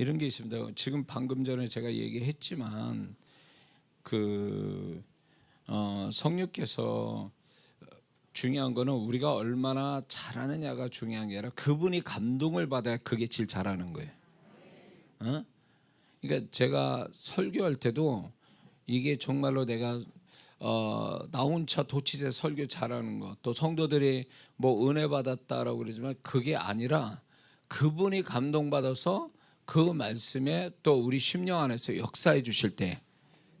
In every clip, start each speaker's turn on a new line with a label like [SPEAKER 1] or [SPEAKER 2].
[SPEAKER 1] 이런 게 있습니다. 지금 방금 전에 제가 얘기했지만 성령께서 중요한 거는 우리가 얼마나 잘하느냐가 중요한 게 아니라 그분이 감동을 받아야 그게 제일 잘하는 거예요. 그러니까 제가 설교할 때도 이게 정말로 내가 나 혼자 도치새 설교 잘하는 거, 또 성도들이 뭐 은혜 받았다라고 그러지만 그게 아니라 그분이 감동받아서 그 말씀에 또 우리 심령 안에서 역사해 주실 때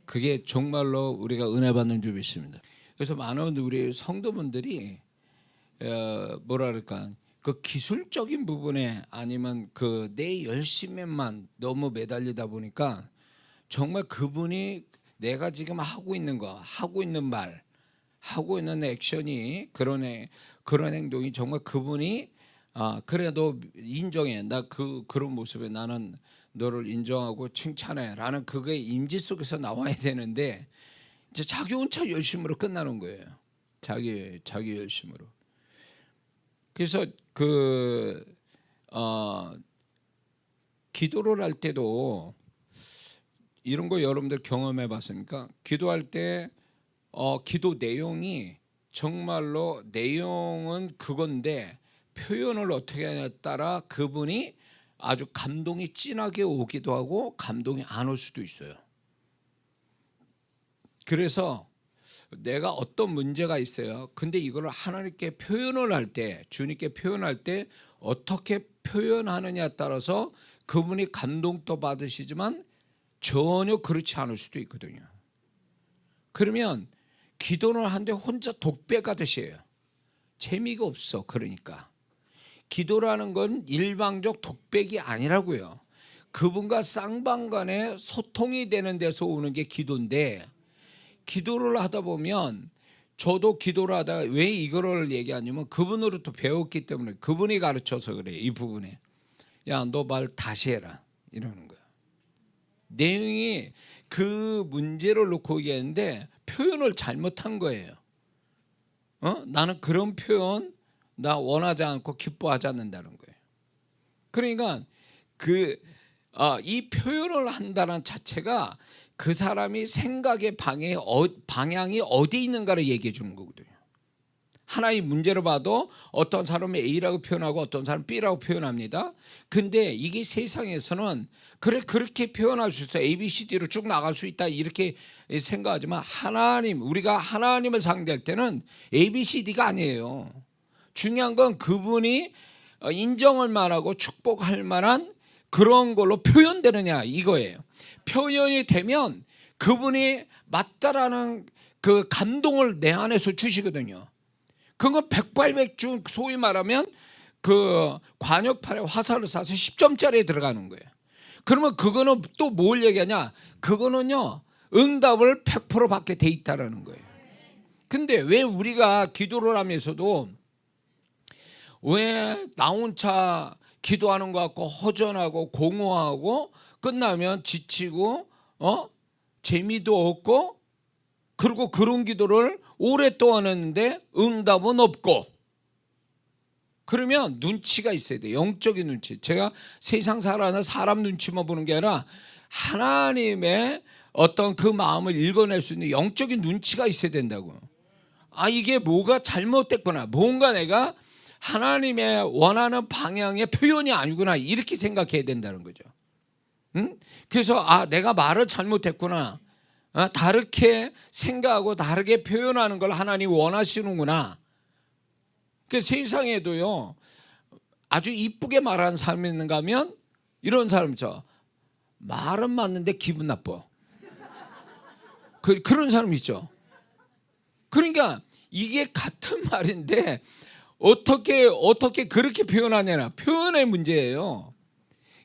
[SPEAKER 1] 그게 정말로 우리가 은혜 받는 줄 믿습니다. 그래서 많은 우리 성도분들이 뭐랄까 그 기술적인 부분에 아니면 그 내 열심에만 너무 매달리다 보니까 정말 그분이 내가 지금 하고 있는 거, 하고 있는 말, 하고 있는 액션이 그런 행동이 정말 그분이 그래도 인정해. 나 그런 모습에 나는 너를 인정하고 칭찬해라는 그게 임지 속에서 나와야 되는데 이제 자기 혼자 열심으로 끝나는 거예요. 자기 열심으로. 그래서 기도를 할 때도 이런 거 여러분들 경험해 봤습니까? 기도할 때 기도 내용이 정말로 내용은 그건데 표현을 어떻게 하냐에 따라 그분이 아주 감동이 진하게 오기도 하고 감동이 안 올 수도 있어요. 그래서 내가 어떤 문제가 있어요. 근데 이걸 하나님께 표현을 할 때, 주님께 표현할 때 어떻게 표현하느냐에 따라서 그분이 감동도 받으시지만 전혀 그렇지 않을 수도 있거든요. 그러면 기도를 하는데 혼자 독백하듯이 해요. 재미가 없어. 그러니까 기도라는 건 일방적 독백이 아니라고요. 그분과 쌍방간에 소통이 되는 데서 오는 게 기도인데, 기도를 하다 보면 저도 기도를 하다가 왜 이거를 얘기하냐면 그분으로부터 배웠기 때문에, 그분이 가르쳐서 그래요. 이 부분에 야, 너 말 다시 해라 이러는 거야. 내용이 그 문제를 놓고 얘기했는데 표현을 잘못한 거예요. 나는 그런 표현 나 원하지 않고 기뻐하지 않는다는 거예요. 그러니까 이 표현을 한다는 자체가 그 사람이 생각의 방향이 어디 있는가를 얘기해 주는 거거든요. 하나의 문제로 봐도 어떤 사람은 A라고 표현하고 어떤 사람은 B라고 표현합니다. 근데 이게 세상에서는 그렇게 표현할 수 있어. A, B, C, D로 쭉 나갈 수 있다 이렇게 생각하지만 우리가 하나님을 상대할 때는 A, B, C, D가 아니에요. 중요한 건 그분이 인정할 만하고 축복할 만한 그런 걸로 표현되느냐 이거예요. 표현이 되면 그분이 맞다라는 그 감동을 내 안에서 주시거든요. 그건 백발백중, 소위 말하면 그 관역팔에 화살을 쏴서 10점짜리에 들어가는 거예요. 그러면 그거는 또 뭘 얘기하냐? 그거는요 응답을 100% 받게 돼 있다라는 거예요. 근데 왜 우리가 기도를 하면서도 왜 나 혼자 기도하는 것 같고 허전하고 공허하고 끝나면 지치고 재미도 없고, 그리고 그런 기도를 오랫동안 했는데 응답은 없고, 그러면 눈치가 있어야 돼요. 영적인 눈치. 제가 세상 살아가는 사람 눈치만 보는 게 아니라 하나님의 어떤 그 마음을 읽어낼 수 있는 영적인 눈치가 있어야 된다고요. 이게 뭐가 잘못됐구나, 뭔가 내가 하나님의 원하는 방향의 표현이 아니구나 이렇게 생각해야 된다는 거죠. 그래서 내가 말을 잘못했구나, 다르게 생각하고 다르게 표현하는 걸 하나님이 원하시는구나. 그 세상에도요 아주 이쁘게 말하는 사람이 있는가 하면 이런 사람이죠. 말은 맞는데 기분 나빠. 그런 사람 있죠. 그러니까 이게 같은 말인데 어떻게 그렇게 표현하냐나 표현의 문제예요.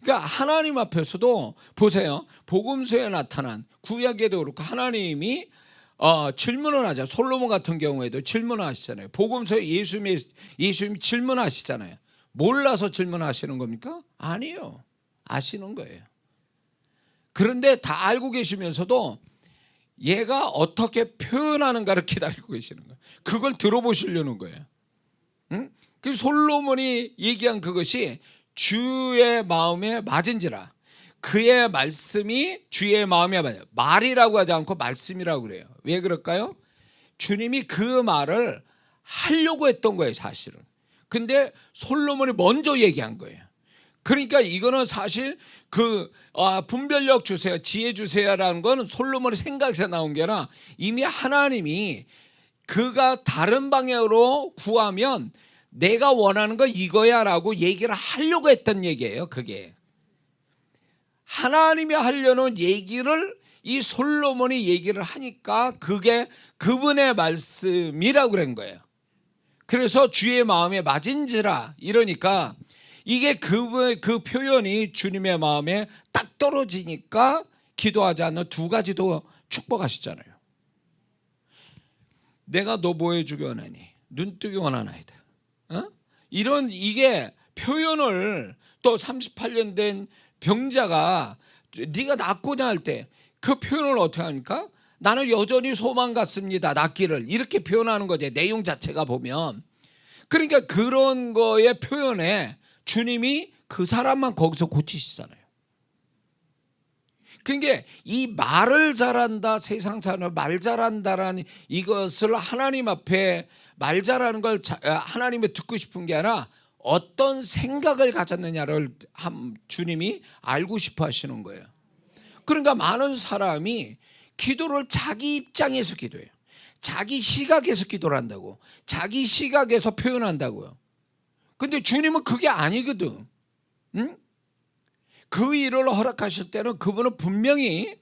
[SPEAKER 1] 그러니까 하나님 앞에서도 보세요. 복음서에 나타난, 구약에도 그렇고 하나님이 질문을 하죠. 솔로몬 같은 경우에도 질문을 하시잖아요. 복음서에 예수님이 질문하시잖아요. 몰라서 질문하시는 겁니까? 아니에요. 아시는 거예요. 그런데 다 알고 계시면서도 얘가 어떻게 표현하는가를 기다리고 계시는 거예요. 그걸 들어보시려는 거예요. 그 솔로몬이 얘기한 그것이 주의 마음에 맞은지라. 그의 말씀이 주의 마음에 말이라고 하지 않고 말씀이라고 그래요. 왜 그럴까요? 주님이 그 말을 하려고 했던 거예요, 사실은. 근데 솔로몬이 먼저 얘기한 거예요. 그러니까 이거는 사실 분별력 주세요, 지혜 주세요라는 건 솔로몬의 생각에서 나온 게 아니라 이미 하나님이 그가 다른 방향으로 구하면 내가 원하는 거 이거야라고 얘기를 하려고 했던 얘기예요. 그게 하나님이 하려는 얘기를 이 솔로몬이 얘기를 하니까 그게 그분의 말씀이라고 그런 거예요. 그래서 주의 마음에 맞은지라 이러니까 이게 그 표현이 주님의 마음에 딱 떨어지니까 기도하지 않는 두 가지도 축복하시잖아요. 내가 너 뭐 해주기 원하니? 눈뜨기 원하나이다. 이런 이게 표현을 또 38년 된 병자가 네가 낫고자 할 때 그 표현을 어떻게 합니까? 나는 여전히 소망 같습니다. 낫기를 이렇게 표현하는 거지. 내용 자체가 보면 그러니까 그런 거의 표현에 주님이 그 사람만 거기서 고치시잖아요. 그러니까 이 말을 잘한다, 세상 사람 말 잘한다라는 이것을 하나님 앞에 말 잘하는 걸 하나님이 듣고 싶은 게 아니라 어떤 생각을 가졌느냐를 주님이 알고 싶어 하시는 거예요. 그러니까 많은 사람이 기도를 자기 입장에서 기도해요. 자기 시각에서 기도를 한다고. 자기 시각에서 표현한다고요. 근데 주님은 그게 아니거든. 응? 그 일을 허락하실 때는 그분은 분명히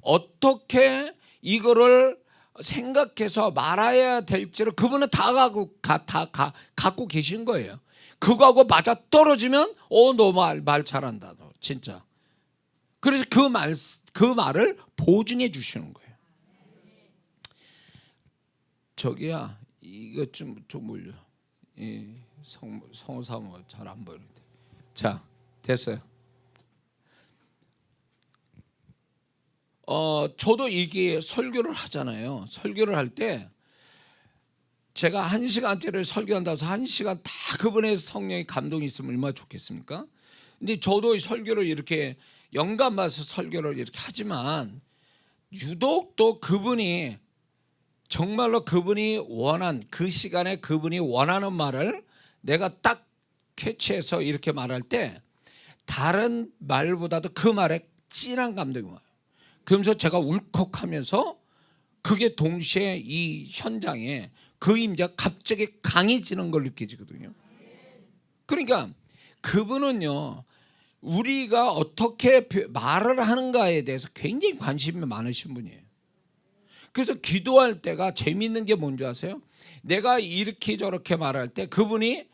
[SPEAKER 1] 어떻게 이거를 생각해서 말해야 될지를 그분은 다 갖고 계신 거예요. 그거하고 맞아 떨어지면 너 말 잘한다 너 진짜. 그래서 그 말을 보증해 주시는 거예요. 저기야 이거 좀 올려. 성우 사모가 잘 안 보이는데. 자 됐어요. 저도 이게 설교를 하잖아요. 설교를 할 때 제가 1시간짜리를 설교한다고 해서 1시간 다 그분의 성령의 감동이 있으면 얼마나 좋겠습니까? 근데 저도 설교를 이렇게 영감 받아서 설교를 이렇게 하지만 유독 또 그분이 정말로 그분이 원한 그 시간에 그분이 원하는 말을 내가 딱 캐치해서 이렇게 말할 때 다른 말보다도 그 말에 진한 감동이 와요. 그러면서 제가 울컥하면서 그게 동시에 이 현장에 그 임재가 갑자기 강해지는 걸 느껴지거든요. 그러니까 그분은요 우리가 어떻게 말을 하는가에 대해서 굉장히 관심이 많으신 분이에요. 그래서 기도할 때가 재미있는 게 뭔지 아세요? 내가 이렇게 저렇게 말할 때 그분이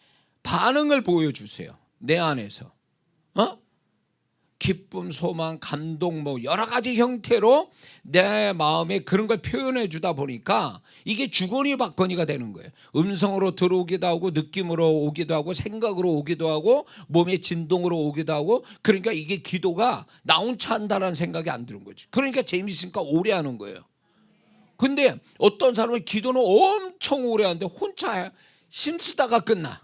[SPEAKER 1] 반응을 보여주세요. 내 안에서 기쁨, 소망, 감동 뭐 여러 가지 형태로 내 마음에 그런 걸 표현해 주다 보니까 이게 주거니 받거니가 되는 거예요. 음성으로 들어오기도 하고 느낌으로 오기도 하고 생각으로 오기도 하고 몸의 진동으로 오기도 하고 그러니까 이게 기도가 나 혼자 한다는 생각이 안 드는 거지. 그러니까 재밌으니까 오래 하는 거예요. 근데 어떤 사람은 기도는 엄청 오래 하는데 혼자 힘쓰다가 끝나.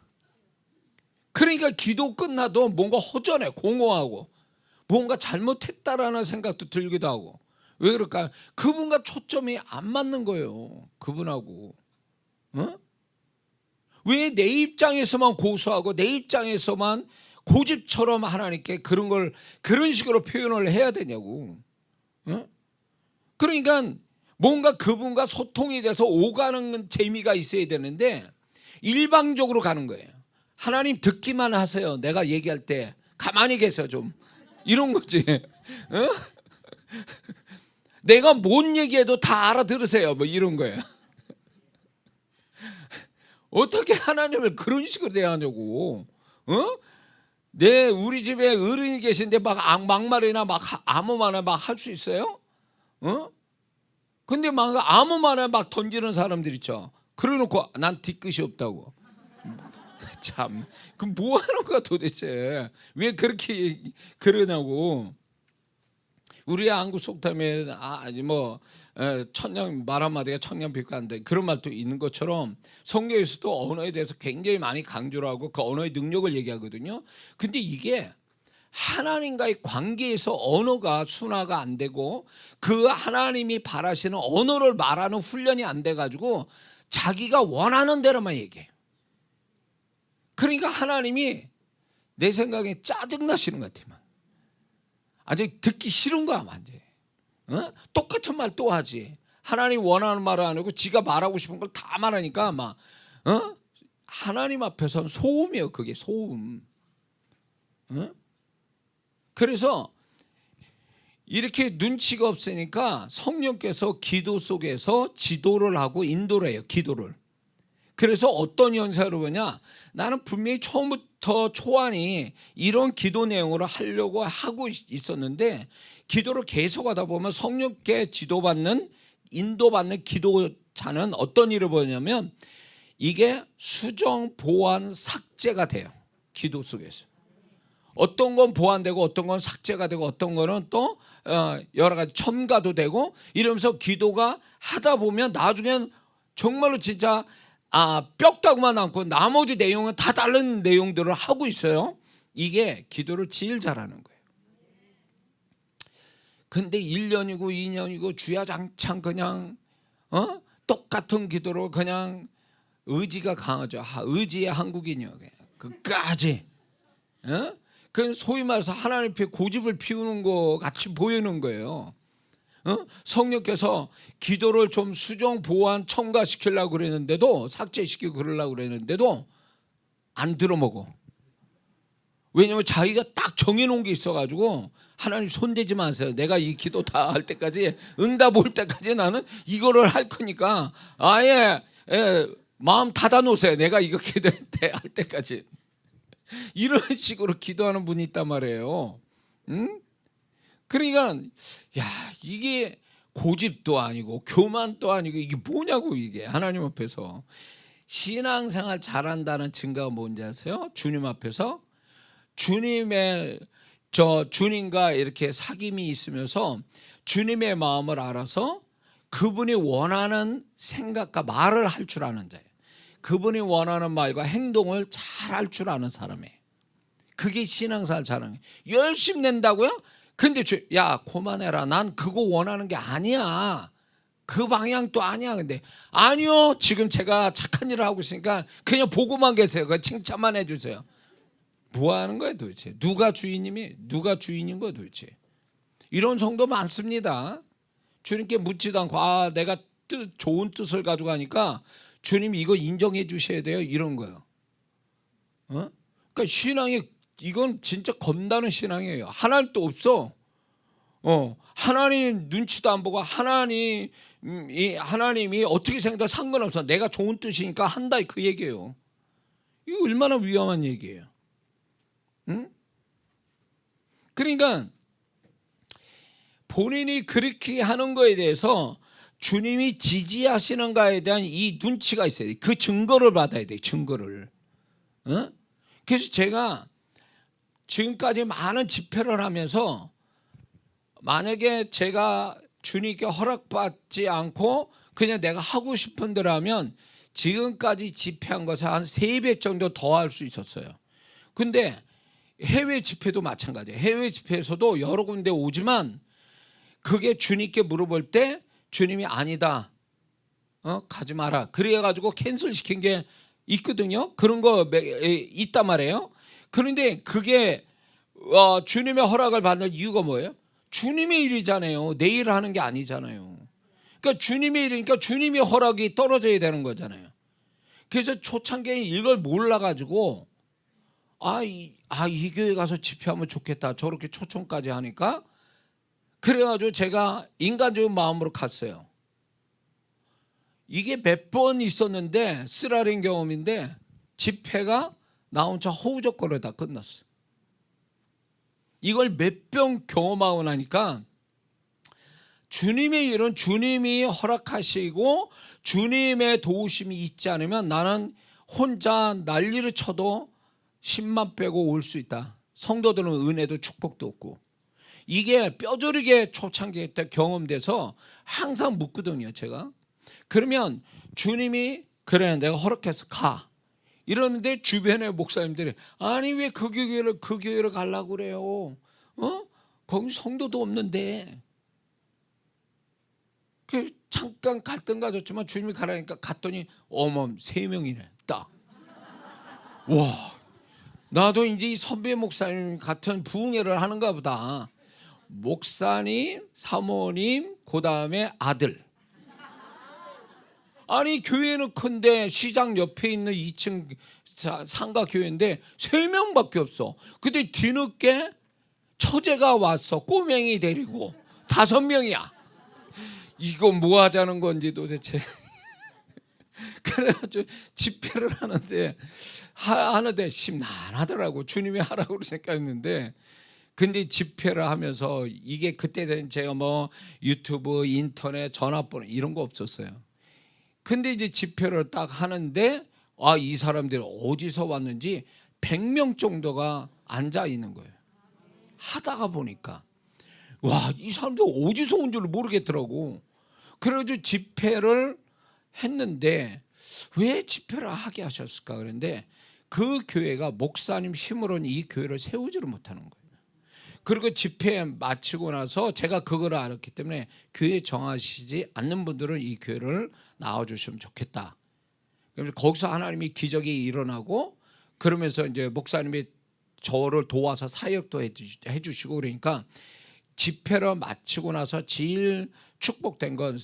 [SPEAKER 1] 그러니까 기도 끝나도 뭔가 허전해, 공허하고 뭔가 잘못했다라는 생각도 들기도 하고. 왜 그럴까요? 그분과 초점이 안 맞는 거예요. 그분하고. 왜 내 입장에서만 고수하고 내 입장에서만 고집처럼 하나님께 그런 식으로 표현을 해야 되냐고. 그러니까 뭔가 그분과 소통이 돼서 오가는 재미가 있어야 되는데 일방적으로 가는 거예요. 하나님 듣기만 하세요. 내가 얘기할 때 가만히 계세요 좀. 이런 거지. 내가 뭔 얘기해도 다 알아들으세요. 뭐 이런 거예요. 어떻게 하나님을 그런 식으로 대하냐고. 우리 집에 어른이 계신데 막 막말이나 막 아무 말이나 막 할 수 있어요? 근데 막 아무 말이나 막 던지는 사람들 있죠. 그래놓고 난 뒤끝이 없다고. 참, 그럼 뭐 하는 거야 도대체? 왜 그렇게 그러냐고. 우리 한국 속담에 천냥 말 한마디가 천냥빚간다 그런 말도 있는 것처럼 성경에서도 언어에 대해서 굉장히 많이 강조를 하고 그 언어의 능력을 얘기하거든요. 근데 이게 하나님과의 관계에서 언어가 순화가 안 되고 그 하나님이 바라시는 언어를 말하는 훈련이 안 돼가지고 자기가 원하는 대로만 얘기해요. 그러니까 하나님이 내 생각에 짜증나시는 것 같아요. 아주 듣기 싫은 거야 완전히. 똑같은 말 또 하지. 하나님 원하는 말을 안 하고 지가 말하고 싶은 걸 다 말하니까 막 하나님 앞에서는 소음이에요. 그게 소음. 그래서 이렇게 눈치가 없으니까 성령께서 기도 속에서 지도를 하고 인도를 해요. 기도를. 그래서 어떤 현상으로 보냐, 나는 분명히 처음부터 초안이 이런 기도 내용으로 하려고 하고 있었는데 기도를 계속 하다 보면 성령께 지도받는 인도받는 기도자는 어떤 일을 보냐면 이게 수정, 보완, 삭제가 돼요. 기도 속에서. 어떤 건 보완되고 어떤 건 삭제가 되고 어떤 거는 또 여러 가지 첨가도 되고 이러면서 기도가 하다 보면 나중엔 정말로 진짜 뼈다구만 남고 나머지 내용은 다 다른 내용들을 하고 있어요. 이게 기도를 제일 잘하는 거예요. 근데 1년이고 2년이고 주야장창 그냥 똑같은 기도로 그냥 의지가 강하죠. 의지의 한국인이요. 끝까지. 그 소위 말해서 하나님 앞에 고집을 피우는 거 같이 보이는 거예요. 성령께서 기도를 좀 수정, 보완, 첨가시키려고 그랬는데도 삭제시키고 그러려고 그랬는데도 안 들어먹어. 왜냐하면 자기가 딱 정해놓은 게 있어가지고 하나님 손대지 마세요. 내가 이 기도 다 할 때까지 응답 올 때까지 나는 이거를 할 거니까 아예 마음 닫아놓으세요. 내가 이거 기도할 때까지. 이런 식으로 기도하는 분이 있단 말이에요. 그러니까 이게 고집도 아니고 교만도 아니고 이게 뭐냐고. 이게 하나님 앞에서 신앙생활 잘한다는 증거가 뭔지 아세요? 주님 앞에서 주님과 이렇게 사귐이 있으면서 주님의 마음을 알아서 그분이 원하는 생각과 말을 할 줄 아는 자예요. 그분이 원하는 말과 행동을 잘 할 줄 아는 사람이에요. 그게 신앙생활 잘하는 거예요. 열심히 낸다고요? 근데 그만해라. 난 그거 원하는 게 아니야. 그 방향도 아니야. 근데 아니요. 지금 제가 착한 일을 하고 있으니까 그냥 보고만 계세요. 칭찬만 해주세요. 뭐 하는 거예요 도대체? 누가 주인인 거예요 도대체? 이런 성도 많습니다. 주님께 묻지도 않고 내가 좋은 뜻을 가지고 가니까 주님이 이거 인정해 주셔야 돼요. 이런 거예요. 그러니까 신앙이 이건 진짜 겁나는 신앙이에요. 하나님도 없어. 하나님 눈치도 안 보고 하나님이 어떻게 생각해도 상관없어. 내가 좋은 뜻이니까 한다 그 얘기예요. 이거 얼마나 위험한 얘기예요. 그러니까 본인이 그렇게 하는 거에 대해서 주님이 지지하시는가에 대한 이 눈치가 있어야 돼. 그 증거를 받아야 돼. 증거를. 그래서 제가 지금까지 많은 집회를 하면서 만약에 제가 주님께 허락받지 않고 그냥 내가 하고 싶은 대로 하면 지금까지 집회한 것을 한 3배 정도 더 할 수 있었어요. 근데 해외 집회도 마찬가지예요. 해외 집회에서도 여러 군데 오지만 그게 주님께 물어볼 때 주님이 아니다. 가지 마라. 그래가지고 캔슬 시킨 게 있거든요. 그런 거 있단 말이에요. 그런데 그게 주님의 허락을 받는 이유가 뭐예요? 주님의 일이잖아요. 내 일을 하는 게 아니잖아요. 그러니까 주님의 일이니까 주님의 허락이 떨어져야 되는 거잖아요. 그래서 초창기에 이걸 몰라가지고 이 교회 가서 집회하면 좋겠다. 저렇게 초청까지 하니까 그래가지고 제가 인간적인 마음으로 갔어요. 이게 몇 번 있었는데 쓰라린 경험인데 집회가 나 혼자 허우적거리다 끝났어. 이걸 몇 번 경험하고 나니까 주님의 일은 주님이 허락하시고 주님의 도우심이 있지 않으면 나는 혼자 난리를 쳐도 10만 빼고 올 수 있다. 성도들은 은혜도 축복도 없고. 이게 뼈저리게 초창기 때 경험돼서 항상 묻거든요. 제가. 그러면 주님이 그래 내가 허락해서 가. 이러는데 주변의 목사님들이 아니 왜 그 교회를 가려고 그래요? 거기 성도도 없는데. 그 잠깐 갈등 가졌지만 주님이 가라니까 갔더니 어머 3명이네 딱. 와, 나도 이제 이 선배 목사님 같은 부흥회를 하는가 보다. 목사님, 사모님, 그 다음에 아들. 아니 교회는 큰데 시장 옆에 있는 2층 상가 교회인데 3명밖에 없어. 근데 뒤늦게 처제가 왔어. 꼬맹이 데리고 5명이야. 이거 뭐 하자는 건지 도대체. 그래가지고 집회를 하는데 심란하더라고. 주님이 하라고 생각했는데, 근데 집회를 하면서 이게 그때 제가 뭐 유튜브, 인터넷, 전화번호 이런 거 없었어요. 근데 이제 집회를 딱 하는데 이 사람들이 어디서 왔는지 100명 정도가 앉아 있는 거예요. 하다가 보니까 와, 이 사람들 어디서 온 줄 모르겠더라고. 그래가지고 집회를 했는데 왜 집회를 하게 하셨을까 그런데 그 교회가 목사님 힘으로는 이 교회를 세우지를 못하는 거예요. 그리고 집회 마치고 나서 제가 그걸 알았기 때문에 교회 정하시지 않는 분들은 이 교회를 나와주시면 좋겠다. 그래서 거기서 하나님이 기적이 일어나고 그러면서 이제 목사님이 저를 도와서 사역도 해주시고 그러니까 집회를 마치고 나서 제일 축복된 건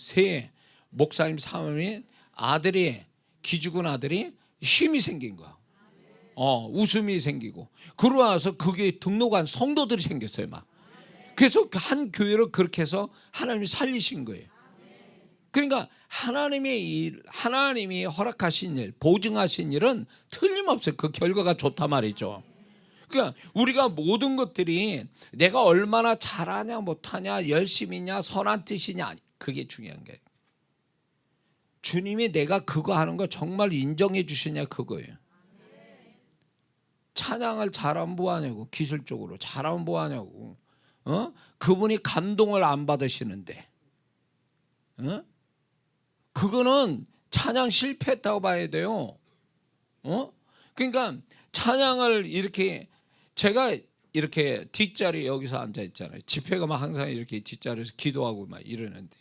[SPEAKER 1] 목사님 사모님 아들이 기죽은 아들이 힘이 생긴 거야. 웃음이 생기고 그러고 나서 그게 등록한 성도들이 생겼어요 막. 그래서 한 교회를 그렇게 해서 하나님이 살리신 거예요. 그러니까 하나님이 허락하신 일, 보증하신 일은 틀림없어요. 그 결과가 좋단 말이죠. 그러니까 우리가 모든 것들이 내가 얼마나 잘하냐 못하냐 열심히냐 선한 뜻이냐 그게 중요한 거예요. 주님이 내가 그거 하는 거 정말 인정해 주시냐 그거예요. 찬양을 잘하면 뭐하냐고. 기술적으로 잘하면 뭐하냐고. 그분이 감동을 안 받으시는데 그거는 찬양 실패했다고 봐야 돼요. 그러니까 찬양을 이렇게 제가 이렇게 뒷자리 여기서 앉아 있잖아요. 집회가 막 항상 이렇게 뒷자리에서 기도하고 막 이러는데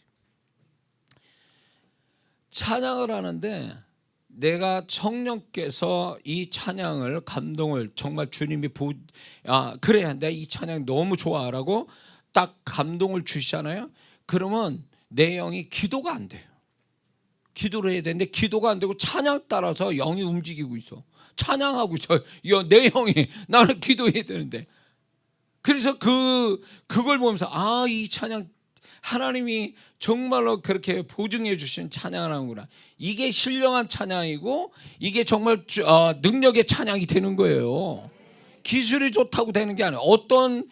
[SPEAKER 1] 찬양을 하는데 내가 성령께서 이 찬양을 감동을 정말 주님이 그래 내가 이 찬양 너무 좋아라고 딱 감동을 주시잖아요. 그러면 내 영이 기도가 안 돼요. 기도를 해야 되는데 기도가 안 되고 찬양 따라서 영이 움직이고 있어. 찬양하고 있어. 내 영이 나는 기도해야 되는데. 그래서 그걸 보면서 이 찬양 하나님이 정말로 그렇게 보증해 주신 찬양을 하는구나. 이게 신령한 찬양이고 이게 정말 능력의 찬양이 되는 거예요. 기술이 좋다고 되는 게 아니에요. 어떤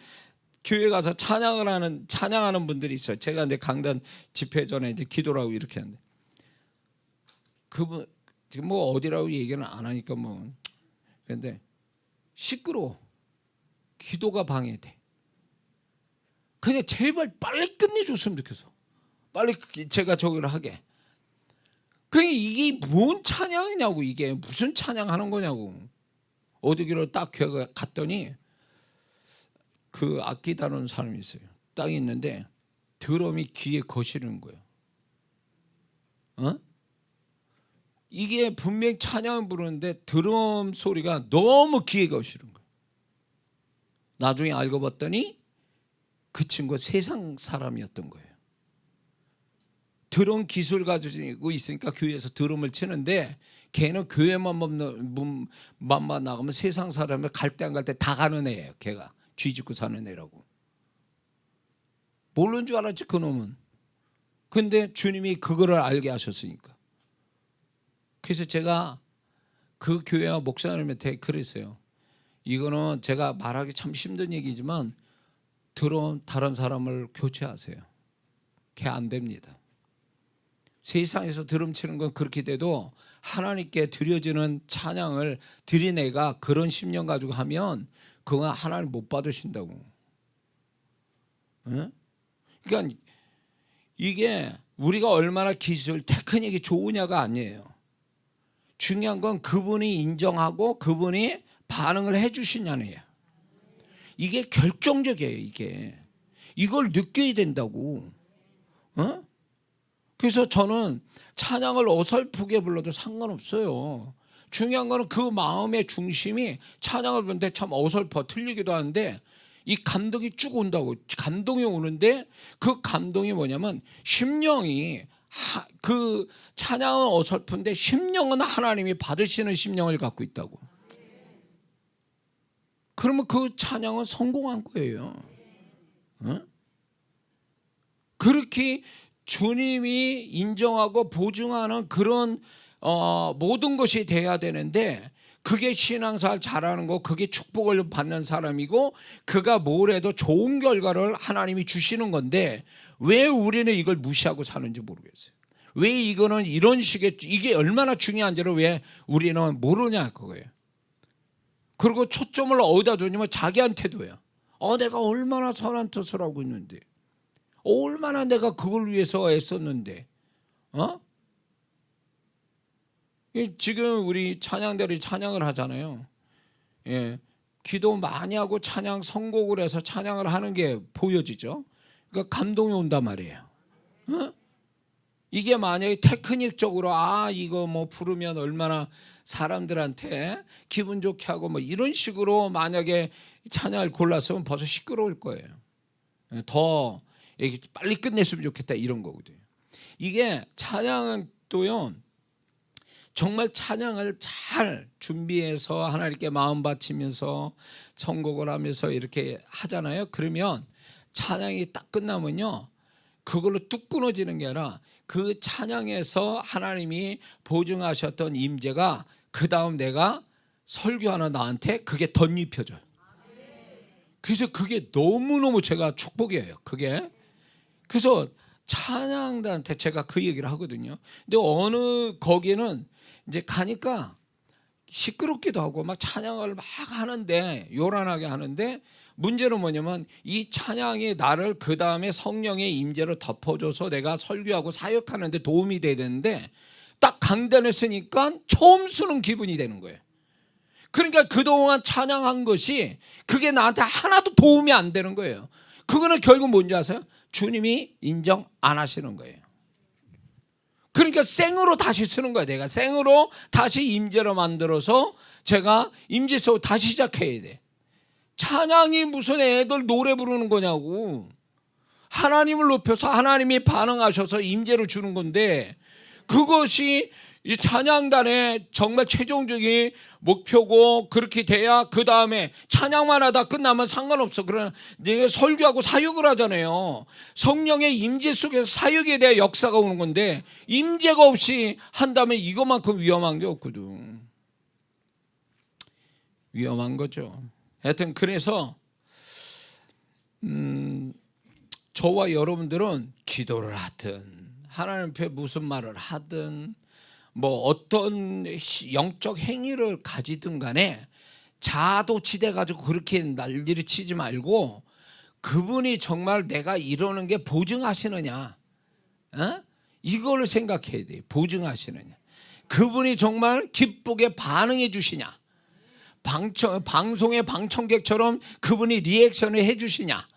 [SPEAKER 1] 교회 가서 찬양하는 분들이 있어요. 제가 이제 강단 집회 전에 이제 기도를 하고 이렇게 하는데 그분 지금 뭐 어디라고 얘기는 안 하니까 뭐 그런데 시끄러워. 기도가 방해돼. 그냥 제발 빨리 끝내줬으면 좋겠어. 빨리 제가 저기를 하게. 그게 이게 뭔 찬양이냐고. 이게 무슨 찬양하는 거냐고. 어디로 딱 갔더니 그 악기 다루는 사람이 있어요. 딱 있는데 드럼이 귀에 거시르는 거예요. 이게 분명 찬양을 부르는데 드럼 소리가 너무 귀에 거시른 거예요. 나중에 알고 봤더니 그 친구가 세상 사람이었던 거예요. 드럼 기술 가지고 있으니까 교회에서 드럼을 치는데 걔는 교회만 나가면 세상 사람을 갈 때 안 갈 때 다 가는 애예요. 걔가 쥐짓고 사는 애라고. 모르는 줄 알았지 그놈은. 근데 주님이 그거를 알게 하셨으니까. 그래서 제가 그 교회와 목사님한테 그랬어요. 이거는 제가 말하기 참 힘든 얘기지만 드럼 다른 사람을 교체하세요. 걔 안 됩니다. 세상에서 드럼 치는 건 그렇게 돼도 하나님께 드려지는 찬양을 드린 애가 그런 심령 가지고 하면 그건 하나님 못 받으신다고. 그러니까 이게 우리가 얼마나 기술 테크닉이 좋으냐가 아니에요. 중요한 건 그분이 인정하고 그분이 반응을 해 주시냐네요. 이게 결정적이에요. 이걸 느껴야 된다고. 그래서 저는 찬양을 어설프게 불러도 상관없어요. 중요한 거는 그 마음의 중심이 찬양을 부르는데 참 어설퍼 틀리기도 하는데 이 감동이 쭉 온다고. 감동이 오는데 그 감동이 뭐냐면 심령이 그 찬양은 어설픈데 심령은 하나님이 받으시는 심령을 갖고 있다고. 그러면 그 찬양은 성공한 거예요. 그렇게 주님이 인정하고 보증하는 그런 모든 것이 돼야 되는데 그게 신앙생활 잘하는 거, 그게 축복을 받는 사람이고 그가 뭘 해도 좋은 결과를 하나님이 주시는 건데 왜 우리는 이걸 무시하고 사는지 모르겠어요. 왜 이거는 이런 식의 이게 얼마나 중요한지를 왜 우리는 모르냐 그거예요. 그리고 초점을 어디다 두냐면 자기한테도요. 내가 얼마나 선한 뜻을 하고 있는데, 얼마나 내가 그걸 위해서 애썼는데, 지금 우리 찬양대로 찬양을 하잖아요. 예, 기도 많이 하고 찬양 선곡을 해서 찬양을 하는 게 보여지죠. 그러니까 감동이 온단 말이에요. 이게 만약에 테크닉적으로 이거 뭐 부르면 얼마나 사람들한테 기분 좋게 하고 뭐 이런 식으로 만약에 찬양을 골랐으면 벌써 시끄러울 거예요. 더 빨리 끝냈으면 좋겠다 이런 거거든요. 이게 찬양은 또요 정말 찬양을 잘 준비해서 하나님께 마음 바치면서 선곡을 하면서 이렇게 하잖아요. 그러면 찬양이 딱 끝나면요 그걸로 뚝 끊어지는 게 아니라 그 찬양에서 하나님이 보증하셨던 임재가 그 다음 내가 설교하는 나한테 그게 덧입혀져요. 그래서 그게 너무너무 제가 축복이에요. 그게. 그래서 찬양단한테 제가 그 얘기를 하거든요. 근데 어느 거기는 이제 가니까 시끄럽기도 하고 막 찬양을 막 하는데 요란하게 하는데 문제는 뭐냐면 이 찬양이 나를 그 다음에 성령의 임재로 덮어줘서 내가 설교하고 사역하는 데 도움이 돼야 되는데 딱 강단에 쓰니까 처음 쓰는 기분이 되는 거예요. 그러니까 그동안 찬양한 것이 그게 나한테 하나도 도움이 안 되는 거예요. 그거는 결국 뭔지 아세요? 주님이 인정 안 하시는 거예요. 그러니까 생으로 다시 쓰는 거예요. 내가 생으로 다시 임재로 만들어서 제가 임재 속으로 다시 시작해야 돼. 찬양이 무슨 애들 노래 부르는 거냐고. 하나님을 높여서 하나님이 반응하셔서 임재를 주는 건데 그것이 이 찬양단의 정말 최종적인 목표고 그렇게 돼야 그 다음에 찬양만 하다 끝나면 상관없어. 그러나 내가 설교하고 사역을 하잖아요. 성령의 임재 속에서 사역에 대한 역사가 오는 건데 임재가 없이 한다면 이것만큼 위험한 게 없거든. 위험한 거죠. 하여튼 그래서 저와 여러분들은 기도를 하든 하나님 앞에 무슨 말을 하든 뭐 어떤 영적 행위를 가지든 간에 자아도취돼 가지고 그렇게 난리를 치지 말고 그분이 정말 내가 이러는 게 보증하시느냐, 이걸 생각해야 돼요. 보증하시느냐, 그분이 정말 기쁘게 반응해 주시냐, 방송의 방청객처럼 그분이 리액션을 해 주시냐,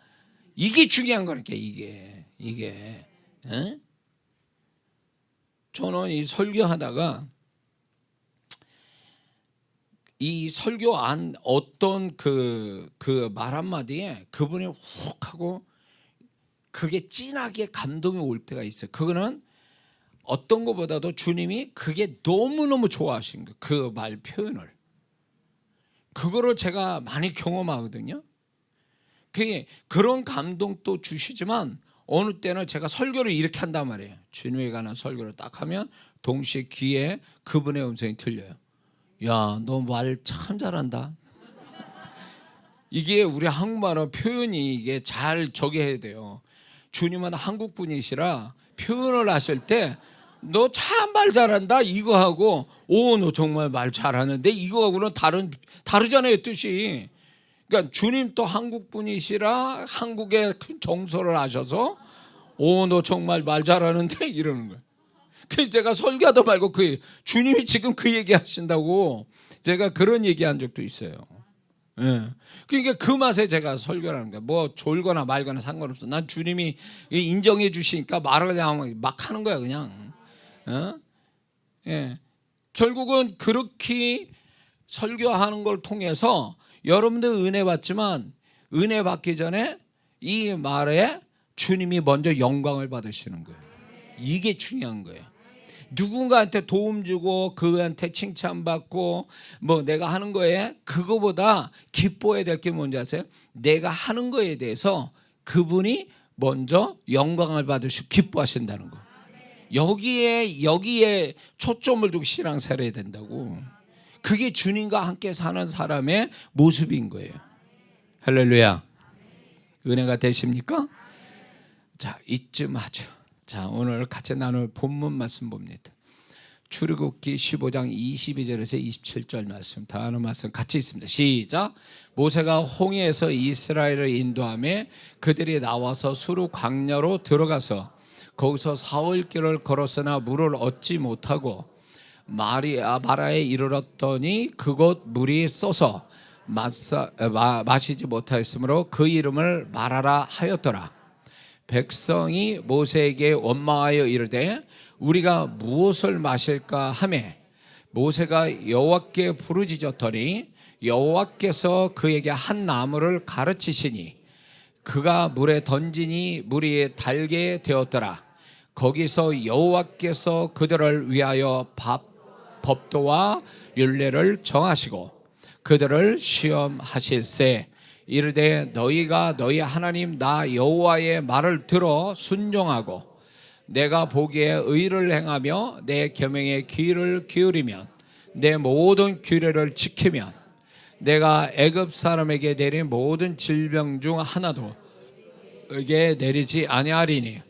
[SPEAKER 1] 이게 중요한 거니까. 이게 저는 이 설교하다가 이 설교 안 어떤 그 말 한마디에 그분이 훅 하고 그게 진하게 감동이 올 때가 있어요. 그거는 어떤 것보다도 주님이 그게 너무너무 좋아하신 거예요. 그 말 표현을. 그거를 제가 많이 경험하거든요. 그게 그런 감동도 주시지만 어느 때는 제가 설교를 이렇게 한단 말이에요. 주님에 관한 설교를 딱 하면 동시에 귀에 그분의 음성이 들려요. 야, 너 말 참 잘한다. 이게 우리 한국말은 표현이 이게 잘 저기 해야 돼요. 주님은 한국 분이시라 표현을 하실 때 너 참 말 잘한다 이거 하고 너 정말 말 잘하는데 이거하고는 다르잖아요 뜻이. 그러니까 주님 또 한국 분이시라 한국의 큰 정서를 하셔서 너 정말 말 잘하는데 이러는 거예요. 그 제가 설교하다 말고 그 주님이 지금 그 얘기 하신다고 제가 그런 얘기한 적도 있어요. 예. 그러니까 그 맛에 제가 설교를 하는 거야. 뭐 졸거나 말거나 상관없어. 난 주님이 인정해 주시니까 말을 그냥 막 하는 거야 그냥. 어? 예. 결국은 그렇게 설교하는 걸 통해서 여러분들 은혜 받지만 은혜 받기 전에 이 말에 주님이 먼저 영광을 받으시는 거예요. 이게 중요한 거예요. 누군가한테 도움 주고 그한테 칭찬받고 뭐 내가 하는 거에 그거보다 기뻐해야 될 게 뭔지 아세요? 내가 하는 거에 대해서 그분이 먼저 영광을 받으시고 기뻐하신다는 거. 여기에 초점을 두고 신앙 살아야 된다고. 그게 주님과 함께 사는 사람의 모습인 거예요. 할렐루야. 은혜가 되십니까? 자, 이쯤 하죠. 자, 오늘 같이 나눌 본문 말씀 봅니다. 출애굽기 15장 22절에서 27절 말씀, 다 아는 말씀 같이 있습니다. 시작. 모세가 홍해에서 이스라엘을 인도하며 그들이 나와서 수르 광야로 들어가서 거기서 사흘길을 걸었으나 물을 얻지 못하고 마라에 이르렀더니 그곳 물이 쏘서 마시지 못하였으므로 그 이름을 마라라 하였더라. 백성이 모세에게 원망하여 이르되 우리가 무엇을 마실까 하매 모세가 여호와께 부르짖었더니 여호와께서 그에게 한 나무를 가르치시니 그가 물에 던지니 물이 달게 되었더라. 거기서 여호와께서 그들을 위하여 법도와 율례를 정하시고 그들을 시험하실세. 이르되 너희가 너희 하나님 나 여호와의 말을 들어 순종하고 내가 보기에 의를 행하며 내 계명에 귀를 기울이면 내 모든 규례를 지키면 내가 애굽 사람에게 내린 모든 질병 중 하나도 에게 내리지 아니하리니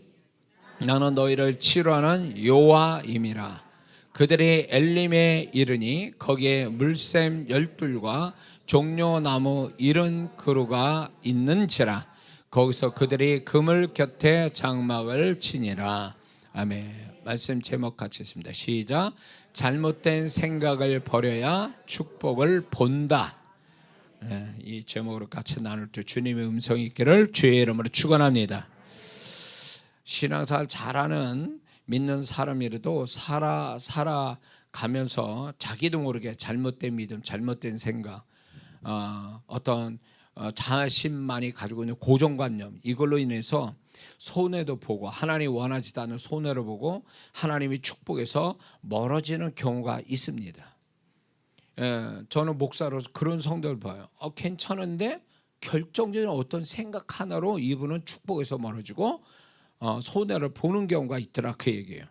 [SPEAKER 1] 나는 너희를 치료하는 여호와임이라. 그들이 엘림에 이르니 거기에 물샘 12과 종려나무 70그루가 있는지라. 거기서 그들이 그물 곁에 장막을 치니라. 아멘. 말씀 제목 같이 있습니다. 시작. 잘못된 생각을 버려야 축복을 본다. 이 제목으로 같이 나눌 때 주님의 음성이 있기를 주의 이름으로 축원합니다. 신앙생활 잘하는 믿는 사람이라도 살아가면서 자기도 모르게 잘못된 믿음, 잘못된 생각, 어떤 자신만이 가지고 있는 고정관념, 이걸로 인해서 손해도 보고 하나님이 원하지도 않는 손해를 보고 하나님이 축복해서 멀어지는 경우가 있습니다. 저는 목사로서 그런 성도를 봐요. 괜찮은데 결정적인 어떤 생각 하나로 이분은 축복에서 멀어지고 손해를 보는 경우가 있더라, 그 얘기예요.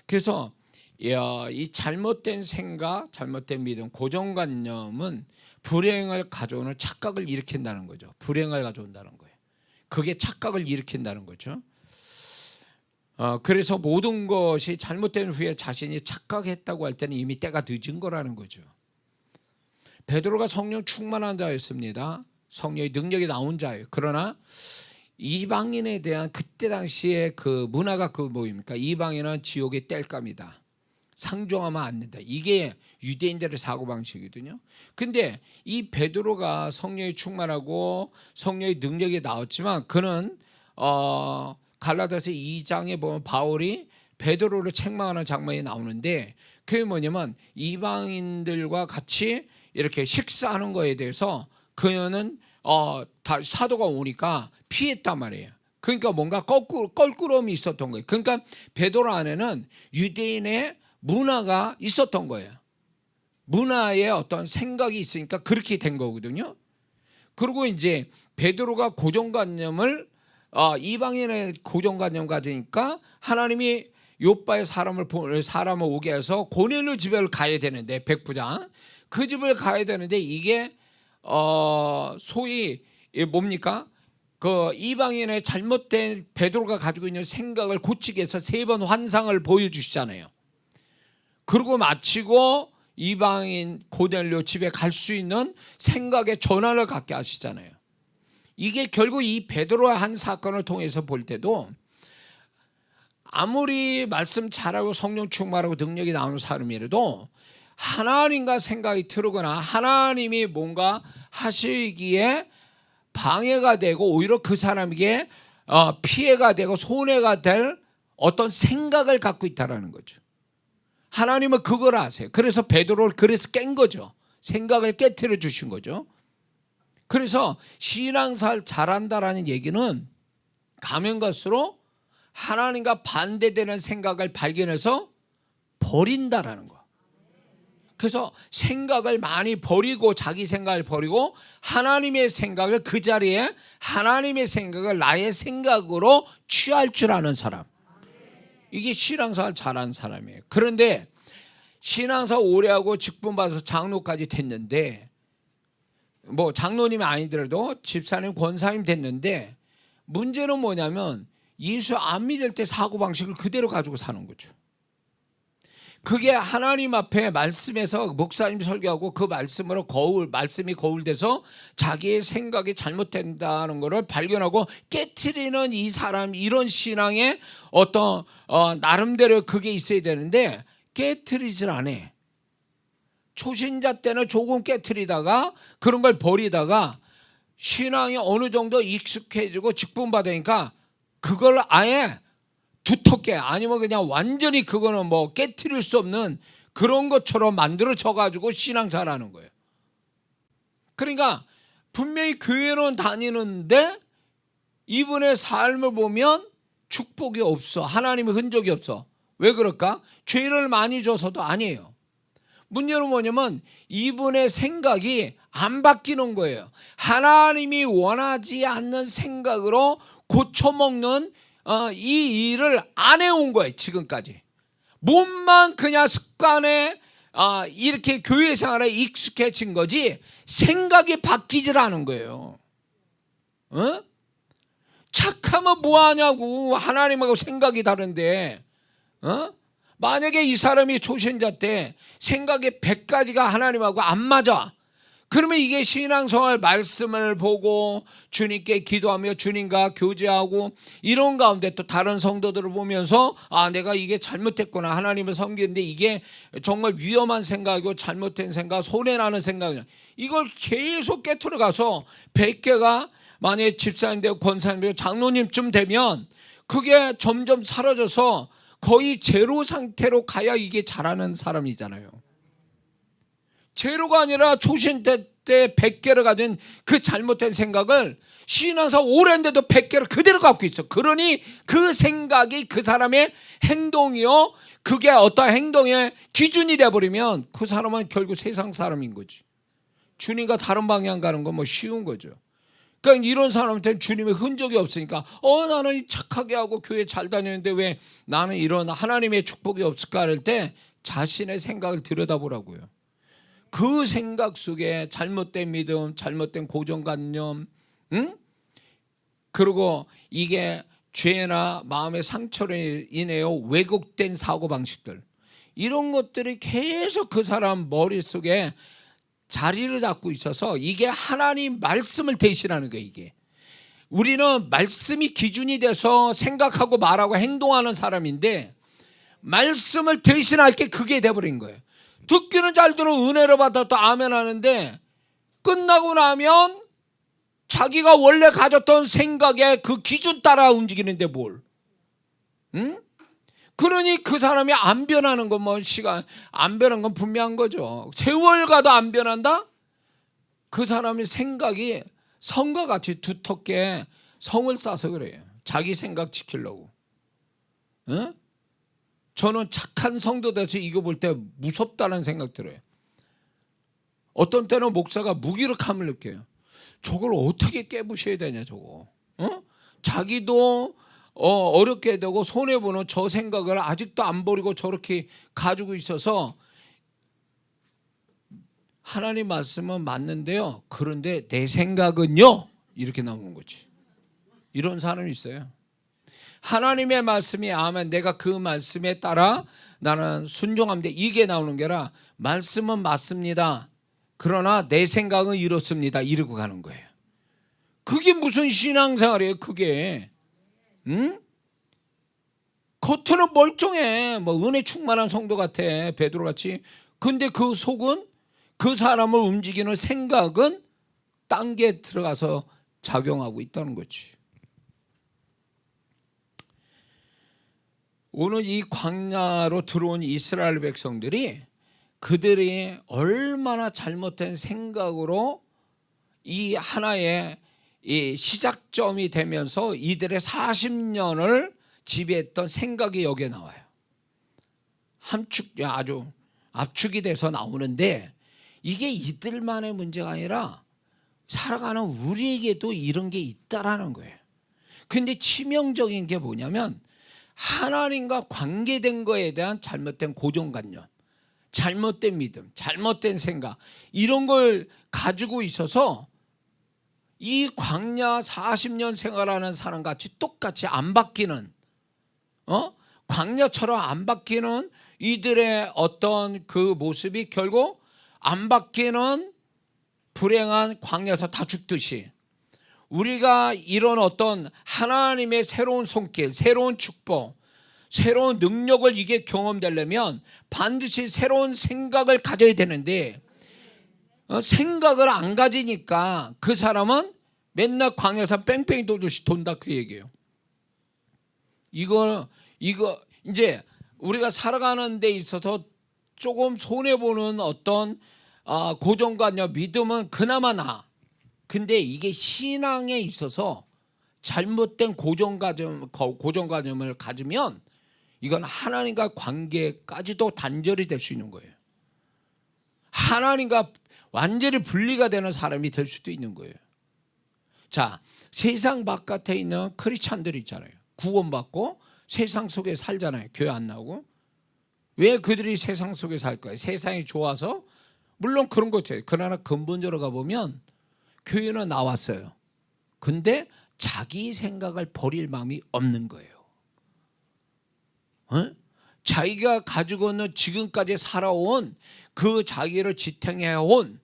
[SPEAKER 1] 그래서 이 잘못된 생각, 잘못된 믿음, 고정관념은 불행을 가져오는 착각을 일으킨다는 거죠. 불행을 가져온다는 거예요. 그게 착각을 일으킨다는 거죠. 그래서 모든 것이 잘못된 후에 자신이 착각했다고 할 때는 이미 때가 늦은 거라는 거죠. 베드로가 성령 충만한 자였습니다. 성령의 능력이 나온 자예요. 그러나 이방인에 대한 그때 당시에 그 문화가 그 뭐입니까? 이방인은 지옥의 땔감이다. 상종하면 안 된다. 이게 유대인들의 사고방식이거든요. 근데 이 베드로가 성령이 충만하고 성령의 능력이 나왔지만 그는 갈라디아서 2장에 보면 바울이 베드로를 책망하는 장면이 나오는데 그게 뭐냐면 이방인들과 같이 이렇게 식사하는 거에 대해서 그녀는 다 사도가 오니까 피했단 말이에요. 그러니까 뭔가 껄끄러움이 있었던 거예요. 그러니까 베드로 안에는 유대인의 문화가 있었던 거예요. 문화의 어떤 생각이 있으니까 그렇게 된 거거든요. 그리고 이제 베드로가 고정관념을 이방인의 고정관념 가지니까 하나님이 요바의 사람을 오게 해서 고넬료 집에 가야 되는데, 백부장 그 집을 가야 되는데 이게 소위 뭡니까? 그 이방인의 잘못된 베드로가 가지고 있는 생각을 고치기 위해서 3번 환상을 보여주시잖아요. 그리고 마치고 이방인 고넬료 집에 갈 수 있는 생각의 전환을 갖게 하시잖아요. 이게 결국 이 베드로의 한 사건을 통해서 볼 때도 아무리 말씀 잘하고 성령 충만하고 능력이 나오는 사람이라도 하나님과 생각이 틀거나 하나님이 뭔가 하시기에 방해가 되고 오히려 그 사람에게 피해가 되고 손해가 될 어떤 생각을 갖고 있다는 거죠. 하나님은 그걸 아세요. 그래서 베드로를 그래서 깬 거죠. 생각을 깨트려 주신 거죠. 그래서 신앙생활 잘한다라는 얘기는 가면 갈수록 하나님과 반대되는 생각을 발견해서 버린다라는 거. 그래서 생각을 많이 버리고 자기 생각을 버리고 하나님의 생각을 그 자리에 하나님의 생각을 나의 생각으로 취할 줄 아는 사람. 이게 신앙생활 잘하는 사람이에요. 그런데 신앙생활 오래 하고 직분 받아서 장로까지 됐는데 뭐 장로님이 아니더라도 집사님 권사님 됐는데 문제는 뭐냐면 예수 안 믿을 때 사고방식을 그대로 가지고 사는 거죠. 그게 하나님 앞에 말씀에서 목사님 설교하고 그 말씀으로 말씀이 거울돼서 자기의 생각이 잘못된다는 것을 발견하고 깨트리는 이 사람, 이런 신앙의 어떤 나름대로 그게 있어야 되는데 깨트리질 않아. 초신자 때는 조금 깨트리다가 그런 걸 버리다가 신앙이 어느 정도 익숙해지고 직분 받으니까 그걸 아예 두텁게 아니면 그냥 완전히 그거는 뭐 깨트릴 수 없는 그런 것처럼 만들어져 가지고 신앙 잘하는 거예요. 그러니까 분명히 교회는 다니는데 이분의 삶을 보면 축복이 없어. 하나님의 흔적이 없어. 왜 그럴까? 죄를 많이 져서도 아니에요. 문제는 뭐냐면 이분의 생각이 안 바뀌는 거예요. 하나님이 원하지 않는 생각으로 고쳐먹는 이 일을 안 해온 거예요. 지금까지 몸만 그냥 습관에 이렇게 교회 생활에 익숙해진 거지 생각이 바뀌질 않은 거예요. 착하면 뭐하냐고. 하나님하고 생각이 다른데 만약에 이 사람이 초신자 때 생각이 100가지가 하나님하고 안 맞아. 그러면 이게 신앙생활 말씀을 보고 주님께 기도하며 주님과 교제하고 이런 가운데 또 다른 성도들을 보면서 내가 이게 잘못했구나. 하나님을 섬기는데 이게 정말 위험한 생각이고 잘못된 생각, 손해나는 생각이야. 이걸 계속 깨트려 가서 100개가 만약에 집사님 되고 권사님 되고 장로님쯤 되면 그게 점점 사라져서 거의 제로 상태로 가야 이게 잘하는 사람이잖아요. 제로가 아니라 초신 때 100개를 가진 그 잘못된 생각을 신앙사 오랜데도 100개를 그대로 갖고 있어. 그러니 그 생각이 그 사람의 행동이요, 그게 어떤 행동의 기준이 돼버리면 그 사람은 결국 세상 사람인 거지. 주님과 다른 방향 가는 건 뭐 쉬운 거죠. 그러니까 이런 사람한테는 주님의 흔적이 없으니까 나는 착하게 하고 교회 잘 다니는데 왜 나는 이런 하나님의 축복이 없을까 할 때 자신의 생각을 들여다보라고요. 그 생각 속에 잘못된 믿음, 잘못된 고정관념, 그리고 이게 죄나 마음의 상처로 인해요 왜곡된 사고방식들, 이런 것들이 계속 그 사람 머릿속에 자리를 잡고 있어서 이게 하나님 말씀을 대신하는 거예요. 이게 우리는 말씀이 기준이 돼서 생각하고 말하고 행동하는 사람인데 말씀을 대신할 게 그게 돼버린 거예요. 듣기는 잘 들어 은혜를 받았다 아멘 하는데 끝나고 나면 자기가 원래 가졌던 생각의 그 기준 따라 움직이는데 뭘? 그러니 그 사람이 안 변하는 건 뭐 시간 안 변한 건 분명한 거죠. 세월 가도 안 변한다? 그 사람의 생각이 성과 같이 두텁게 성을 쌓아서 그래요. 자기 생각 지키려고. 저는 착한 성도 돼서 이거 볼 때 무섭다는 생각 들어요. 어떤 때는 목사가 무기력함을 느껴요. 저걸 어떻게 깨부셔야 되냐 저거. 자기도 어렵게 되고 손해보는 저 생각을 아직도 안 버리고 저렇게 가지고 있어서 하나님 말씀은 맞는데요. 그런데 내 생각은요. 이렇게 나오는 거지. 이런 사람이 있어요. 하나님의 말씀이 아멘 내가 그 말씀에 따라 나는 순종합니다. 이게 나오는 게 아니라 말씀은 맞습니다. 그러나 내 생각은 이렇습니다. 이러고 가는 거예요. 그게 무슨 신앙생활이에요 그게. 겉으로는 멀쩡해. 뭐 은혜 충만한 성도 같아. 베드로같이. 근데 그 속은, 그 사람을 움직이는 생각은 딴 게 들어가서 작용하고 있다는 거지. 오늘 이 광야로 들어온 이스라엘 백성들이 그들이 얼마나 잘못된 생각으로 이 하나의 이 시작점이 되면서 이들의 40년을 지배했던 생각이 여기에 나와요. 아주 압축이 돼서 나오는데, 이게 이들만의 문제가 아니라 살아가는 우리에게도 이런 게 있다라는 거예요. 근데 치명적인 게 뭐냐면, 하나님과 관계된 거에 대한 잘못된 고정관념, 잘못된 믿음, 잘못된 생각, 이런 걸 가지고 있어서 이 광야 40년 생활하는 사람같이 똑같이 안 바뀌는, 광야처럼 안 바뀌는 이들의 어떤 그 모습이 결국 안 바뀌는 불행한 광야에서 다 죽듯이, 우리가 이런 어떤 하나님의 새로운 손길, 새로운 축복, 새로운 능력을 이게 경험되려면 반드시 새로운 생각을 가져야 되는데, 생각을 안 가지니까 그 사람은 맨날 광야에서 뺑뺑이 돌듯이 돈다, 그 얘기예요. 이거 이제 우리가 살아가는 데 있어서 조금 손해보는 어떤 고정관념, 믿음은 그나마 나아. 근데 이게 신앙에 있어서 잘못된 고정관념을 가지면 이건 하나님과 관계까지도 단절이 될 수 있는 거예요. 하나님과 완전히 분리가 되는 사람이 될 수도 있는 거예요. 자, 세상 바깥에 있는 크리스찬들 있잖아요. 구원받고 세상 속에 살잖아요. 교회 안 나오고. 왜 그들이 세상 속에 살까요? 세상이 좋아서? 물론 그런 거죠. 그러나 근본적으로 가보면 교회는 나왔어요. 근데 자기 생각을 버릴 마음이 없는 거예요. 자기가 가지고 있는 지금까지 살아온 그 자기를 지탱해온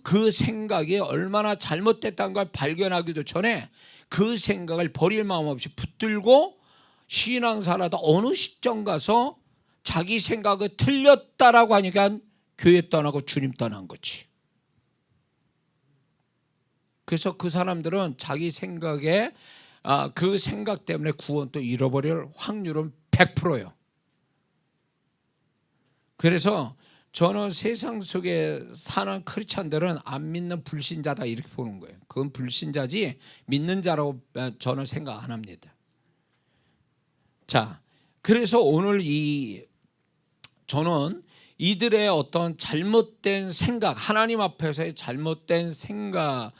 [SPEAKER 1] 그 생각이 얼마나 잘못됐다는 걸 발견하기도 전에 그 생각을 버릴 마음 없이 붙들고 신앙생활하다 어느 시점 가서 자기 생각이 틀렸다라고 하니까 교회 떠나고 주님 떠난 거지. 그래서 그 사람들은 자기 생각에 그 생각 때문에 구원도 잃어버릴 확률은 100%예요. 그래서 저는 세상 속에 사는 크리스찬들은 안 믿는 불신자다, 이렇게 보는 거예요. 그건 불신자지 믿는 자라고 저는 생각 안 합니다. 자, 그래서 오늘 저는 이들의 어떤 잘못된 생각, 하나님 앞에서의 잘못된 생각을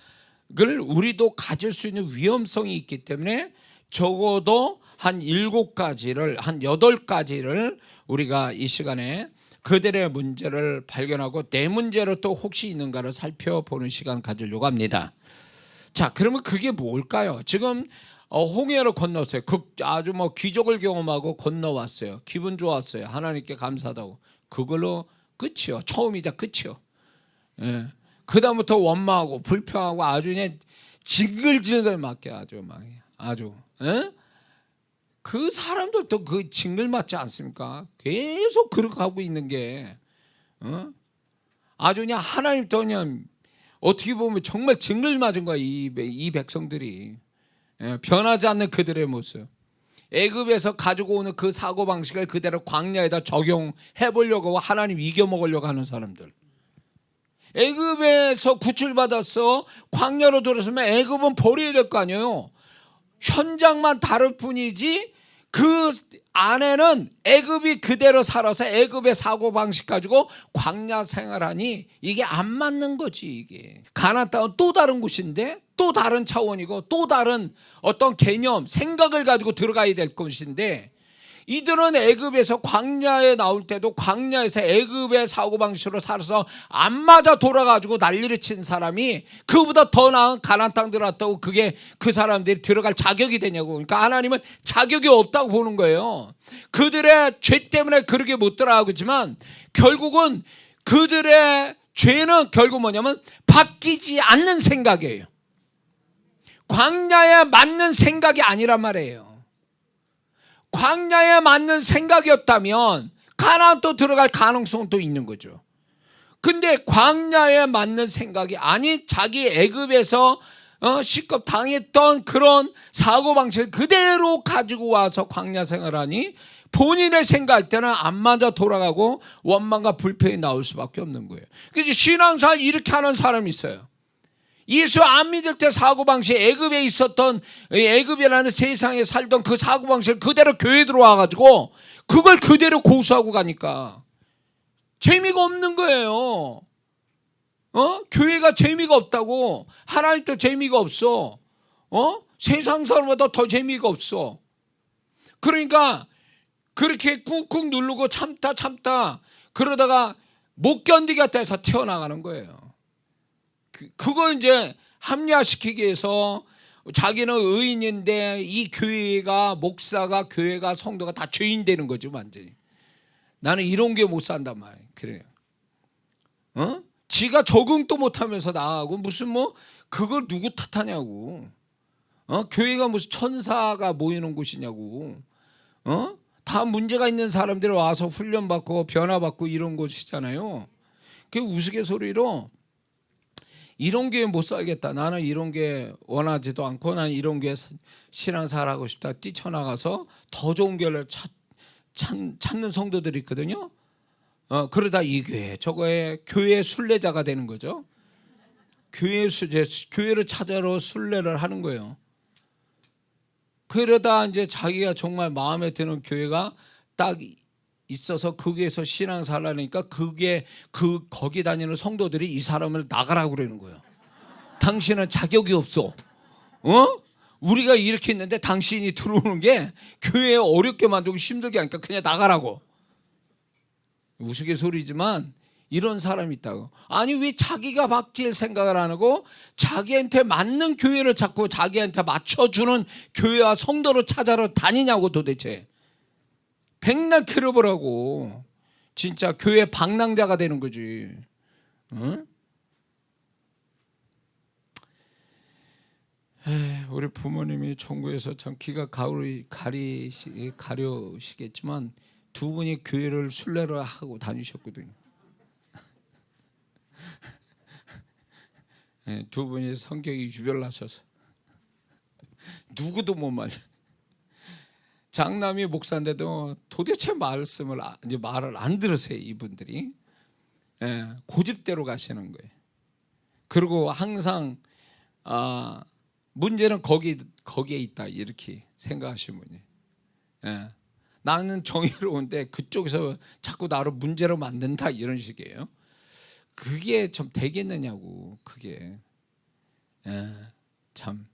[SPEAKER 1] 우리도 가질 수 있는 위험성이 있기 때문에 적어도 한 7가지를, 한 8가지를 우리가 이 시간에 그들의 문제를 발견하고 내 문제로 또 혹시 있는가를 살펴보는 시간 가지려고 합니다. 자, 그러면 그게 뭘까요? 지금 홍해를 건넜어요. 아주 기적을 경험하고 건너왔어요. 기분 좋았어요. 하나님께 감사하다고. 그걸로 끝이요. 처음이자 끝이요. 예. 그 다음부터 원망하고 불평하고 아주 그냥 징글징글 맞게 아주. 예? 그 사람들도 그 징글 맞지 않습니까? 계속 그렇게 하고 있는 게 아주 그냥 하나님도 그냥 어떻게 보면 정말 징글 맞은 거야, 이 백성들이. 예, 변하지 않는 그들의 모습. 애굽에서 가지고 오는 그 사고방식을 그대로 광야에다 적용해 보려고 하나님 이겨먹으려고 하는 사람들. 애굽에서 구출받아서 광야로 들어서면 애굽은 버려야 될 거 아니에요. 현장만 다를 뿐이지 그 안에는 애굽이 그대로 살아서 애굽의 사고방식 가지고 광야 생활하니 이게 안 맞는 거지. 이게 가나안 땅은 또 다른 곳인데, 또 다른 차원이고 또 다른 어떤 개념, 생각을 가지고 들어가야 될 곳인데, 이들은 애굽에서 광야에 나올 때도 광야에서 애굽의 사고방식으로 살아서 안 맞아 돌아가지고 난리를 친 사람이 그보다 더 나은 가나안 땅 들어왔다고 그게 그 사람들이 들어갈 자격이 되냐고. 그러니까 하나님은 자격이 없다고 보는 거예요. 그들의 죄 때문에 그렇게 못 들어가지만 결국은 그들의 죄는 결국 뭐냐면 바뀌지 않는 생각이에요. 광야에 맞는 생각이 아니란 말이에요. 광야에 맞는 생각이었다면 가나안도 들어갈 가능성도 있는 거죠. 근데 광야에 맞는 생각이 아니 자기 애굽에서 시겁 당했던 그런 사고방식을 그대로 가지고 와서 광야 생활하니 본인의 생각할 때는 안 맞아 돌아가고 원망과 불평이 나올 수밖에 없는 거예요. 그래서 신앙생활 이렇게 하는 사람이 있어요. 예수 안 믿을 때 사고방식, 애굽에 있었던 애굽이라는 세상에 살던 그 사고방식을 그대로 교회에 들어와가지고 그걸 그대로 고수하고 가니까 재미가 없는 거예요. 교회가 재미가 없다고. 하나님도 재미가 없어. 세상 사람보다 더 재미가 없어. 그러니까 그렇게 꾹꾹 누르고 참다 그러다가 못 견디겠다 해서 튀어나가는 거예요. 그거 이제 합리화시키기 위해서 자기는 의인인데 이 교회가 목사가 교회가 성도가 다 죄인 되는 거죠. 완전히 나는 이런 게 못 산단 말이에요. 그래요. 지가 적응도 못하면서 나가고 무슨 뭐 그걸 누구 탓하냐고. 교회가 무슨 천사가 모이는 곳이냐고. 다 문제가 있는 사람들이 와서 훈련받고 변화받고 이런 곳이잖아요. 그 우스갯소리로 이런 교회 못 살겠다. 나는 이런 게 원하지도 않고 나는 이런 교회 신앙생활 하고 싶다. 뛰쳐나가서 더 좋은 교회를 찾는 성도들이 있거든요. 그러다 이 교회 저거에 교회 순례자가 되는 거죠. 교회를 찾아러 순례를 하는 거예요. 그러다 이제 자기가 정말 마음에 드는 교회가 딱 있어서 거기에서 신앙생활 하니까 거기 다니는 성도들이 이 사람을 나가라고 그러는 거예요. 당신은 자격이 없어. 우리가 이렇게 있는데 당신이 들어오는 게 교회에 어렵게 만들고 힘들게 하니까 그냥 나가라고. 우스갯소리지만 이런 사람이 있다고. 아니 왜 자기가 바뀔 생각을 안 하고 자기한테 맞는 교회를 찾고 자기한테 맞춰주는 교회와 성도를 찾아러 다니냐고. 도대체 백날 길어보라고. 진짜 교회 방랑자가 되는 거지. 우리 부모님이 천국에서 참 귀가 가려시겠지만 두 분이 교회를 순례를 하고 다니셨거든요. 두 분이 성격이 유별나셔서 누구도 못 말려. 장남이 목사인데도 도대체 말을 안 들으세요. 이분들이 고집대로 가시는 거예요. 그리고 항상 문제는 거기에 있다 이렇게 생각하시는 분이. 나는 정의로운데 그쪽에서 자꾸 나를 문제로 만든다 이런 식이에요. 그게 좀 되겠느냐고. 그게 참.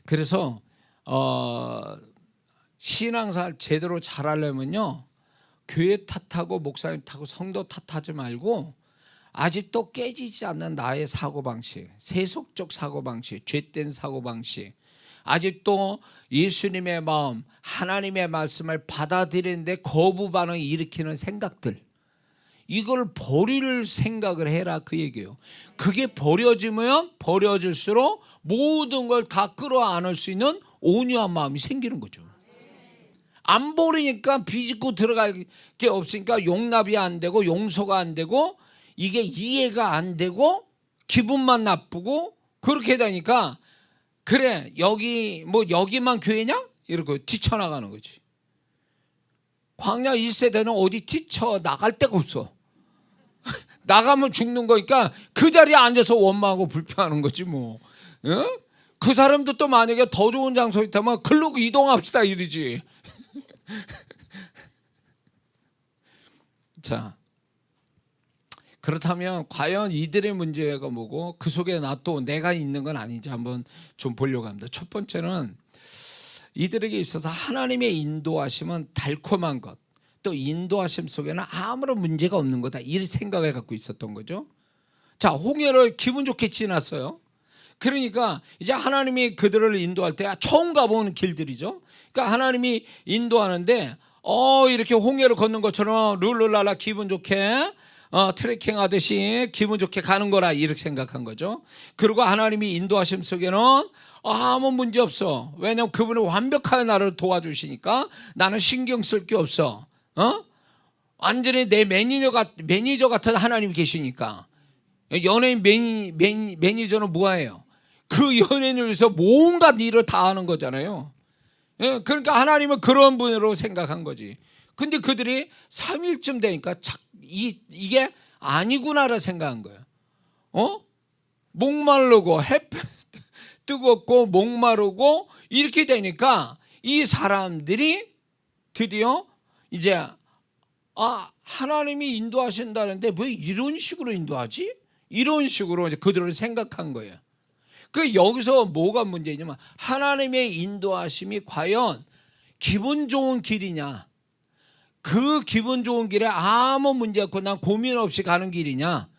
[SPEAKER 1] 그래서 신앙생활 제대로 잘하려면요, 교회 탓하고 목사님 탓하고 성도 탓하지 말고 아직도 깨지지 않는 나의 사고방식, 세속적 사고방식, 죄된 사고방식, 아직도 예수님의 마음, 하나님의 말씀을 받아들이는데 거부 반응을 일으키는 생각들, 이걸 버릴 생각을 해라 그 얘기예요. 그게 버려지면 버려질수록 모든 걸 다 끌어안을 수 있는 온유한 마음이 생기는 거죠. 안 버리니까 비집고 들어갈 게 없으니까 용납이 안 되고 용서가 안 되고 이게 이해가 안 되고 기분만 나쁘고 그렇게 되니까 그래 여기만 교회냐? 이러고 뛰쳐나가는 거지. 광야 1세대는 어디 뛰쳐나갈 데가 없어. 나가면 죽는 거니까 그 자리에 앉아서 원망하고 불평하는 거지 뭐. 그 사람도 또 만약에 더 좋은 장소에 있다면 글로 이동합시다 이러지. 자, 그렇다면 과연 이들의 문제가 뭐고 그 속에 나 또 내가 있는 건 아닌지 한번 좀 보려고 합니다. 첫 번째는 이들에게 있어서 하나님의 인도하심은 달콤한 것, 또 인도하심 속에는 아무런 문제가 없는 거다, 이 생각을 갖고 있었던 거죠. 자, 홍해를 기분 좋게 지났어요. 그러니까 이제 하나님이 그들을 인도할 때 처음 가보는 길들이죠. 그러니까 하나님이 인도하는데 이렇게 홍해를 걷는 것처럼 룰루랄라 기분 좋게 트레킹 하듯이 기분 좋게 가는 거라 이렇게 생각한 거죠. 그리고 하나님이 인도하심 속에는 아무 문제 없어. 왜냐면 그분은 완벽하게 나를 도와주시니까 나는 신경 쓸 게 없어. 완전히 내 매니저 같은 하나님이 계시니까. 연예인 매니저는 뭐예요? 그 연예인을 위해서 온갖 일을 다 하는 거잖아요. 그러니까 하나님은 그런 분으로 생각한 거지. 근데 그들이 3일쯤 되니까 이게 아니구나를 생각한 거예요. 목마르고 햇볕 뜨겁고 목마르고 이렇게 되니까 이 사람들이 드디어 이제 하나님이 인도하신다는데 왜 이런 식으로 인도하지? 이런 식으로 이제 그들은 생각한 거예요. 그 여기서 뭐가 문제냐면 하나님의 인도하심이 과연 기분 좋은 길이냐, 그 기분 좋은 길에 아무 문제 없고 난 고민 없이 가는 길이냐.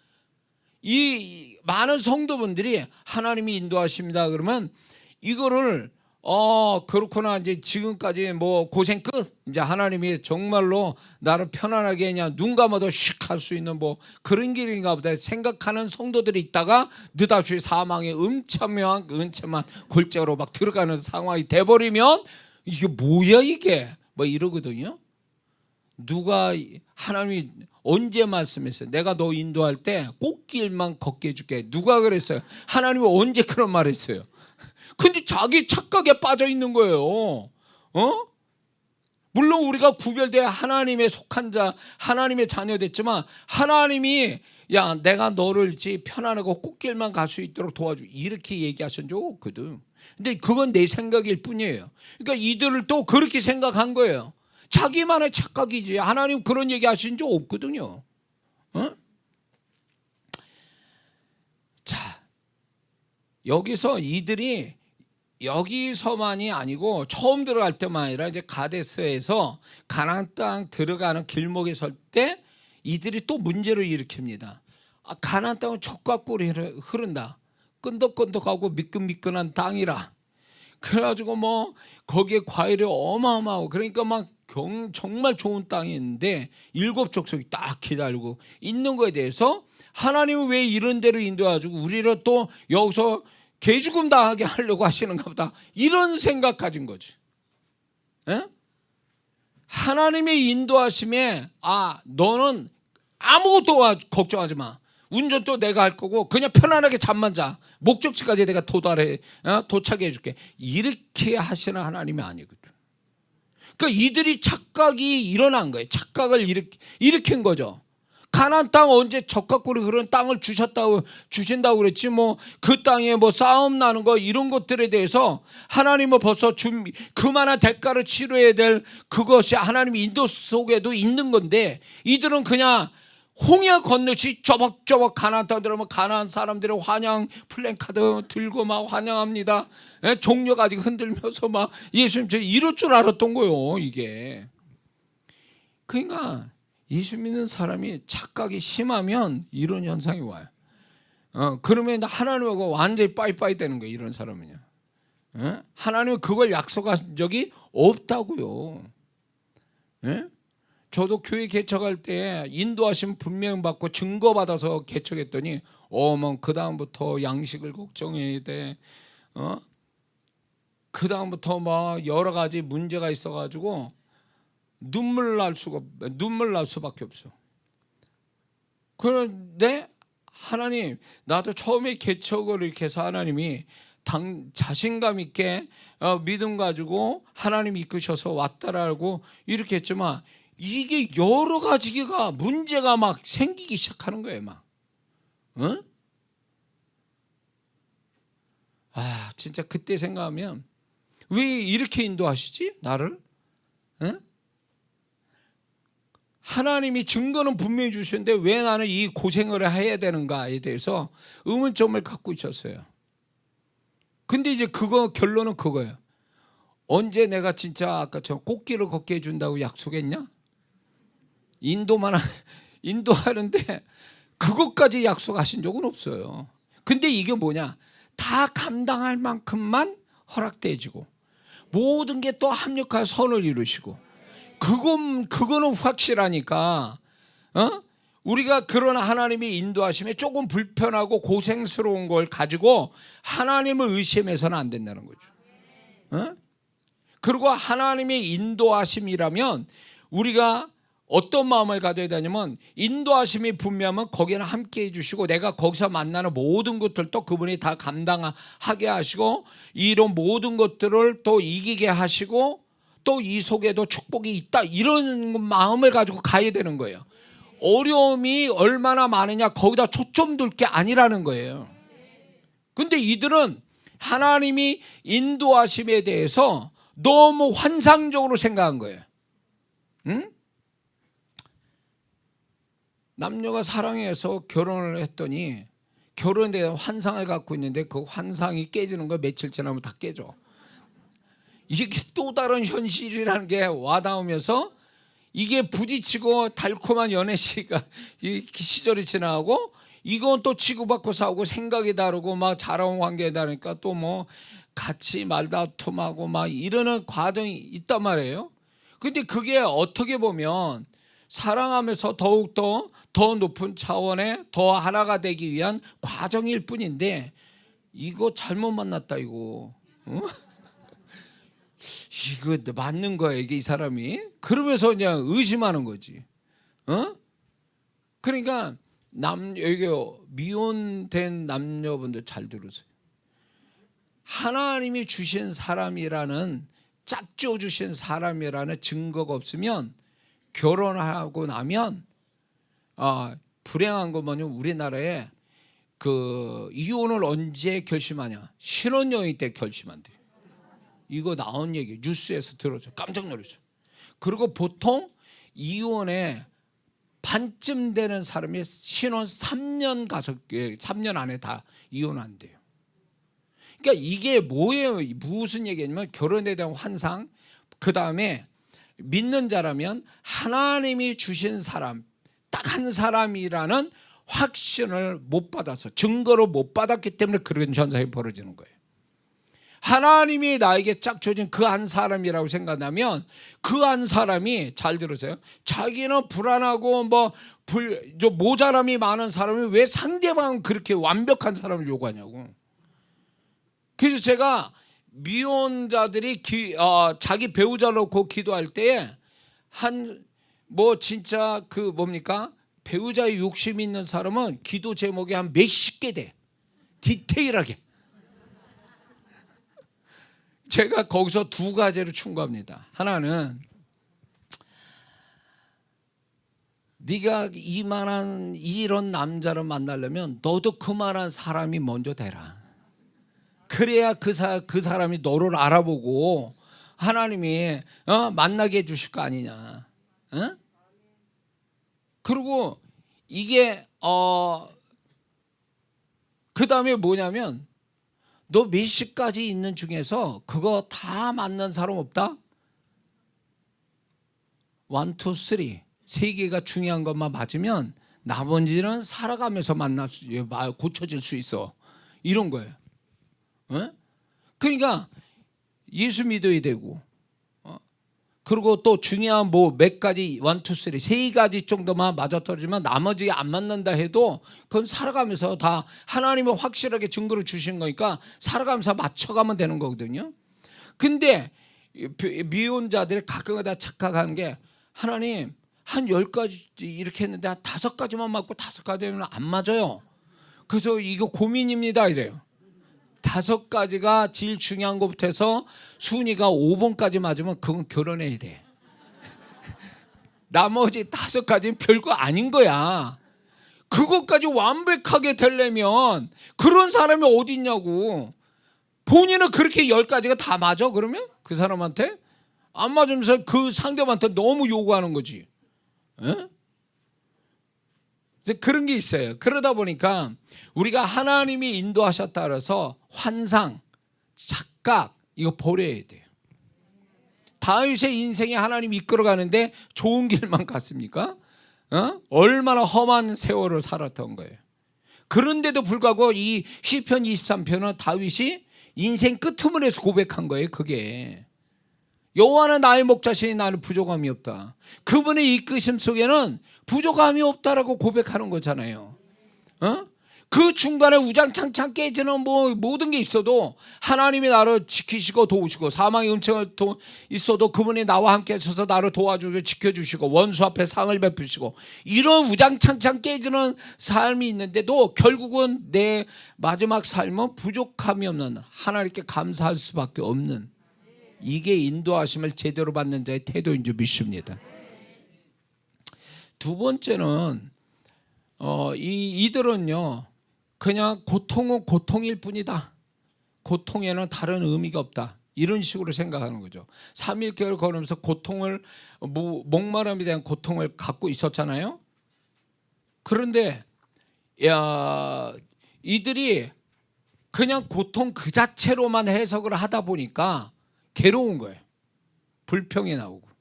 [SPEAKER 1] 이 많은 성도분들이 하나님이 인도하십니다 그러면 이거를 그렇구나, 이제 지금까지 뭐 고생 끝, 이제 하나님이 정말로 나를 편안하게 그냥 눈 감아도 슉 할 수 있는 뭐 그런 길인가 보다 생각하는 성도들이 있다가 느닷없이 사망의 음침한 골짜기로 막 들어가는 상황이 돼버리면 이게 뭐야 이게 뭐 이러거든요. 누가 하나님이 언제 말씀했어요? 내가 너 인도할 때 꽃길만 걷게 해줄게. 누가 그랬어요? 하나님이 언제 그런 말 했어요? 근데 자기 착각에 빠져 있는 거예요. 물론 우리가 구별되어 하나님의 속한 자, 하나님의 자녀 됐지만 하나님이 야 내가 너를 편안하고 꽃길만 갈 수 있도록 도와줘 이렇게 얘기하신 적 없거든. 근데 그건 내 생각일 뿐이에요. 그러니까 이들을 또 그렇게 생각한 거예요. 자기만의 착각이지 하나님 그런 얘기 하신 적 없거든요. 자, 여기서 이들이 여기서만이 아니고 처음 들어갈 때만 아니라 이제 가데스에서 가나안 땅 들어가는 길목에 설 때 이들이 또 문제를 일으킵니다. 가나안 땅은 젖과 꿀이 흐른다. 끈덕끈덕하고 미끈미끈한 땅이라. 그래가지고 뭐 거기에 과일이 어마어마하고 그러니까 막 정말 좋은 땅이 있는데 7족속이 딱 기다리고 있는 거에 대해서 하나님은 왜 이런 데로 인도해가지고 우리를 또 여기서 개죽음 당하게 하려고 하시는가 보다 이런 생각 가진 거지. 하나님의 인도하심에 너는 아무것도 걱정하지 마. 운전도 내가 할 거고 그냥 편안하게 잠만 자. 목적지까지 내가 도착해 줄게. 이렇게 하시는 하나님이 아니거든. 그러니까 이들이 착각이 일어난 거예요. 착각을 일으킨 거죠. 가나안 땅 언제 젖과 꿀이 흐르는 땅을 주신다고 그랬지 뭐 그 땅에 뭐 싸움 나는 거 이런 것들에 대해서 하나님은 벌써 그만한 대가를 치러야 될 그것이 하나님 인도 속에도 있는 건데 이들은 그냥 홍해 건너치 쪼벅쪼벅 가나안 땅 들어오면 가나안 사람들의 환영 플랜카드 들고 막 환영합니다. 종려 가지고 흔들면서 막 예수님 저 이럴 줄 알았던 거요 이게. 그러니까 예수 믿는 사람이 착각이 심하면 이런 현상이 와요. 그러면 하나님하고 완전히 빠이빠이 되는 거예요. 이런 사람은요. 하나님은 그걸 약속한 적이 없다고요. 저도 교회 개척할 때 인도하심 분명 받고 증거 받아서 개척했더니 뭐 그 다음부터 양식을 걱정해야 돼. 그 다음부터 막 여러 가지 문제가 있어가지고 눈물 날 수밖에 없어. 그런데 하나님 나도 처음에 개척을 이렇게 해서 하나님이 자신감 있게 믿음 가지고 하나님 이끄셔서 왔다라고 이렇게 했지만 이게 여러 가지가 문제가 막 생기기 시작하는 거예요 막. 진짜 그때 생각하면 왜 이렇게 인도하시지 나를? 하나님이 증거는 분명히 주셨는데 왜 나는 이 고생을 해야 되는가에 대해서 의문점을 갖고 있었어요. 근데 이제 결론은 그거예요. 언제 내가 진짜 아까 저 꽃길을 걷게 해준다고 약속했냐? 인도하는데 그것까지 약속하신 적은 없어요. 근데 이게 뭐냐? 다 감당할 만큼만 허락돼지고 모든 게 또 합력할 선을 이루시고 그거는 확실하니까 우리가 그런 하나님의 인도하심에 조금 불편하고 고생스러운 걸 가지고 하나님을 의심해서는 안 된다는 거죠. 어? 그리고 하나님의 인도하심이라면 우리가 어떤 마음을 가져야 되냐면, 인도하심이 분명하면 거기는 함께 해주시고 내가 거기서 만나는 모든 것들도 그분이 다 감당하게 하시고 이런 모든 것들을 또 이기게 하시고 또 이 속에도 축복이 있다, 이런 마음을 가지고 가야 되는 거예요. 어려움이 얼마나 많으냐 거기다 초점 둘 게 아니라는 거예요. 근데 이들은 하나님이 인도하심에 대해서 너무 환상적으로 생각한 거예요. 응? 남녀가 사랑해서 결혼을 했더니 결혼에 대한 환상을 갖고 있는데 그 환상이 깨지는 거 며칠 지나면 다 깨져. 이게 또 다른 현실이라는 게 와닿으면서 이게 부딪히고 달콤한 연애 시절이 지나고 이건 또 치고받고 싸우고 생각이 다르고 막 자라온 관계에 다르니까 또 뭐 같이 말다툼하고 막 이러는 과정이 있단 말이에요. 근데 그게 어떻게 보면 사랑하면서 더욱더 더 높은 차원의 더 하나가 되기 위한 과정일 뿐인데, 이거 잘못 만났다 이거. 어? 이거 맞는 거야 이게, 이 사람이? 그러면서 그냥 의심하는 거지. 어? 그러니까 여기 미혼된 남녀분들 잘 들으세요. 하나님이 주신 사람이라는, 짝지어 주신 사람이라는 증거가 없으면 결혼하고 나면 불행한 거 뭐냐, 우리나라에 그 이혼을 언제 결심하냐, 신혼여행 때 결심한대. 이거 나온 얘기 뉴스에서 들었어요. 깜짝 놀랐어요. 그리고 보통 이혼에 반쯤 되는 사람이 신혼 3년 가서 3년 안에 다 이혼한대요. 그러니까 이게 뭐예요? 무슨 얘기냐면 결혼에 대한 환상, 그 다음에 믿는 자라면 하나님이 주신 사람, 딱 한 사람이라는 확신을 못 받아서, 증거를 못 받았기 때문에 그런 현상이 벌어지는 거예요. 하나님이 나에게 짝 주신 그 한 사람이라고 생각하면 그 한 사람이, 잘 들으세요, 자기는 불안하고 모자람이 많은 사람이 왜 상대방은 그렇게 완벽한 사람을 요구하냐고. 그래서 제가 미혼자들이 자기 배우자 놓고 기도할 때에 진짜 배우자의 욕심이 있는 사람은 기도 제목이 한 몇십 개 돼. 디테일하게. 제가 거기서 두 가지로 충고합니다. 하나는, 네가 이만한 이런 남자를 만나려면 너도 그만한 사람이 먼저 되라. 그래야 그 사람이 너를 알아보고 하나님이 만나게 해주실 거 아니냐. 그리고 이게 그 다음에 뭐냐면, 너 몇십까지 있는 중에서 그거 다 맞는 사람 없다? 1, 2, 3 세 개가 중요한 것만 맞으면 나머지는 살아가면서 고쳐질 수 있어, 이런 거예요. 그러니까 예수 믿어야 되고, 그리고 또 중요한 몇 가지 1, 2, 3 세 가지 정도만 맞아떨어지면 나머지 안 맞는다 해도 그건 살아가면서 다 하나님이 확실하게 증거를 주신 거니까 살아가면서 맞춰가면 되는 거거든요. 근데 미혼자들이 가끔가다 착각하는 게, 하나님 한 10가지 이렇게 했는데 한 5가지만 맞고 5가지면 안 맞아요. 그래서 이거 고민입니다 이래요. 5가지가 제일 중요한 것부터 해서 순위가 5번까지 맞으면 그건 결혼해야 돼. 나머지 5가지는 별거 아닌 거야. 그것까지 완벽하게 되려면 그런 사람이 어디 있냐고. 본인은 그렇게 10가지가 다 맞아 그러면? 그 사람한테? 안 맞으면서 그 상대방한테 너무 요구하는 거지. 그런 게 있어요. 그러다 보니까 우리가 하나님이 인도하셨다 그래서 환상, 착각 이거 버려야 돼요. 다윗의 인생에 하나님이 이끌어가는데 좋은 길만 갔습니까? 얼마나 험한 세월을 살았던 거예요. 그런데도 불구하고 이 시편 23편은 다윗이 인생 끄트머리에서 고백한 거예요. 그게 여호와는 나의 목자시니 나는 부족함이 없다. 그분의 이끄심 속에는 부족함이 없다라고 고백하는 거잖아요. 그 중간에 우장창창 깨지는 뭐 모든 게 있어도 하나님이 나를 지키시고 도우시고, 사망의 음침이 있어도 그분이 나와 함께 하셔서 나를 도와주고 지켜주시고 원수 앞에 상을 베푸시고, 이런 우장창창 깨지는 삶이 있는데도 결국은 내 마지막 삶은 부족함이 없는, 하나님께 감사할 수밖에 없는, 이게 인도하심을 제대로 받는 자의 태도인 줄 믿습니다. 두 번째는 이들은요, 그냥 고통은 고통일 뿐이다, 고통에는 다른 의미가 없다, 이런 식으로 생각하는 거죠. 3일절을 걸으면서 고통을, 목마름에 대한 고통을 갖고 있었잖아요. 그런데 이들이 그냥 고통 그 자체로만 해석을 하다 보니까 괴로운 거예요. 불평이 나오고.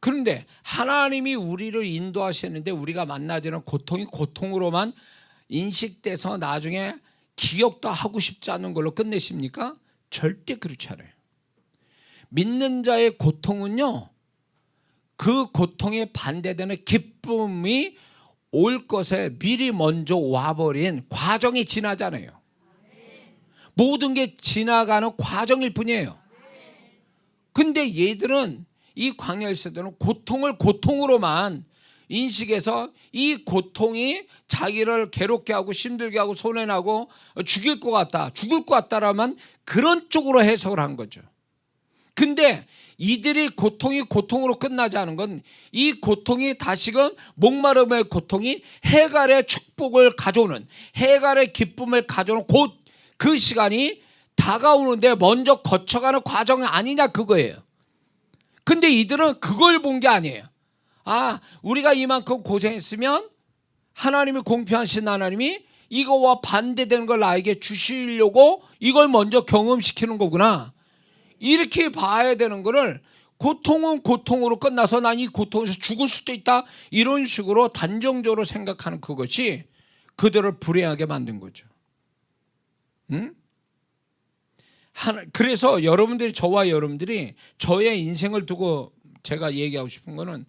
[SPEAKER 1] 그런데 하나님이 우리를 인도하시는데 우리가 만나지는 고통이 고통으로만 인식돼서 나중에 기억도 하고 싶지 않은 걸로 끝내십니까? 절대 그렇지 않아요. 믿는 자의 고통은요, 그 고통에 반대되는 기쁨이 올 것에 미리 먼저 와버린 과정이 지나잖아요. 모든 게 지나가는 과정일 뿐이에요. 근데 얘들은, 이 광야의 세대는 고통을 고통으로만 인식해서 이 고통이 자기를 괴롭게 하고 힘들게 하고 손해나고 죽일 것 같다, 죽을 것 같다라면 그런 쪽으로 해석을 한 거죠. 근데 이들이 고통이 고통으로 끝나지 않은 건, 이 고통이 다시금 목마름의 고통이 해갈의 축복을 가져오는, 해갈의 기쁨을 가져오는 곧 그 시간이 다가오는데 먼저 거쳐가는 과정이 아니냐, 그거예요. 근데 이들은 그걸 본 게 아니에요. 우리가 이만큼 고생했으면 하나님이, 공평하신 하나님이 이거와 반대되는 걸 나에게 주시려고 이걸 먼저 경험시키는 거구나, 이렇게 봐야 되는 거를, 고통은 고통으로 끝나서 난 이 고통에서 죽을 수도 있다, 이런 식으로 단정적으로 생각하는 그것이 그들을 불행하게 만든 거죠. 그래서 여러분들이, 저와 여러분들이 저의 인생을 두고 제가 얘기하고 싶은 거는,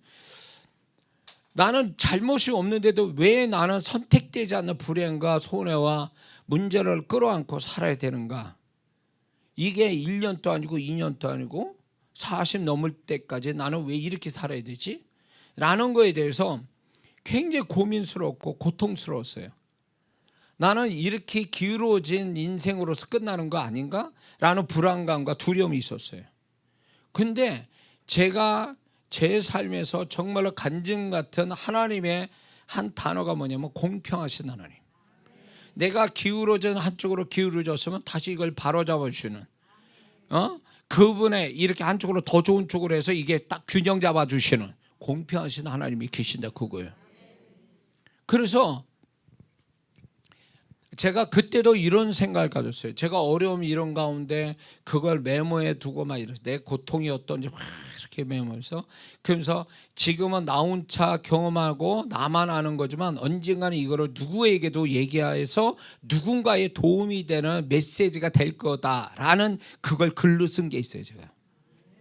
[SPEAKER 1] 나는 잘못이 없는데도 왜 나는 선택되지 않는 불행과 손해와 문제를 끌어안고 살아야 되는가? 이게 1년도 아니고 2년도 아니고 40 넘을 때까지 나는 왜 이렇게 살아야 되지? 라는 거에 대해서 굉장히 고민스럽고 고통스러웠어요. 나는 이렇게 기울어진 인생으로서 끝나는 거 아닌가? 라는 불안감과 두려움이 있었어요. 근데 제가 제 삶에서 정말로 간증 같은 하나님의 한 단어가 뭐냐면 공평하신 하나님. 내가 기울어진 한쪽으로 기울어졌으면 다시 이걸 바로잡아 주시는, 그분의 이렇게 한쪽으로 더 좋은 쪽으로 해서 이게 딱 균형 잡아 주시는 공평하신 하나님이 계신다, 그거예요. 그래서 제가 그때도 이런 생각을 가졌어요. 제가 어려움 이런 가운데 그걸 메모해 두고 막 이래서 내 고통이 어떤지 막 이렇게 메모해서, 그러면서 지금은 나 혼자 경험하고 나만 아는 거지만 언젠가는 이거를 누구에게도 얘기해서 누군가의 도움이 되는 메시지가 될 거다라는 그걸 글로 쓴 게 있어요, 제가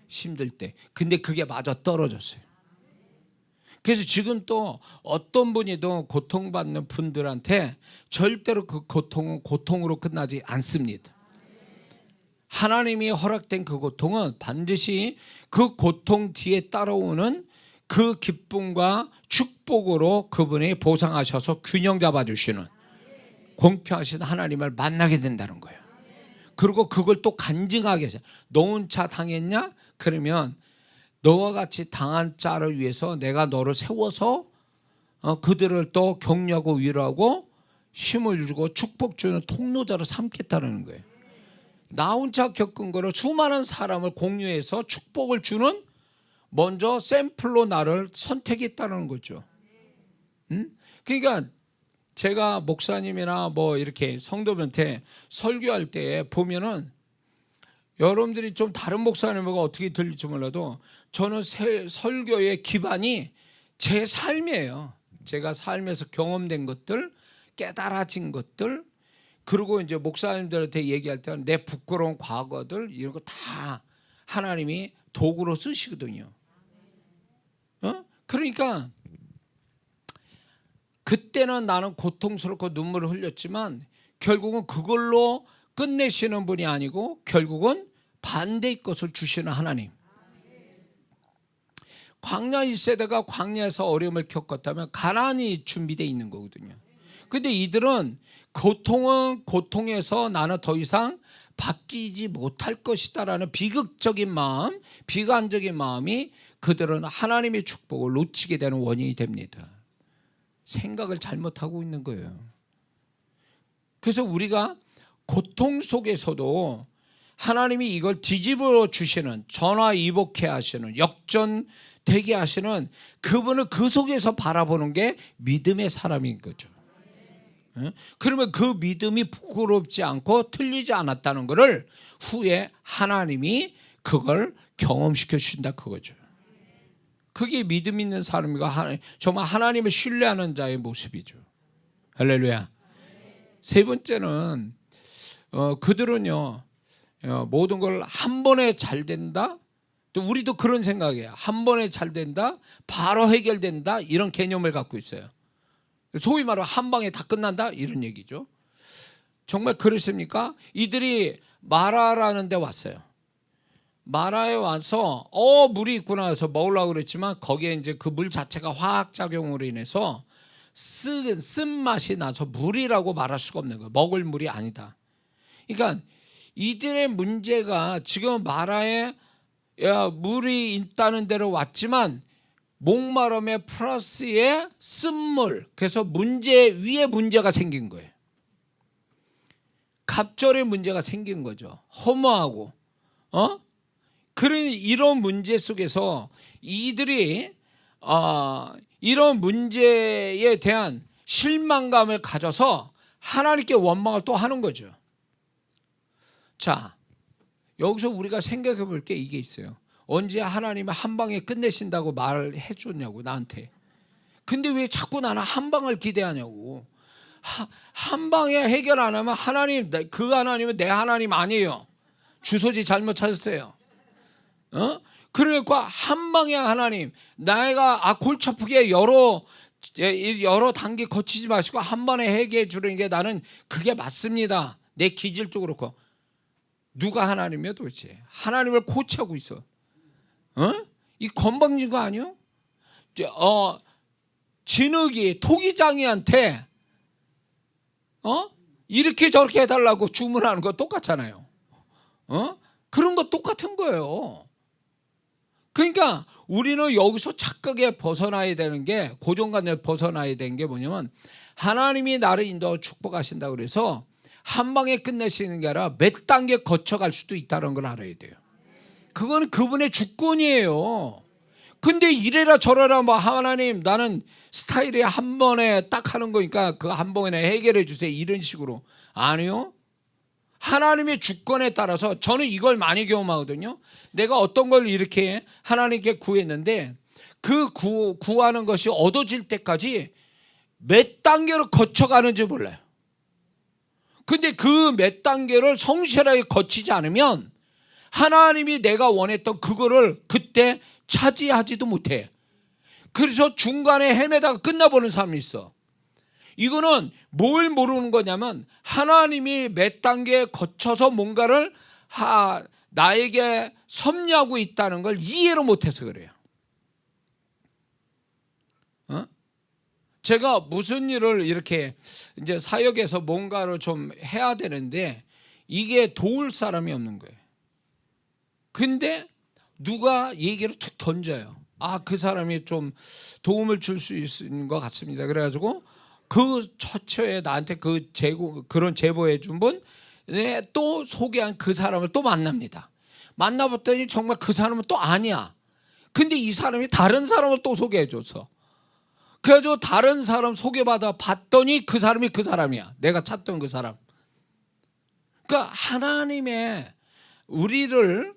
[SPEAKER 1] 힘들 때. 근데 그게 마저 떨어졌어요. 그래서 지금 또 어떤 분이도 고통받는 분들한테 절대로 그 고통은 고통으로 끝나지 않습니다. 하나님이 허락된 그 고통은 반드시 그 고통 뒤에 따라오는 그 기쁨과 축복으로 그분이 보상하셔서 균형 잡아주시는 공평하신 하나님을 만나게 된다는 거예요. 그리고 그걸 또 간증하게 해서, 너 혼자 당했냐? 그러면 너와 같이 당한 자를 위해서 내가 너를 세워서 그들을 또 격려하고 위로하고 힘을 주고 축복 주는 통로자로 삼겠다는 거예요. 나 혼자 겪은 거를 수많은 사람을 공유해서 축복을 주는, 먼저 샘플로 나를 선택했다는 거죠. 그러니까 제가 목사님이나 뭐 이렇게 성도들한테 설교할 때 보면은, 여러분들이 좀 다른 목사님과 어떻게 들릴지 몰라도 저는 설교의 기반이 제 삶이에요. 제가 삶에서 경험된 것들, 깨달아진 것들, 그리고 이제 목사님들한테 얘기할 때는 내 부끄러운 과거들, 이런 거 다 하나님이 도구로 쓰시거든요. 그러니까 그때는 나는 고통스럽고 눈물을 흘렸지만 결국은 그걸로 끝내시는 분이 아니고 결국은 반대의 것을 주시는 하나님. 광야 1세대가 광야에서 어려움을 겪었다면 가나안이 준비되어 있는 거거든요. 근데 이들은 고통은 고통에서 나는 더 이상 바뀌지 못할 것이다라는 비극적인 마음, 비관적인 마음이 그들은 하나님의 축복을 놓치게 되는 원인이 됩니다. 생각을 잘못하고 있는 거예요. 그래서 우리가 고통 속에서도 하나님이 이걸 뒤집어 주시는, 전화위복해 하시는, 역전되게 하시는 그분을 그 속에서 바라보는 게 믿음의 사람인 거죠. 그러면 그 믿음이 부끄럽지 않고 틀리지 않았다는 것을 후에 하나님이 그걸 경험시켜 주신다 그거죠. 그게 믿음 있는 사람이고 정말 하나님을 신뢰하는 자의 모습이죠. 할렐루야. 세 번째는 그들은요 모든 걸 한 번에 잘 된다. 또 우리도 그런 생각이에요. 한 번에 잘 된다, 바로 해결된다, 이런 개념을 갖고 있어요. 소위 말하면 한 방에 다 끝난다 이런 얘기죠. 정말 그렇습니까? 이들이 마라라는 데 왔어요. 마라에 와서 물이 있구나 해서 먹으려고 그랬지만 거기에 이제 그 물 자체가 화학작용으로 인해서 쓴맛이 나서 물이라고 말할 수가 없는 거예요. 먹을 물이 아니다. 그러니까 이들의 문제가 지금 마라에 물이 있다는 데로 왔지만 목마름에 플러스에 쓴물, 그래서 문제 위에 문제가 생긴 거예요. 갑절의 문제가 생긴 거죠. 허무하고 그런 이런 문제 속에서 이들이 이런 문제에 대한 실망감을 가져서 하나님께 원망을 또 하는 거죠. 자, 여기서 우리가 생각해 볼 게 이게 있어요. 언제 하나님이 한 방에 끝내신다고 말을 해줬냐고 나한테. 근데 왜 자꾸 나는 한 방을 기대하냐고. 한 방에 해결 안 하면 하나님, 그 하나님은 내 하나님 아니에요. 주소지 잘못 찾았어요. 그러니까 한 방에 하나님, 내가 골치 아프게 여러 단계 거치지 마시고 한 번에 해결해 주는 게 나는 그게 맞습니다. 내 기질도 그렇고. 누가 하나님이야 도대체? 하나님을 코치하고 있어. 이 건방진 거 아니요? 진흙이 토기장이한테 이렇게 저렇게 해달라고 주문하는 거 똑같잖아요. 그런 거 똑같은 거예요. 그러니까 우리는 여기서 착각에 벗어나야 되는 게, 고정관념에 벗어나야 되는 게 뭐냐면 하나님이 나를 인도하고 축복하신다고 그래서 한 방에 끝내시는 게 아니라 몇 단계 거쳐갈 수도 있다는 걸 알아야 돼요. 그건 그분의 주권이에요. 근데 이래라 저래라 뭐 하나님 나는 스타일이 한 번에 딱 하는 거니까 그 한 번에 해결해 주세요 이런 식으로. 아니요. 하나님의 주권에 따라서 저는 이걸 많이 경험하거든요. 내가 어떤 걸 이렇게 하나님께 구했는데 그 구하는 것이 얻어질 때까지 몇 단계로 거쳐가는지 몰라요. 근데 그 몇 단계를 성실하게 거치지 않으면 하나님이 내가 원했던 그거를 그때 차지하지도 못해. 그래서 중간에 헤매다가 끝나버리는 사람이 있어. 이거는 뭘 모르는 거냐면 하나님이 몇 단계 거쳐서 뭔가를 나에게 섭리하고 있다는 걸 이해를 못해서 그래요. 제가 무슨 일을 이렇게 이제 사역에서 뭔가를 좀 해야 되는데 이게 도울 사람이 없는 거예요. 근데 누가 얘기를 툭 던져요. 그 사람이 좀 도움을 줄 수 있는 것 같습니다. 그래가지고 그 처처에 나한테 그런 제보해 준 분, 또 소개한 그 사람을 또 만납니다. 만나봤더니 정말 그 사람은 또 아니야. 근데 이 사람이 다른 사람을 또 소개해 줬어. 그래가지고 다른 사람 소개받아 봤더니 그 사람이 그 사람이야. 내가 찾던 그 사람. 그러니까 하나님의 우리를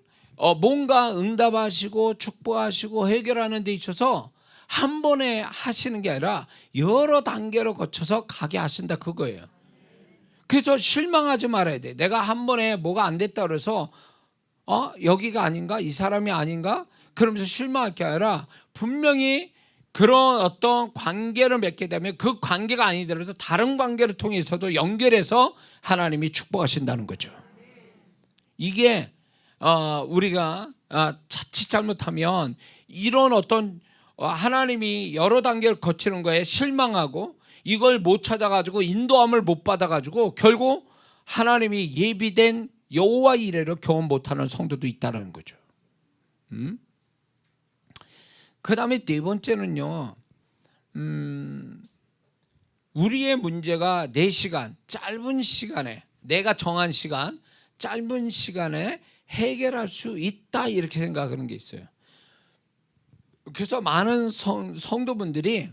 [SPEAKER 1] 뭔가 응답하시고 축복하시고 해결하는 데 있어서 한 번에 하시는 게 아니라 여러 단계로 거쳐서 가게 하신다 그거예요. 그래서 실망하지 말아야 돼. 내가 한 번에 뭐가 안 됐다 그래서 여기가 아닌가? 이 사람이 아닌가? 그러면서 실망할 게 아니라 분명히 그런 어떤 관계를 맺게 되면 그 관계가 아니더라도 다른 관계를 통해서도 연결해서 하나님이 축복하신다는 거죠. 이게 우리가 자칫 잘못하면 이런 어떤 하나님이 여러 단계를 거치는 거에 실망하고 이걸 못 찾아가지고 인도함을 못 받아가지고 결국 하나님이 예비된 여호와 이레를 경험 못하는 성도도 있다는 거죠. 그 다음에 네 번째는요, 우리의 문제가 내 시간, 짧은 시간에, 내가 정한 시간, 짧은 시간에 해결할 수 있다, 이렇게 생각하는 게 있어요. 그래서 많은 성도분들이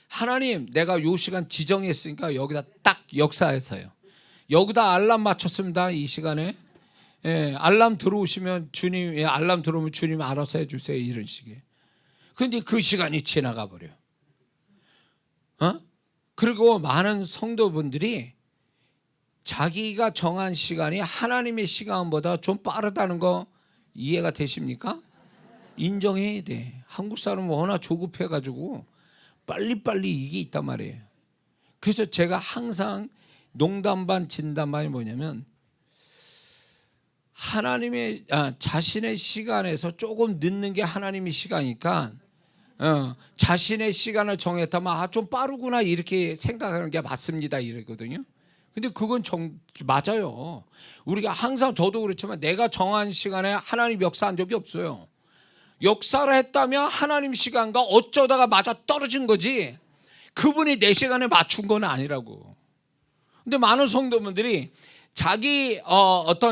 [SPEAKER 1] 하나님, 내가 요 시간 지정했으니까 여기다 딱 역사해서요. 여기다 알람 맞췄습니다, 이 시간에. 알람 들어오시면 주님, 알람 들어오면 주님 알아서 해주세요, 이런 식의. 근데 그 시간이 지나가 버려. 그리고 많은 성도분들이 자기가 정한 시간이 하나님의 시간보다 좀 빠르다는 거 이해가 되십니까? 인정해야 돼. 한국 사람은 워낙 조급해가지고 빨리빨리 이게 있단 말이에요. 그래서 제가 항상 농담 반 진담 반이 뭐냐면 하나님의 자신의 시간에서 조금 늦는 게 하나님의 시간이니까 자신의 시간을 정했다면 좀 빠르구나 이렇게 생각하는 게 맞습니다 이러거든요. 근데 그건 맞아요. 우리가 항상 저도 그렇지만 내가 정한 시간에 하나님 역사한 적이 없어요. 역사를 했다면 하나님 시간과 어쩌다가 맞아 떨어진 거지 그분이 내 시간에 맞춘 건 아니라고. 근데 많은 성도분들이 자기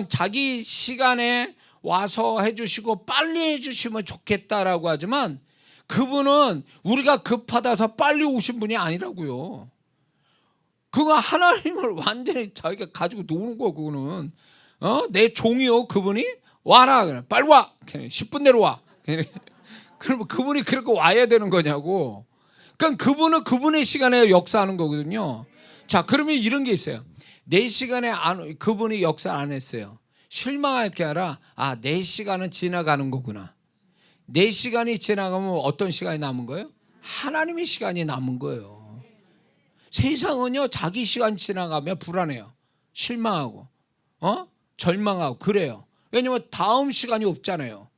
[SPEAKER 1] 자기 시간에 와서 해주시고 빨리 해주시면 좋겠다라고 하지만 그분은 우리가 급하다서 빨리 오신 분이 아니라고요. 그거 하나님을 완전히 자기가 가지고 노는 거. 그거는 내 종이요. 그분이 와라 그래. 빨리 와. 10분 내로 와. 그러면 그분이 그렇게 와야 되는 거냐고. 그러니까 그분은 그분의 시간에 역사하는 거거든요. 자, 그러면 이런 게 있어요. 내 시간에 그분이 역사 안 했어요. 실망할 게 아니라 내 시간은 지나가는 거구나. 내 시간이 지나가면 어떤 시간이 남은 거예요? 하나님의 시간이 남은 거예요. 세상은요 자기 시간 지나가면 불안해요. 실망하고 절망하고 그래요. 왜냐하면 다음 시간이 없잖아요.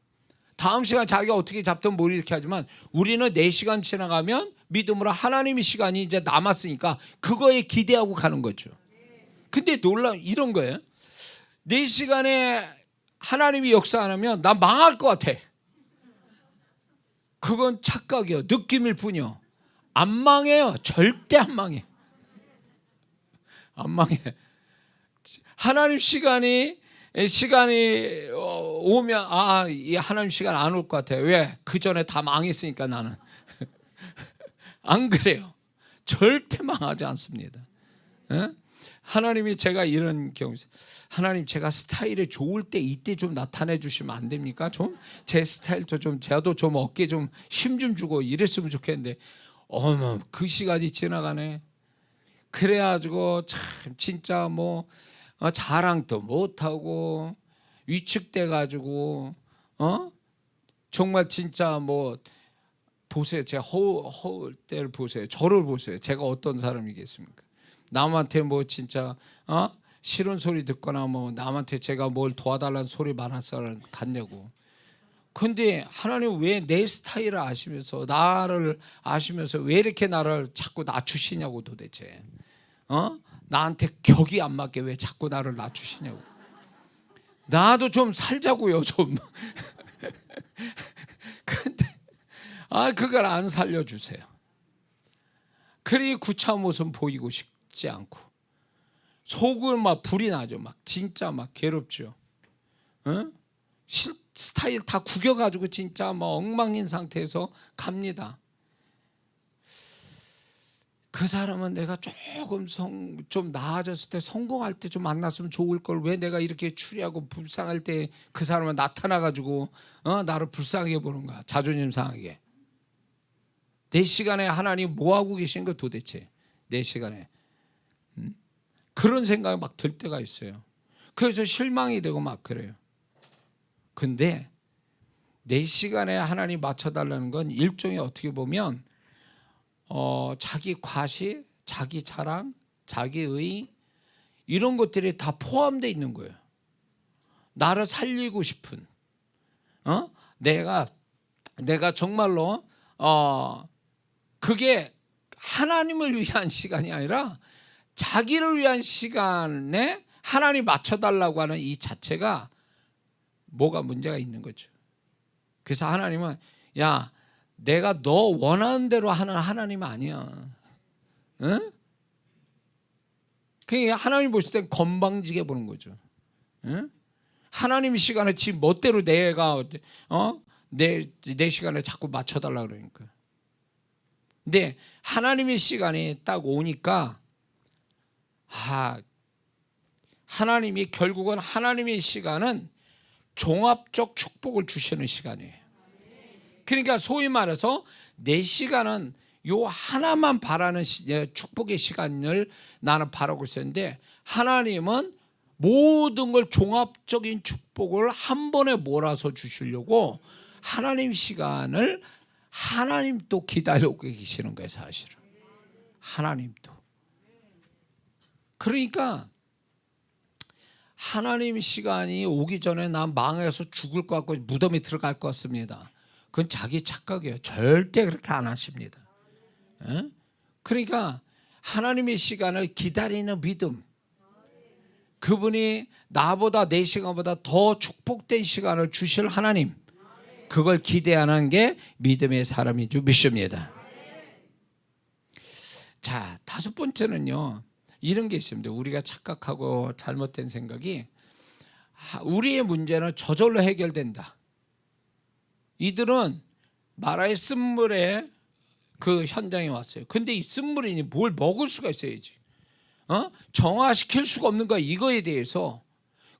[SPEAKER 1] 다음 시간 자기가 어떻게 잡든 뭘 이렇게 하지만 우리는 내 시간 지나가면 믿음으로 하나님의 시간이 이제 남았으니까 그거에 기대하고 가는 거죠. 근데 놀라운 이런 거예요. 내 시간에 하나님이 역사 안 하면 나 망할 것 같아. 그건 착각이요. 느낌일 뿐이요. 안 망해요. 절대 안 망해. 안 망해. 하나님 시간이 오면 이 하나님 시간 안 올 것 같아요. 왜? 그 전에 다 망했으니까 나는. 안 그래요. 절대 망하지 않습니다. 하나님이 제가 이런 경우 하나님 제가 스타일이 좋을 때 이때 좀 나타내 주시면 안 됩니까? 좀 제 스타일도 좀 저도 좀 어깨 좀 힘 좀 주고 이랬으면 좋겠는데 어머 그 시간이 지나가네. 그래가지고 참 진짜 뭐 자랑도 못하고 위축돼 가지고 정말 진짜 뭐 보세요. 제 허울 때를 보세요. 저를 보세요. 제가 어떤 사람이겠습니까? 남한테 뭐 진짜 싫은 소리 듣거나 뭐 남한테 제가 뭘 도와달라는 소리 많아서 갔냐고. 근데 하나님 왜 내 스타일을 아시면서 나를 아시면서 왜 이렇게 나를 자꾸 낮추시냐고 도대체. 나한테 격이 안 맞게 왜 자꾸 나를 낮추시냐고. 나도 좀 살자고요 좀. 근데 그걸 안 살려주세요. 그리 구차 모습 보이고 싶지 않고 속을 막 불이 나죠. 막 진짜 막 괴롭죠. 스타일 다 구겨가지고 진짜 뭐 엉망인 상태에서 갑니다. 그 사람은 내가 조금 좀 나아졌을 때 성공할 때 좀 만났으면 좋을 걸 왜 내가 이렇게 추리하고 불쌍할 때 그 사람은 나타나가지고 나를 불쌍하게 보는 거야. 자존심 상하게. 내 시간에 하나님 뭐 하고 계신 거 도대체 내 시간에 그런 생각이 막 들 때가 있어요. 그래서 실망이 되고 막 그래요. 근데 내 시간에 하나님 맞춰달라는 건 일종의 어떻게 보면 자기 과시, 자기 자랑, 자기의 이런 것들이 다 포함되어 있는 거예요. 나를 살리고 싶은 내가 정말로 그게 하나님을 위한 시간이 아니라 자기를 위한 시간에 하나님 맞춰달라고 하는 이 자체가 뭐가 문제가 있는 거죠. 그래서 하나님은 야, 내가 너 원하는 대로 하는 하나님 아니야. 응? 그러니까 하나님 보실 땐 건방지게 보는 거죠. 응? 하나님 시간에 지 멋대로 내가 내 시간에 자꾸 맞춰달라 그러니까. 근데 하나님의 시간이 딱 오니까 하나님이 결국은 하나님의 시간은 종합적 축복을 주시는 시간이에요. 그러니까 소위 말해서 내 시간은 요 하나만 바라는 축복의 시간을 나는 바라고 있었는데 하나님은 모든 걸 종합적인 축복을 한 번에 몰아서 주시려고 하나님 시간을 하나님도 기다리고 계시는 거예요, 사실은. 하나님도. 그러니까 하나님 시간이 오기 전에 난 망해서 죽을 것 같고 무덤에 들어갈 것 같습니다. 그건 자기 착각이에요. 절대 그렇게 안 하십니다. 그러니까 하나님의 시간을 기다리는 믿음, 그분이 나보다 내 시간보다 더 축복된 시간을 주실 하나님, 그걸 기대하는 게 믿음의 사람인 줄 믿습니다. 자, 다섯 번째는요, 이런 게 있습니다. 우리가 착각하고 잘못된 생각이 우리의 문제는 저절로 해결된다. 이들은 마라의 쓴물에 그 현장에 왔어요. 근데 이 쓴물이니 뭘 먹을 수가 있어야지. 정화시킬 수가 없는 거야, 이거에 대해서.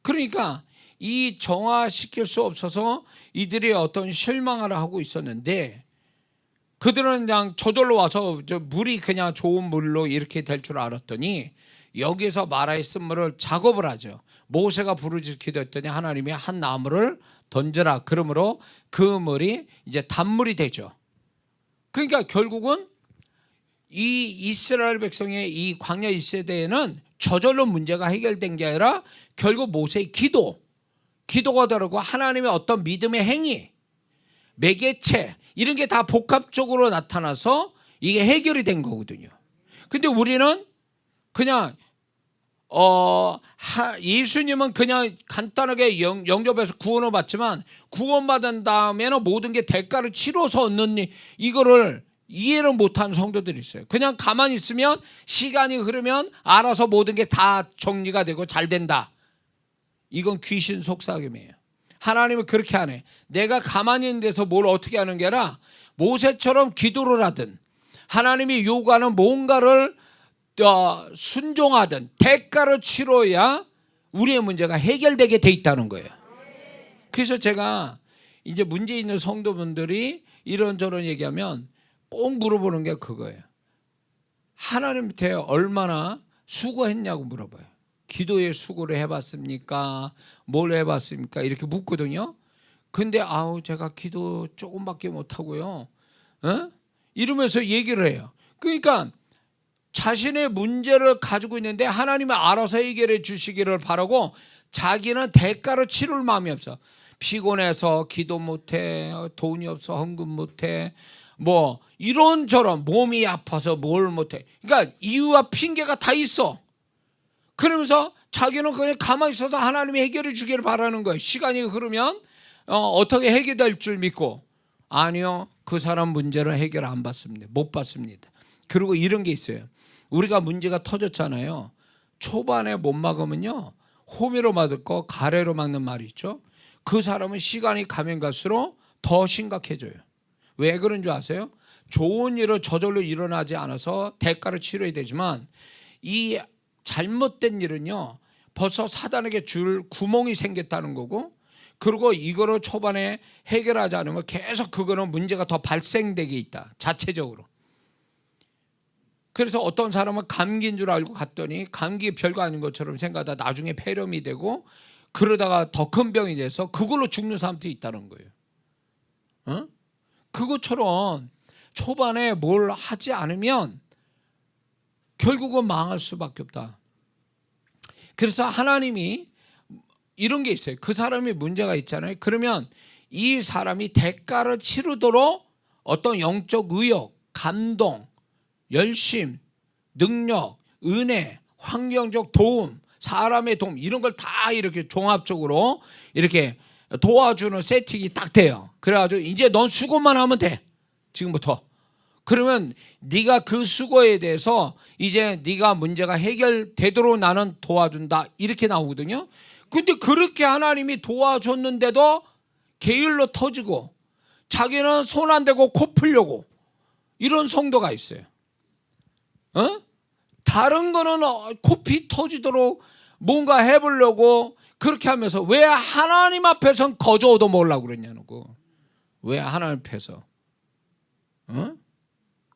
[SPEAKER 1] 그러니까 이 정화시킬 수 없어서 이들이 어떤 실망을 하고 있었는데 그들은 그냥 저절로 와서 물이 그냥 좋은 물로 이렇게 될 줄 알았더니 여기서 마라의 쓴물을 작업을 하죠. 모세가 부르짖기도 했더니 하나님이 한 나무를 던져라. 그러므로 그 물이 이제 단물이 되죠. 그러니까 결국은 이 이스라엘 백성의 이 광야 1세대에는 저절로 문제가 해결된 게 아니라 결국 모세의 기도가 다르고 하나님의 어떤 믿음의 행위, 매개체 이런 게 다 복합적으로 나타나서 이게 해결이 된 거거든요. 근데 우리는 그냥 예수님은 그냥 간단하게 영접해서 구원을 받지만 구원받은 다음에는 모든 게 대가를 치러서 얻는 이거를 이해를 못하는 성도들이 있어요. 그냥 가만히 있으면 시간이 흐르면 알아서 모든 게 다 정리가 되고 잘 된다. 이건 귀신 속삭임이에요. 하나님은 그렇게 안 해. 내가 가만히 있는 데서 뭘 어떻게 하는 게 아니라 모세처럼 기도를 하든 하나님이 요구하는 뭔가를 순종하든 대가를 치러야 우리의 문제가 해결되게 돼 있다는 거예요. 그래서 제가 이제 문제 있는 성도분들이 이런저런 얘기하면 꼭 물어보는 게 그거예요. 하나님한테 얼마나 수고했냐고 물어봐요. 기도에 수고를 해봤습니까? 뭘 해봤습니까? 이렇게 묻거든요. 근데 제가 기도 조금밖에 못하고요. 이러면서 얘기를 해요. 그러니까 자신의 문제를 가지고 있는데 하나님이 알아서 해결해 주시기를 바라고 자기는 대가를 치를 마음이 없어. 피곤해서 기도 못해, 돈이 없어 헌금 못해, 뭐 이런저런 몸이 아파서 뭘 못해. 그러니까 이유와 핑계가 다 있어. 그러면서 자기는 그냥 가만히 있어서 하나님이 해결해 주기를 바라는 거예요. 시간이 흐르면 어떻게 해결될 줄 믿고. 아니요, 그 사람 문제를 해결 안 받습니다. 못 받습니다. 그리고 이런 게 있어요. 우리가 문제가 터졌잖아요. 초반에 못 막으면요, 호미로 맞을 거 가래로 막는 말이 있죠. 그 사람은 시간이 가면 갈수록 더 심각해져요. 왜 그런 줄 아세요? 좋은 일을 저절로 일어나지 않아서 대가를 치러야 되지만 이 잘못된 일은요, 벌써 사단에게 줄 구멍이 생겼다는 거고, 그리고 이거를 초반에 해결하지 않으면 계속 그거는 문제가 더 발생되게 있다, 자체적으로. 그래서 어떤 사람은 감기인 줄 알고 갔더니 감기 별거 아닌 것처럼 생각하다 나중에 폐렴이 되고, 그러다가 더 큰 병이 돼서 그걸로 죽는 사람도 있다는 거예요. 그것처럼 초반에 뭘 하지 않으면 결국은 망할 수밖에 없다. 그래서 하나님이 이런 게 있어요. 그 사람이 문제가 있잖아요. 그러면 이 사람이 대가를 치르도록 어떤 영적 의욕, 감동, 열심, 능력, 은혜, 환경적 도움, 사람의 도움, 이런 걸 다 이렇게 종합적으로 이렇게 도와주는 세팅이 딱 돼요. 그래가지고 이제 넌 수고만 하면 돼, 지금부터. 그러면 네가 그 수고에 대해서 이제 네가 문제가 해결되도록 나는 도와준다, 이렇게 나오거든요. 근데 그렇게 하나님이 도와줬는데도 게을러 터지고 자기는 손 안 대고 코 풀려고 이런 성도가 있어요. 다른 거는 코피 터지도록 뭔가 해보려고 그렇게 하면서 왜 하나님 앞에선 거저 얻어먹으려고 그랬냐는 거. 왜 하나님 앞에서?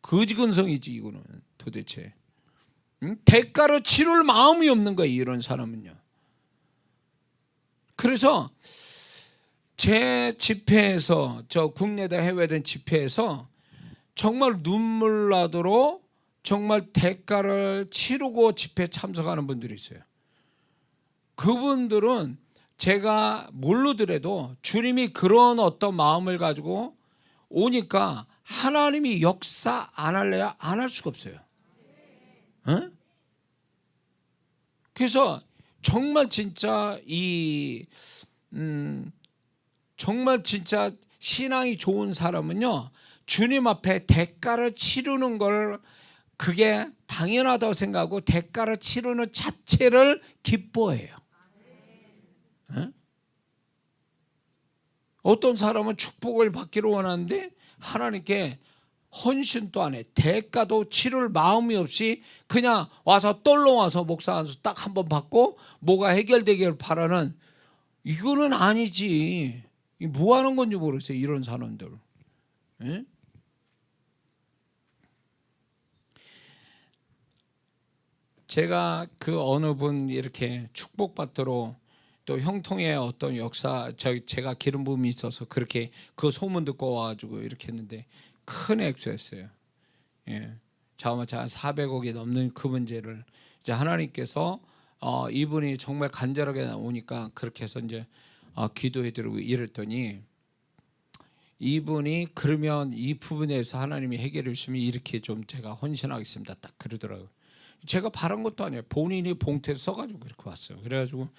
[SPEAKER 1] 거지근성이지 이거는 도대체. 대가로 치를 마음이 없는 거예요, 이런 사람은요. 그래서 제 집회에서, 저 국내든 해외든 집회에서 정말 눈물 나도록 정말 대가를 치르고 집회에 참석하는 분들이 있어요. 그분들은 제가 모르더라도 주님이 그런 어떤 마음을 가지고 오니까 하나님이 역사 안 할래야 안 할 수가 없어요. 그래서 정말 진짜 정말 진짜 신앙이 좋은 사람은요, 주님 앞에 대가를 치르는 걸 그게 당연하다고 생각하고 대가를 치르는 자체를 기뻐해요. 어떤 사람은 축복을 받기를 원하는데 하나님께 헌신도 안 해, 대가도 치를 마음이 없이 그냥 와서 떨러 와서 목사 안수 딱 한 번 받고 뭐가 해결되기를 바라는, 이거는 아니지. 뭐 하는 건지 모르겠어요, 이런 사람들. 제가 그 어느 분 이렇게 축복받도록 또 형통의 어떤 역사, 제가 기름 부음이 있어서 그렇게 그 소문 듣고 와가지고 이렇게 했는데 큰 액수였어요. 자그마치 한 400억이 넘는 그 문제를 이제 하나님께서 이분이 정말 간절하게 나오니까 그렇게 해서 이제 기도해드리고 이랬더니 이분이 그러면 이 부분에서 하나님이 해결해 주시면 이렇게 좀 제가 헌신하겠습니다, 딱 그러더라고요. 제가 바란 것도 아니에요. 본인이 봉투에 써가지고 그렇게 왔어요. 그래가지고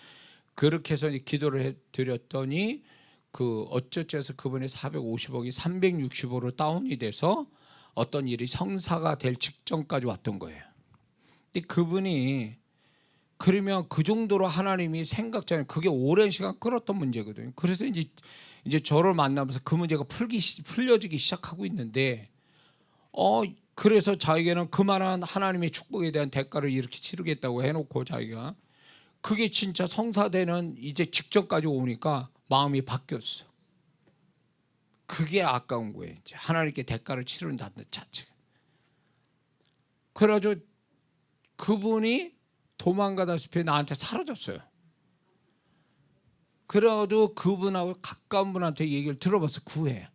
[SPEAKER 1] 그렇게 해서 기도를 해드렸더니 그 어쩌저해서 그분의 450억이 360억으로 다운이 돼서 어떤 일이 성사가 될 직전까지 왔던 거예요. 근데 그분이 그러면 그 정도로 하나님이 생각잖아요. 그게 오랜 시간 끌었던 문제거든요. 그래서 이제 저를 만나면서 그 문제가 풀려지기 시작하고 있는데 그래서 자기는 그만한 하나님의 축복에 대한 대가를 이렇게 치르겠다고 해놓고 자기가 그게 진짜 성사되는 이제 직전까지 오니까 마음이 바뀌었어. 그게 아까운 거예요. 이제 하나님께 대가를 치른다는 자체가. 그래가지고 그분이 도망가다시피 나한테 사라졌어요. 그래가지고 그분하고 가까운 분한테 얘기를 들어봐서 구해.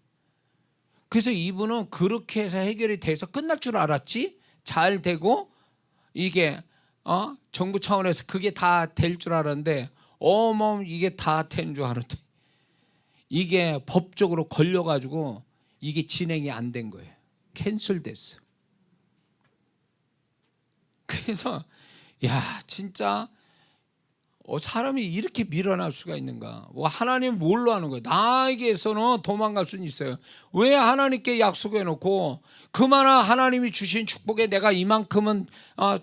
[SPEAKER 1] 그래서 이분은 그렇게 해서 해결이 돼서 끝날 줄 알았지, 잘 되고 이게 정부 차원에서 그게 다 될 줄 알았는데 이게 다 된 줄 알았더니 이게 법적으로 걸려가지고 이게 진행이 안 된 거예요. 캔슬됐어. 그래서 야, 진짜 사람이 이렇게 밀어날 수가 있는가? 하나님 뭘로 하는 거예요? 나에게서는 도망갈 수는 있어요. 왜 하나님께 약속해놓고 그만한 하나님이 주신 축복에 내가 이만큼은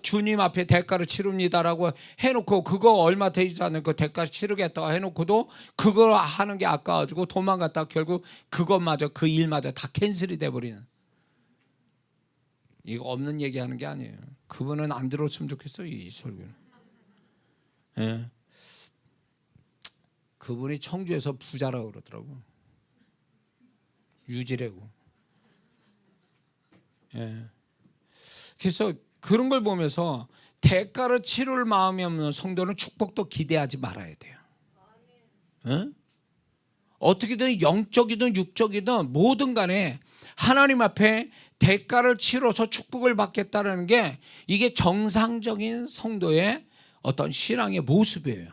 [SPEAKER 1] 주님 앞에 대가를 치릅니다라고 해놓고 그거 얼마 되지 않는 그 대가를 치르겠다고 해놓고도 그걸 하는 게 아까워가지고 도망갔다 결국 그것마저 그 일마저 다 캔슬이 돼버리는, 이거 없는 얘기하는 게 아니에요. 그분은 안 들었으면 좋겠어요, 이 설교는. 그분이 청주에서 부자라고 그러더라고. 유지래고. 그래서 그런 걸 보면서 대가를 치를 마음이 없는 성도는 축복도 기대하지 말아야 돼요. 어? 어떻게든 영적이든 육적이든 뭐든 간에 하나님 앞에 대가를 치러서 축복을 받겠다는 게 이게 정상적인 성도의 어떤 신앙의 모습이에요.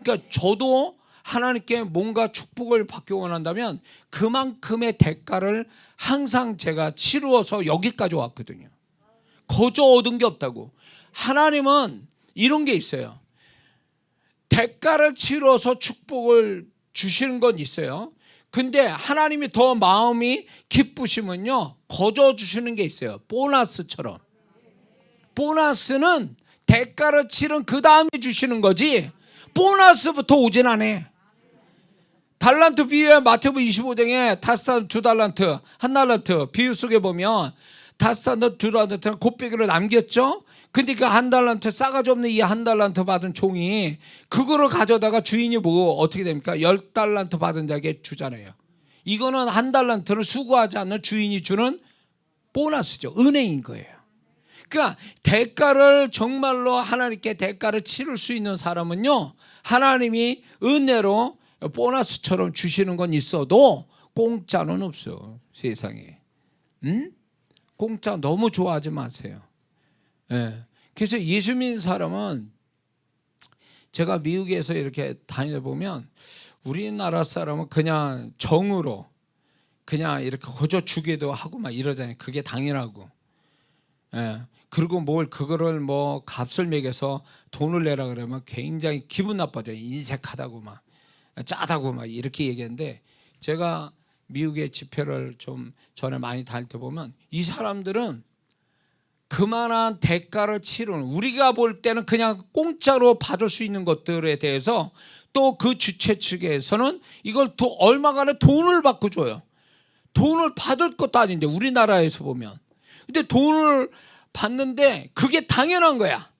[SPEAKER 1] 그러니까 저도 하나님께 뭔가 축복을 받기 원한다면 그만큼의 대가를 항상 제가 치루어서 여기까지 왔거든요. 거저 얻은 게 없다고. 하나님은 이런 게 있어요. 대가를 치러서 축복을 주시는 건 있어요. 근데 하나님이 더 마음이 기쁘시면요, 거저 주시는 게 있어요. 보너스처럼. 보너스는 대가를 치른 그 다음에 주시는 거지 보너스부터 오진 않아. 달란트 비유에 마태복음 25장에 5달란트 2달란트 1달란트 비유 속에 보면 5달란트 2달란트는 곱배기로 남겼죠. 근데 그 1달란트 싸가지 없는 이 1달란트 받은 종이 그거를 가져다가 주인이 보고 어떻게 됩니까? 10달란트 받은 자에게 주잖아요. 이거는 1달란트는 수고하지 않는 주인이 주는 보너스죠. 은혜인 거예요. 그러니까 대가를 정말로 하나님께 대가를 치를 수 있는 사람은요, 하나님이 은혜로 보너스처럼 주시는 건 있어도 공짜는 없어 세상에. 응? 공짜 너무 좋아하지 마세요. 예. 그래서 예수 믿는 사람은 제가 미국에서 이렇게 다니다 보면 우리나라 사람은 그냥 정으로 그냥 이렇게 거저 주기도 하고 막 이러잖아요. 그게 당연하고. 예. 그리고 뭘 그거를 뭐 값을 매겨서 돈을 내라 그러면 굉장히 기분 나빠져요. 인색하다고 막 짜다고 막 이렇게 얘기하는데, 제가 미국의 집회를 좀 전에 많이 다닐 때 보면 이 사람들은 그만한 대가를 치르는, 우리가 볼 때는 그냥 공짜로 받을 수 있는 것들에 대해서 또 그 주최 측에서는 이걸 또 얼마간의 돈을 받고 줘요. 돈을 받을 것도 아닌데 우리나라에서 보면. 근데 돈을 받는데 그게 당연한 거야.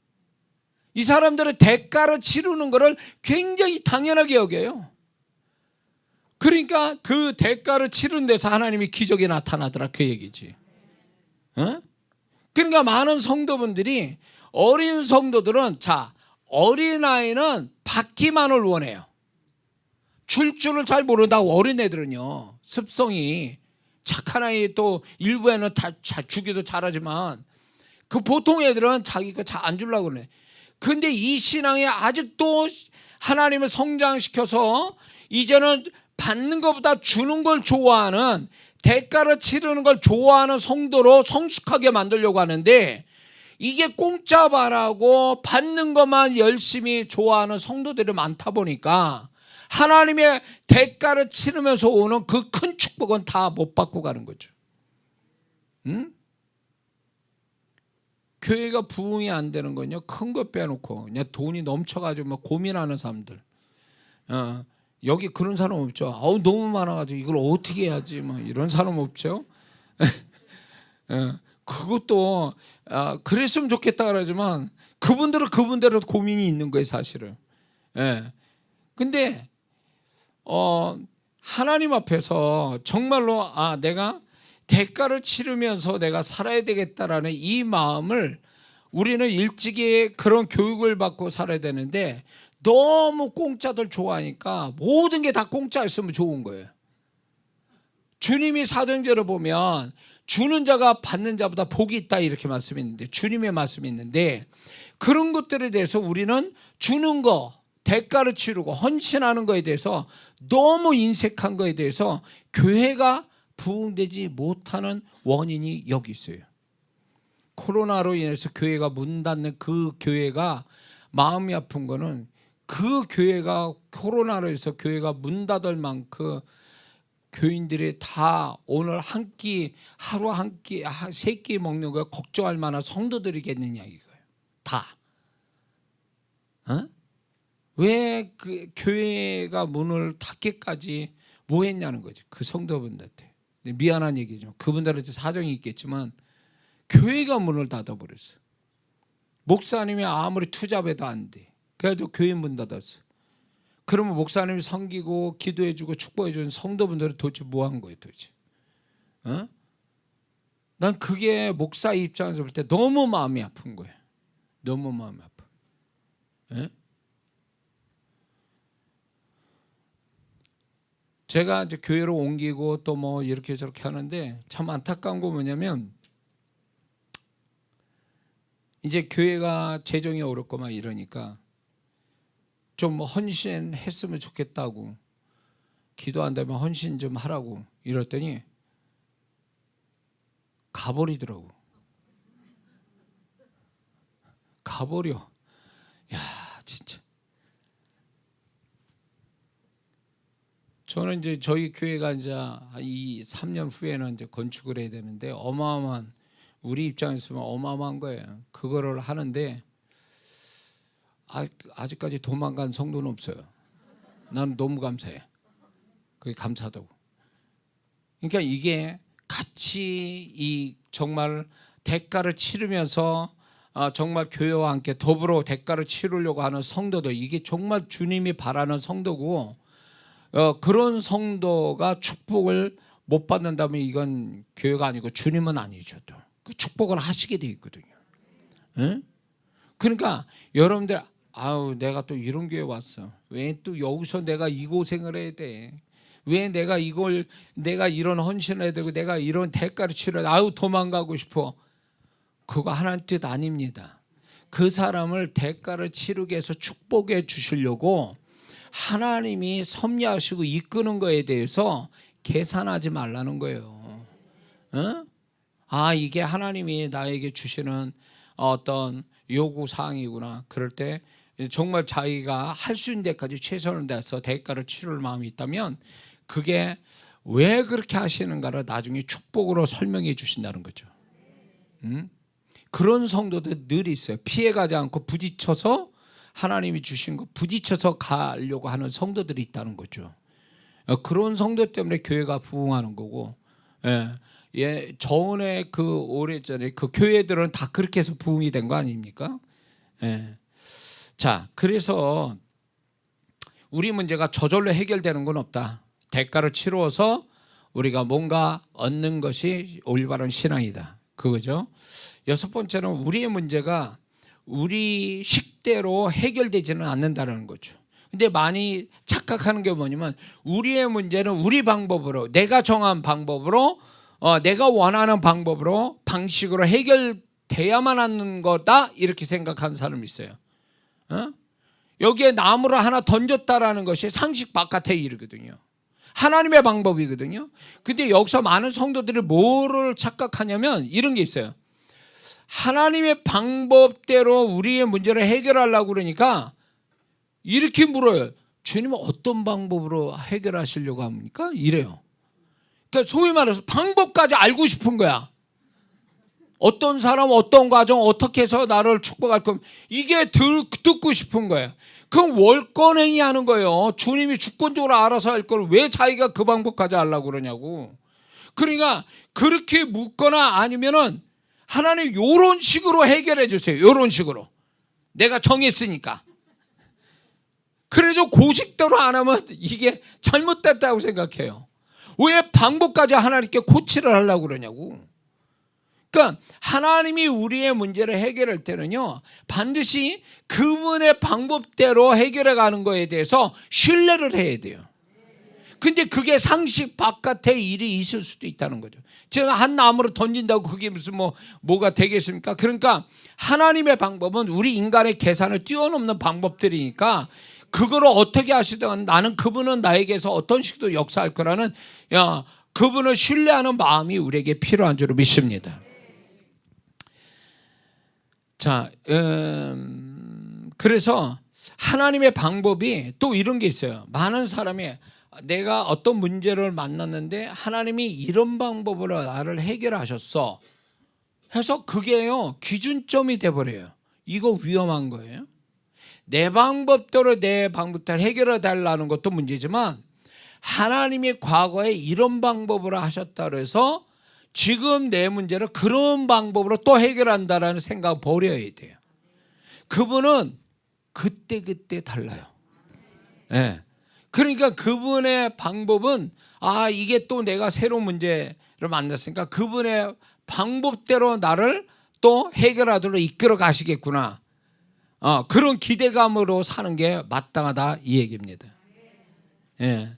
[SPEAKER 1] 이 사람들은 대가를 치르는 거를 굉장히 당연하게 여겨요. 그러니까 그 대가를 치르는 데서 하나님이 기적이 나타나더라, 그 얘기지. 어? 그러니까 많은 성도분들이, 어린 성도들은, 자, 어린아이는 받기만을 원해요. 줄 줄을 잘 모른다고. 어린애들은요, 습성이 착한 아이, 또 일부에는 다 주기도 잘하지만 그 보통 애들은 자기가 잘 안 주려고 그래. 근데 이 신앙에 아직도 하나님을 성장시켜서 이제는 받는 것보다 주는 걸 좋아하는, 대가를 치르는 걸 좋아하는 성도로 성숙하게 만들려고 하는데, 이게 공짜 바라고 받는 것만 열심히 좋아하는 성도들이 많다 보니까 하나님의 대가를 치르면서 오는 그 큰 축복은 다 못 받고 가는 거죠. 응? 교회가 부흥이 안 되는 건요, 큰 거 빼놓고 그냥 돈이 넘쳐가지고 막 고민하는 사람들. 여기 그런 사람 없죠. 너무 많아가지고 이걸 어떻게 해야지, 뭐 이런 사람 없죠. 그것도 그랬으면 좋겠다 그러지만 그분들은 그분대로 고민이 있는 거예요, 사실은. 근데 하나님 앞에서 정말로 내가 대가를 치르면서 내가 살아야 되겠다라는 이 마음을, 우리는 일찍이 그런 교육을 받고 살아야 되는데 너무 공짜들 좋아하니까 모든 게 다 공짜였으면 좋은 거예요. 주님이 사도행전을 보면 주는 자가 받는 자보다 복이 있다 이렇게 말씀이 있는데, 주님의 말씀이 있는데, 그런 것들에 대해서 우리는 주는 거, 대가를 치르고 헌신하는 거에 대해서 너무 인색한 거에 대해서 교회가 부흥되지 못하는 원인이 여기 있어요. 코로나로 인해서 교회가 문 닫는 그 교회가 마음이 아픈 거는, 그 교회가 코로나로 해서 교회가 문 닫을 만큼 교인들이 다 오늘 한 끼, 하루 한 끼, 세 끼 먹는 거 걱정할 만한 성도들이겠느냐 이거예요. 다. 왜 그 교회가 문을 닫기까지 뭐 했냐는 거지, 그 성도분들한테. 미안한 얘기죠. 그분들한테 사정이 있겠지만 교회가 문을 닫아버렸어. 목사님이 아무리 투잡해도 안 돼. 그래도 교회 문 닫았어. 그러면 목사님이 섬기고 기도해주고 축복해주는 성도분들은 도대체 뭐 한 거예요, 도대체? 난 그게 목사 입장에서 볼 때 너무 마음이 아픈 거예요. 너무 마음이 아파. 제가 이제 교회로 옮기고 또 뭐 이렇게 저렇게 하는데 참 안타까운 거 뭐냐면 이제 교회가 재정이 어렵고 막 이러니까 좀 헌신했으면 좋겠다고 기도한다면 헌신 좀 하라고 이랬더니 가버리더라고. 가버려. 야, 진짜. 저는 이제 저희 교회가 이제 이 3년 후에는 이제 건축을 해야 되는데 어마어마한 우리 입장에서 어마어마한 거예요. 그거를 하는데 아직까지 도망간 성도는 없어요. 나는 너무 감사해. 그게 감사하다고. 그러니까 이게 같이 이 정말 대가를 치르면서 정말 교회와 함께 더불어 대가를 치르려고 하는 성도들, 이게 정말 주님이 바라는 성도고 그런 성도가 축복을 못 받는다면 이건 교회가 아니고 주님은 아니죠. 또 그 축복을 하시게 돼 있거든요. 에? 그러니까 여러분들 아우 내가 또 이런 교회 왔어. 왜 또 여기서 내가 이 고생을 해야 돼? 왜 내가 이런 헌신을 해야 되고 내가 이런 대가를 치러야 돼? 아우 도망가고 싶어. 그거 하나님 뜻 아닙니다. 그 사람을 대가를 치르게 해서 축복해 주시려고 하나님이 섭리하시고 이끄는 거에 대해서 계산하지 말라는 거예요. 어? 이게 하나님이 나에게 주시는 어떤 요구 사항이구나. 그럴 때 정말 자기가 할 수 있는 데까지 최선을 다해서 대가를 치를 마음이 있다면 그게 왜 그렇게 하시는가를 나중에 축복으로 설명해 주신다는 거죠. 그런 성도들 늘 있어요. 피해가지 않고 부딪혀서 하나님이 주신 거 부딪혀서 가려고 하는 성도들이 있다는 거죠. 그런 성도 때문에 교회가 부흥하는 거고, 전에 그 오래전에 그 교회들은 다 그렇게 해서 부흥이 된 거 아닙니까? 자, 그래서 우리 문제가 저절로 해결되는 건 없다. 대가를 치루어서 우리가 뭔가 얻는 것이 올바른 신앙이다. 그거죠. 여섯 번째는 우리의 문제가 우리 식대로 해결되지는 않는다는 거죠. 근데 많이 착각하는 게 뭐냐면 우리의 문제는 우리 방법으로 내가 정한 방법으로 내가 원하는 방법으로 방식으로 해결돼야만 하는 거다 이렇게 생각하는 사람이 있어요. 여기에 나무를 하나 던졌다라는 것이 상식 바깥의 일이거든요. 하나님의 방법이거든요. 근데 여기서 많은 성도들이 뭐를 착각하냐면 이런 게 있어요. 하나님의 방법대로 우리의 문제를 해결하려고 그러니까 이렇게 물어요. 주님은 어떤 방법으로 해결하시려고 합니까? 이래요. 그러니까 소위 말해서 방법까지 알고 싶은 거야. 어떤 사람, 어떤 과정, 어떻게 해서 나를 축복할 거면 이게 듣고 싶은 거예요. 그럼 월권행위 하는 거예요. 주님이 주권적으로 알아서 할 걸 왜 자기가 그 방법까지 하려고 그러냐고. 그러니까 그렇게 묻거나 아니면은 하나님 요런 식으로 해결해 주세요. 요런 식으로. 내가 정했으니까. 그래도 고식대로 안 하면 이게 잘못됐다고 생각해요. 왜 방법까지 하나님께 코치를 하려고 그러냐고. 그러니까 하나님이 우리의 문제를 해결할 때는요 반드시 그분의 방법대로 해결해 가는 거에 대해서 신뢰를 해야 돼요. 근데 그게 상식 바깥의 일이 있을 수도 있다는 거죠. 제가 한 나무를 던진다고 그게 무슨 뭐가 되겠습니까? 그러니까 하나님의 방법은 우리 인간의 계산을 뛰어넘는 방법들이니까 그거를 어떻게 하시든 나는 그분은 나에게서 어떤 식으로 역사할 거라는 그분을 신뢰하는 마음이 우리에게 필요한 줄로 믿습니다. 자, 그래서 하나님의 방법이 또 이런 게 있어요. 많은 사람이 내가 어떤 문제를 만났는데 하나님이 이런 방법으로 나를 해결하셨어 해서 그게요 기준점이 돼버려요. 이거 위험한 거예요. 내 방법대로 해결해 달라는 것도 문제지만 하나님이 과거에 이런 방법으로 하셨다고 해서 지금 내 문제를 그런 방법으로 또 해결한다라는 생각 버려야 돼요. 그분은 그때 달라요. 네. 그러니까 그분의 방법은 이게 또 내가 새로운 문제를 만났으니까 그분의 방법대로 나를 또 해결하도록 이끌어 가시겠구나. 그런 기대감으로 사는 게 마땅하다 이 얘기입니다. 예.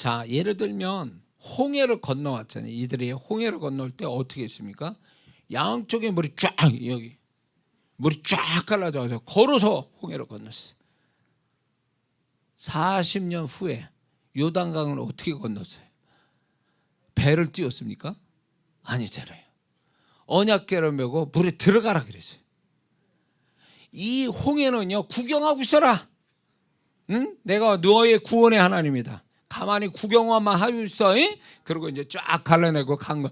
[SPEAKER 1] 자, 예를 들면 홍해를 건너왔잖아요. 이들이 홍해를 건널 때 어떻게 했습니까? 양쪽에 물이 쫙, 여기 물이 쫙 갈라져서 걸어서 홍해를 건넜어요. 40년 후에 요단강을 어떻게 건넜어요? 배를 띄웠습니까? 아니잖아요. 언약궤를 메고 물에 들어가라 그랬어요. 이 홍해는요, 구경하고 있어라. 응? 내가 너의 구원의 하나님이다. 가만히 구경만 하고 있어. 응? 그리고 이제 쫙 갈라내고 간 거.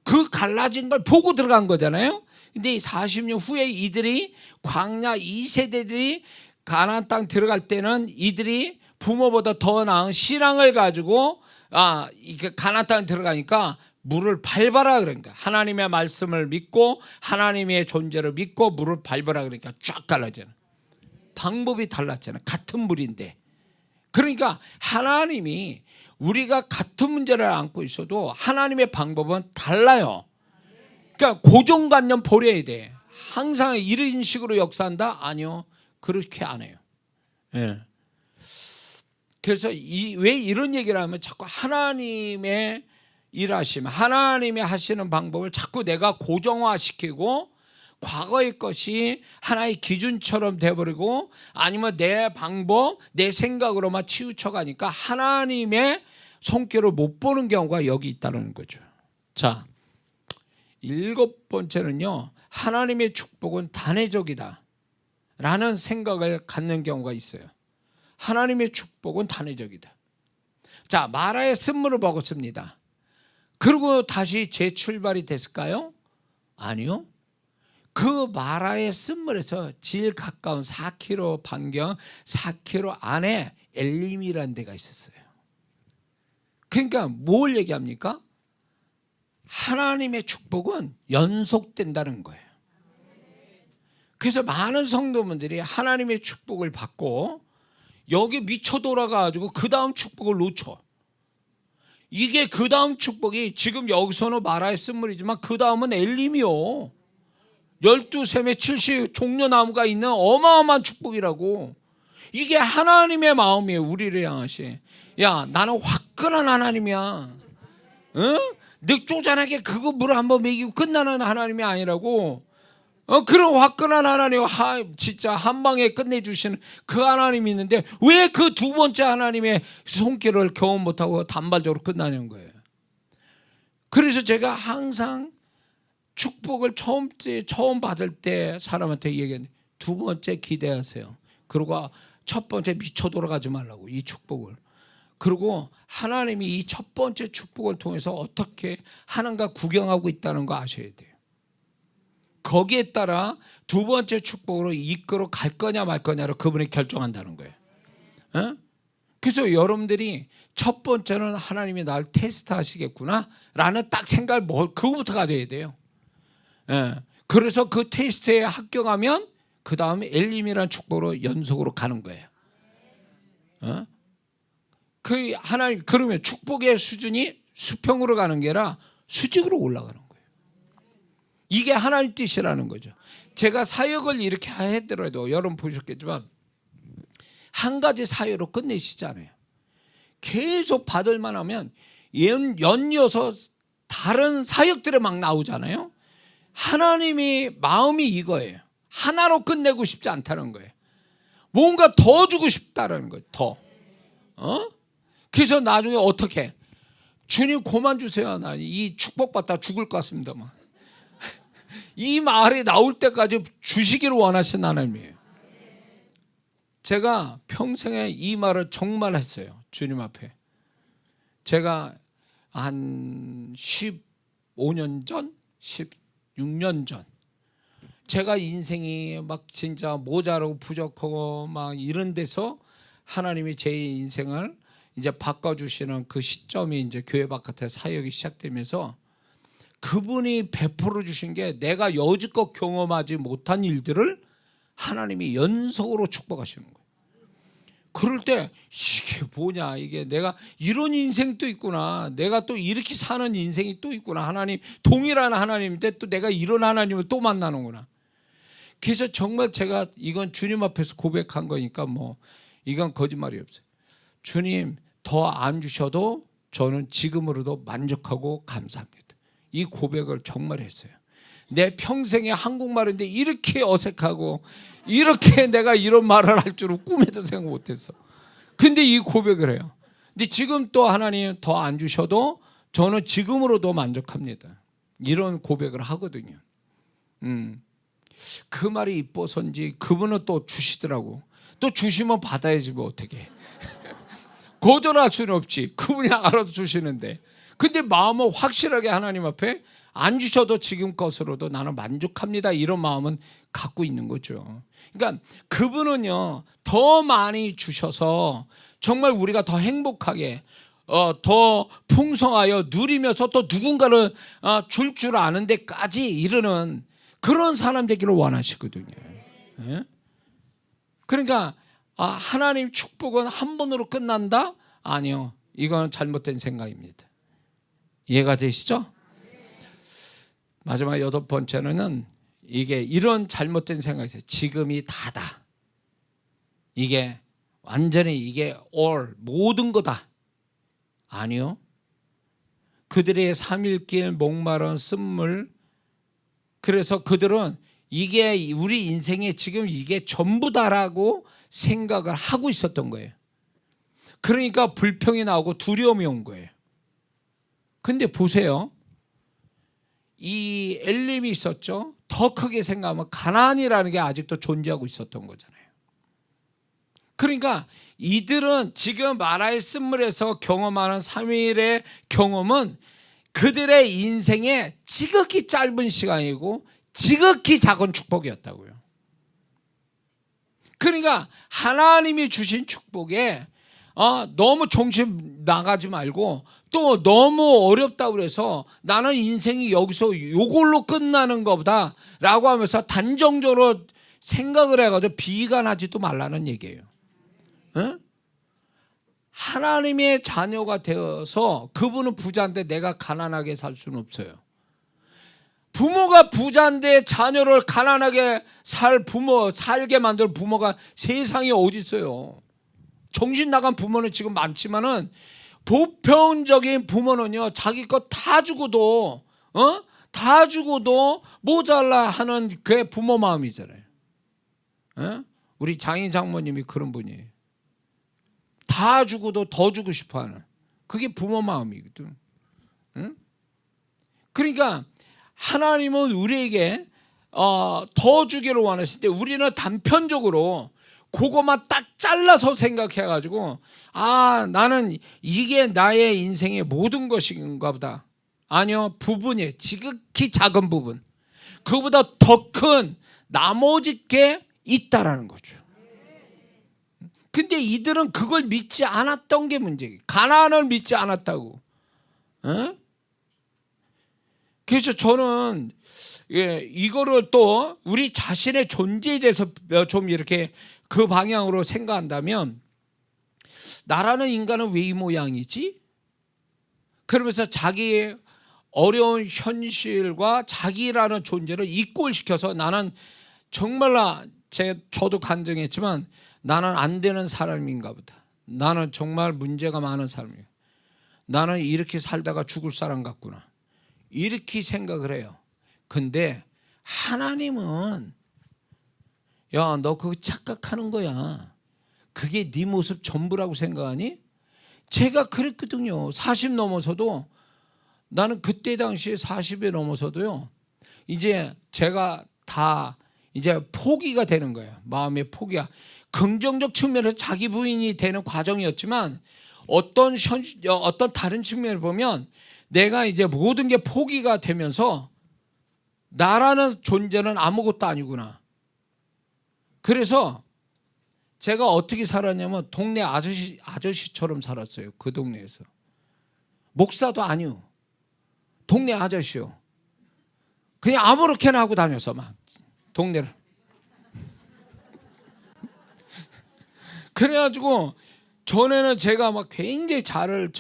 [SPEAKER 1] 그 갈라진 걸 보고 들어간 거잖아요. 근데 40년 후에 이들이 광야 2세대들이 가나안 땅 들어갈 때는 이들이 부모보다 더 나은 신앙을 가지고 이게 가나안 땅 들어가니까 물을 밟아라 그러니까 하나님의 말씀을 믿고 하나님의 존재를 믿고 물을 밟아라 그러니까 쫙 갈라지는 방법이 달랐잖아요. 같은 물인데. 그러니까 하나님이 우리가 같은 문제를 안고 있어도 하나님의 방법은 달라요. 그러니까 고정관념 버려야 돼. 항상 이런 식으로 역사한다? 아니요. 그렇게 안 해요. 예. 그래서 왜 이런 얘기를 하면 자꾸 하나님의 일하심, 하나님이 하시는 방법을 자꾸 내가 고정화시키고 과거의 것이 하나의 기준처럼 돼버리고 아니면 내 방법, 내 생각으로만 치우쳐가니까 하나님의 손길을 못 보는 경우가 여기 있다는 거죠. 자, 7번째는요. 하나님의 축복은 단회적이다 라는 생각을 갖는 경우가 있어요. 하나님의 축복은 단회적이다. 자, 마라의 쓴물을 먹었습니다. 그리고 다시 재출발이 됐을까요? 아니요. 그 마라의 쓴물에서 제일 가까운 4km 반경 4km 안에 엘림이라는 데가 있었어요. 그러니까 뭘 얘기합니까? 하나님의 축복은 연속된다는 거예요. 그래서 많은 성도분들이 하나님의 축복을 받고 여기 미쳐 돌아가가지고 그 다음 축복을 놓쳐. 이게 그 다음 축복이 지금 여기서는 마라의 쓴물이지만 그 다음은 엘림이요. 12샘에 70 종려나무가 있는 어마어마한 축복이라고. 이게 하나님의 마음이에요. 우리를 향하시. 야, 나는 화끈한 하나님이야. 응? 늑조잔하게 그거 물 한번 먹이고 끝나는 하나님이 아니라고. 그런 화끈한 하나님, 진짜 한 방에 끝내주시는 그 하나님이 있는데 왜 그 두 번째 하나님의 손길을 경험 못하고 단발적으로 끝나는 거예요. 그래서 제가 항상 축복을 처음 받을 때 사람한테 얘기했는데 두 번째 기대하세요. 그리고 첫 번째 미쳐 돌아가지 말라고 이 축복을. 그리고 하나님이 이 첫 번째 축복을 통해서 어떻게 하는가 구경하고 있다는 거 아셔야 돼요. 거기에 따라 두 번째 축복으로 이끌어 갈 거냐 말 거냐를 그분이 결정한다는 거예요. 그래서 여러분들이 첫 번째는 하나님이 나를 테스트 하시겠구나 라는 딱 생각을 그거부터 가져야 돼요. 그래서 그 테스트에 합격하면 그 다음에 엘림이라는 축복으로 연속으로 가는 거예요. 그 하나님 그러면 축복의 수준이 수평으로 가는 게 아니라 수직으로 올라가는 거예요. 이게 하나님 뜻이라는 거죠. 제가 사역을 이렇게 하더라도 여러분 보셨겠지만 한 가지 사역으로 끝내시지 않아요. 계속 받을만 하면 연이어서 다른 사역들에 막 나오잖아요. 하나님이 마음이 이거예요. 하나로 끝내고 싶지 않다는 거예요. 뭔가 더 주고 싶다는 거예요. 더. 그래서 나중에 어떻게 주님 그만 주세요. 나 이 축복받다 죽을 것 같습니다. 이 말이 나올 때까지 주시기를 원하신 하나님이에요. 제가 평생에 이 말을 정말 했어요. 주님 앞에. 제가 한 15년 전, 16년 전 제가 인생이 막 진짜 모자라고 부족하고 막 이런 데서 하나님이 제 인생을 이제 바꿔주시는 그 시점이 이제 교회 바깥에 사역이 시작되면서 그분이 베풀어 주신 게 내가 여지껏 경험하지 못한 일들을 하나님이 연속으로 축복하시는 거예요. 그럴 때 이게 뭐냐, 이게 내가 이런 인생도 있구나, 내가 또 이렇게 사는 인생이 또 있구나, 하나님 동일한 하나님인데 또 내가 이런 하나님을 또 만나는구나. 그래서 정말 제가 이건 주님 앞에서 고백한 거니까 뭐 이건 거짓말이 없어요. 주님, 더 안 주셔도 저는 지금으로도 만족하고 감사합니다. 이 고백을 정말 했어요. 내 평생에 한국말인데 이렇게 어색하고 이렇게 내가 이런 말을 할 줄은 꿈에도 생각 못했어. 근데 이 고백을 해요. 근데 지금 또 하나님 더 안 주셔도 저는 지금으로도 만족합니다. 이런 고백을 하거든요. 그 말이 이뻐서인지 그분은 또 주시더라고. 또 주시면 받아야지 뭐 어떻게. 거절할 수는 없지. 그분이 알아서 주시는데. 근데 마음은 확실하게 하나님 앞에 안 주셔도 지금 것으로도 나는 만족합니다. 이런 마음은 갖고 있는 거죠. 그러니까 그분은요 더 많이 주셔서 정말 우리가 더 행복하게 더 풍성하여 누리면서 또 누군가를 줄 아는 데까지 이르는 그런 사람 되기를 원하시거든요. 예? 그러니까 하나님 축복은 한 번으로 끝난다? 아니요. 이건 잘못된 생각입니다. 이해가 되시죠? 마지막 8번째는 이게 이런 잘못된 생각이 있어요. 지금이 다다. 이게 완전히 이게 all 모든 거다. 아니요. 그들의 3일길 목마른 쓴물, 그래서 그들은 이게 우리 인생에 지금 이게 전부다라고 생각을 하고 있었던 거예요. 그러니까 불평이 나오고 두려움이 온 거예요. 근데 보세요. 이 엘림이 있었죠. 더 크게 생각하면 가나안이라는 게 아직도 존재하고 있었던 거잖아요. 그러니까 이들은 지금 마라의 쓴물에서 경험하는 3일의 경험은 그들의 인생의 지극히 짧은 시간이고 지극히 작은 축복이었다고요. 그러니까 하나님이 주신 축복에 너무 정신 나가지 말고 또 너무 어렵다고 그래서 나는 인생이 여기서 요걸로 끝나는 것보다 라고 하면서 단정적으로 생각을 해가지고 비관하지도 말라는 얘기예요. 에? 하나님의 자녀가 되어서 그분은 부자인데 내가 가난하게 살 수는 없어요. 부모가 부자인데 자녀를 가난하게 살게 만들 부모가 세상에 어디 있어요. 정신 나간 부모는 지금 많지만은 보편적인 부모는요 자기 것 다 주고도 다 주고도 모자라 하는 그게 부모 마음이잖아요. 우리 장인 장모님이 그런 분이에요. 다 주고도 더 주고 싶어하는 그게 부모 마음이거든. 그러니까 하나님은 우리에게 더 주기를 원하실 때 우리는 단편적으로 그것만 딱 잘라서 생각해가지고 나는 이게 나의 인생의 모든 것인가 보다. 아니요, 부분이 지극히 작은 부분, 그보다 더 큰 나머지 게 있다라는 거죠. 근데 이들은 그걸 믿지 않았던 게 문제예요. 가나안을 믿지 않았다고. 그래서 저는 이거를 또 우리 자신의 존재에 대해서 좀 이렇게 그 방향으로 생각한다면 나라는 인간은 왜 이 모양이지? 그러면서 자기의 어려운 현실과 자기라는 존재를 이꼴시켜서 나는 정말 저도 간증했지만 나는 안 되는 사람인가 보다. 나는 정말 문제가 많은 사람이에요. 나는 이렇게 살다가 죽을 사람 같구나. 이렇게 생각을 해요. 근데 하나님은 야, 너 그거 착각하는 거야. 그게 네 모습 전부라고 생각하니? 제가 그랬거든요. 40 넘어서도 나는 그때 당시에 40에 넘어서도요. 이제 제가 다 이제 포기가 되는 거예요. 마음의 포기가. 긍정적 측면에서 자기 부인이 되는 과정이었지만 어떤 다른 측면을 보면 내가 이제 모든 게 포기가 되면서 나라는 존재는 아무것도 아니구나. 그래서 제가 어떻게 살았냐면 동네 아저씨처럼 살았어요. 그 동네에서. 목사도 아니요. 동네 아저씨요. 그냥 아무렇게나 하고 다녀서 막 동네를. 그래가지고 전에는 제가 막 굉장히 저를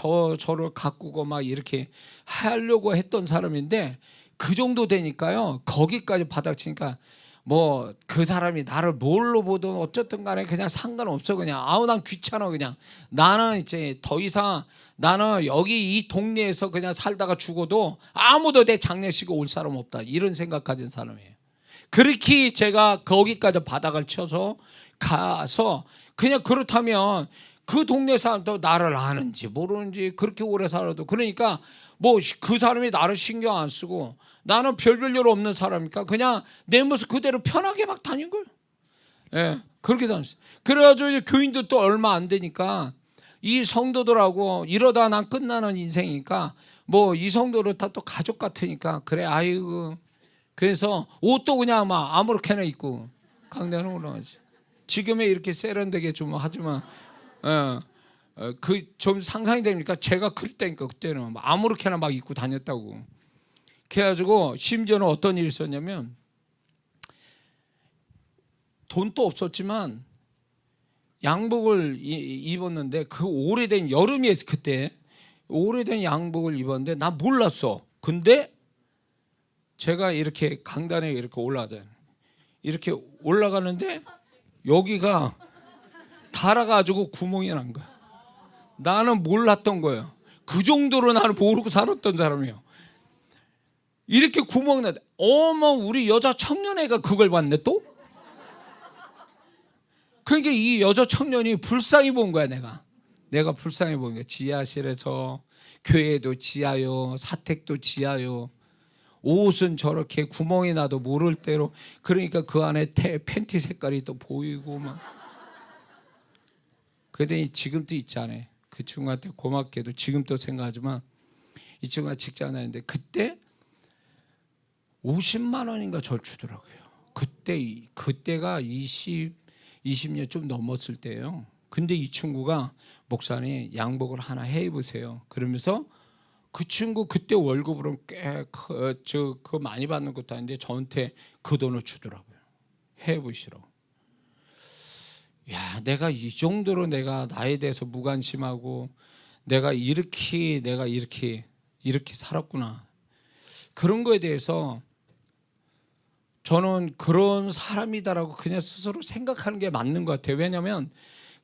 [SPEAKER 1] 가꾸고 막 이렇게 하려고 했던 사람인데 그 정도 되니까요. 거기까지 바닥치니까 뭐 그 사람이 나를 뭘로 보든 어쨌든 간에 그냥 상관없어. 그냥 아우 난 귀찮아. 그냥 나는 이제 더 이상 나는 여기 이 동네에서 그냥 살다가 죽어도 아무도 내 장례식에 올 사람 없다, 이런 생각 가진 사람이에요. 그렇게 제가 거기까지 바닥을 쳐서 가서 그냥 그렇다면 그 동네 사람도 나를 아는지 모르는지 그렇게 오래 살아도 그러니까 뭐 그 사람이 나를 신경 안 쓰고 나는 별별 없는 사람이니까 그냥 내 모습 그대로 편하게 막 다닌 거예요. 예, 그렇게 다녔어요. 그래가지고 이제 교인도 또 얼마 안 되니까 이 성도들하고 이러다 난 끝나는 인생이니까 뭐 이 성도를 다 또 가족 같으니까 그래 아이고, 그래서 옷도 그냥 막 아무렇게나 입고 강단에 올라가지. 지금에 이렇게 세련되게 좀 하지만 그 좀 상상이 됩니까? 제가 그랬다니까. 그때는 아무렇게나 막 입고 다녔다고. 그래가지고 심지어는 어떤 일이 있었냐면 돈도 없었지만 양복을 입었는데 그 오래된 여름이에 그때 오래된 양복을 입었는데 나 몰랐어. 근데 제가 이렇게 강단에 이렇게 올라가잖아요. 이렇게 올라가는데 여기가 닳아가지고 구멍이 난 거야. 나는 몰랐던 거예요. 그 정도로 나는 모르고 살았던 사람이에요. 이렇게 구멍이 나대. 어머, 우리 여자 청년애가 그걸 봤네 또. 그러니까 이 여자 청년이 불쌍히 본 거야. 내가 불쌍히 본 거야. 지하실에서 교회도 지하요, 사택도 지하요, 옷은 저렇게 구멍이 나도 모를 대로. 그러니까 그 안에 팬티 색깔이 또 보이고 막. 그러더니 지금도 있잖아요. 그 친구한테 고맙게도 지금 또 생각하지만 이 친구가 직장 다니는데 그때 50만 원인가 절 주더라고요. 그때가 20년 좀 넘었을 때예요. 근데 이 친구가 목사님 양복을 하나 해 입으세요. 그러면서 그 친구 그때 월급으로 꽤 그거 많이 받는 것도 아닌데 저한테 그 돈을 주더라고요. 해 입으시라고. 야, 내가 이 정도로 내가 나에 대해서 무관심하고 내가 이렇게 살았구나. 그런 거에 대해서 저는 그런 사람이다라고 그냥 스스로 생각하는 게 맞는 것 같아요. 왜냐하면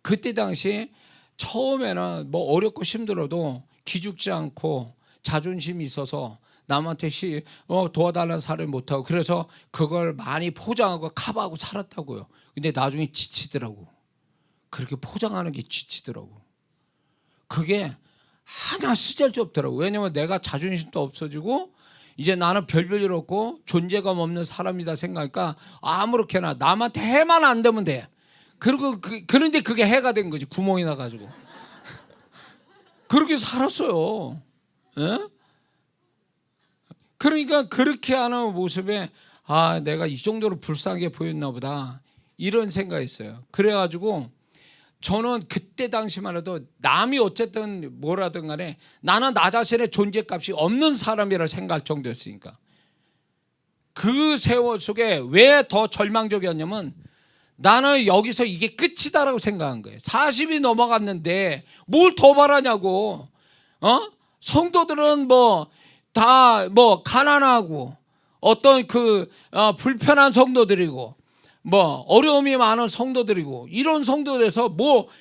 [SPEAKER 1] 그때 당시에 처음에는 뭐 어렵고 힘들어도 기죽지 않고 자존심이 있어서 남한테 도와달라는 사람이 못하고 그래서 그걸 많이 포장하고 커버하고 살았다고요. 근데 나중에 지치더라고. 그렇게 포장하는 게 지치더라고. 그게 하나 쓰잘데없더라고. 왜냐면 내가 자존심도 없어지고 이제 나는 별별 없고 존재감 없는 사람이다 생각하니까 아무렇게나 남한테 해만 안 되면 돼. 그리고 그런데 그게 해가 된 거지. 구멍이 나가지고. 그렇게 살았어요. 예? 그러니까 그렇게 하는 모습에 아, 내가 이 정도로 불쌍하게 보였나 보다, 이런 생각이 있어요. 그래가지고 저는 그때 당시만 해도 남이 어쨌든 뭐라든 간에 나는 나 자신의 존재값이 없는 사람이라 생각할 정도였으니까. 그 세월 속에 왜 더 절망적이었냐면 나는 여기서 이게 끝이다라고 생각한 거예요. 40이 넘어갔는데 뭘 더 바라냐고. 성도들은 다 가난하고 어떤 불편한 성도들이고 어려움이 많은 성도들이고 이런 성도들에서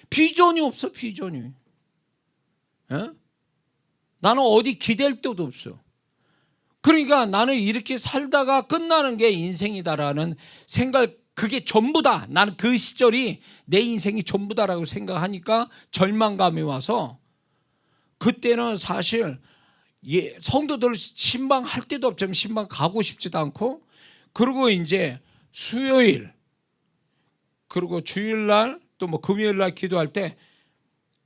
[SPEAKER 1] 비전이 없어. 비전이. 에? 나는 어디 기댈 데도 없어. 그러니까 나는 이렇게 살다가 끝나는 게 인생이다라는 생각, 그게 전부다. 나는 그 시절이 내 인생이 전부다라고 생각하니까 절망감이 와서 그때는 사실 성도들 신방할 데도 없지만 신방 가고 싶지도 않고, 그리고 이제 수요일 그리고 주일날 또 금요일날 기도할 때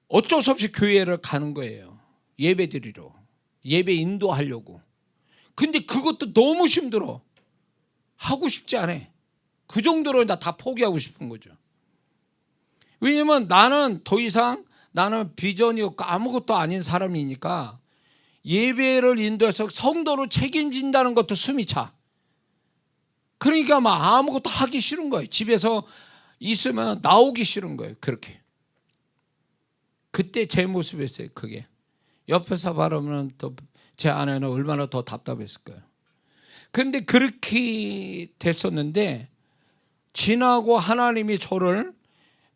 [SPEAKER 1] 어쩔 수 없이 교회를 가는 거예요. 예배 드리러, 예배 인도하려고. 근데 그것도 너무 힘들어. 하고 싶지 않아. 그 정도로 다 포기하고 싶은 거죠. 왜냐면 나는 더 이상 나는 비전이 없고 아무것도 아닌 사람이니까 예배를 인도해서 성도를 책임진다는 것도 숨이 차. 그러니까 아무것도 하기 싫은 거예요. 집에서 있으면 나오기 싫은 거예요. 그렇게. 그때 제 모습이었어요. 그게. 옆에서 바라보면 또 제 아내는 얼마나 더 답답했을 거예요. 그런데 그렇게 됐었는데 지나고 하나님이 저를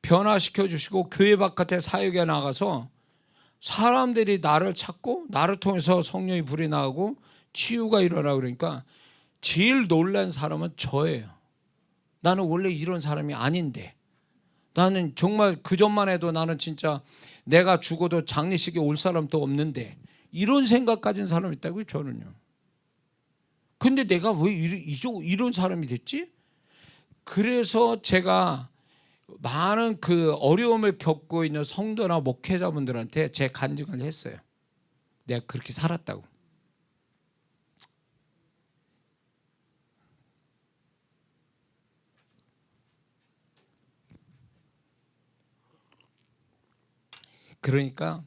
[SPEAKER 1] 변화시켜 주시고 교회 바깥에 사역에 나가서 사람들이 나를 찾고 나를 통해서 성령의 불이 나오고 치유가 일어나고 그러니까 제일 놀란 사람은 저예요. 나는 원래 이런 사람이 아닌데, 나는 정말 그전만 해도 나는 진짜 내가 죽어도 장례식에 올 사람도 없는데 이런 생각 가진 사람이 있다고요, 저는요. 근데 내가 왜 이런 사람이 됐지? 그래서 제가 많은 그 어려움을 겪고 있는 성도나 목회자분들한테 제 간증을 했어요. 내가 그렇게 살았다고. 그러니까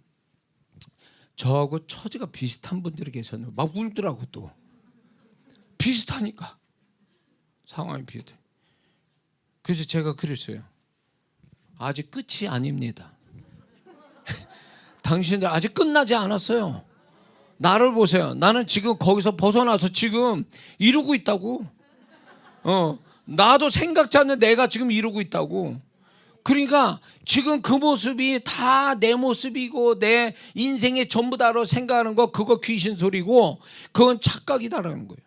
[SPEAKER 1] 저하고 처지가 비슷한 분들이 계셨는데 막 울더라고. 또 비슷하니까 상황이 비슷해. 그래서 제가 그랬어요. 아직 끝이 아닙니다. 당신들 아직 끝나지 않았어요. 나를 보세요. 나는 지금 거기서 벗어나서 지금 이루고 있다고. 나도 생각지 않는 내가 지금 이루고 있다고. 그러니까 지금 그 모습이 다 내 모습이고 내 인생의 전부다로 생각하는 거, 그거 귀신 소리고 그건 착각이다라는 거예요.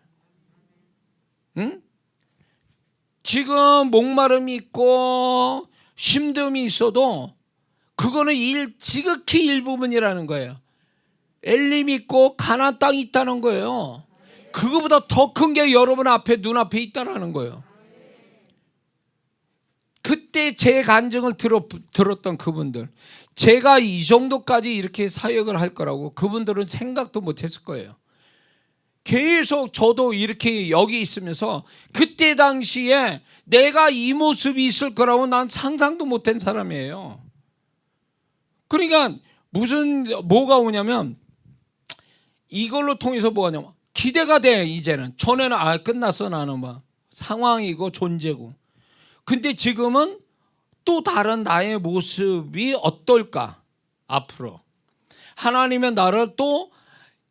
[SPEAKER 1] 응? 지금 목마름이 있고 힘듦이 있어도 그거는 지극히 일부분이라는 거예요. 엘림이 있고 가나안 땅이 있다는 거예요. 그거보다 더 큰 게 여러분 앞에 눈앞에 있다는 거예요. 그때 제 간증을 들었던 그분들, 제가 이 정도까지 이렇게 사역을 할 거라고 그분들은 생각도 못했을 거예요. 계속 저도 이렇게 여기 있으면서 그때 당시에 내가 이 모습이 있을 거라고 난 상상도 못한 사람이에요. 그러니까 뭐가 오냐면 이걸로 통해서 뭐가 오냐면 기대가 돼. 이제는 전에는 끝났어. 나는 막 상황이고 존재고. 근데 지금은 또 다른 나의 모습이 어떨까? 앞으로 하나님은 나를 또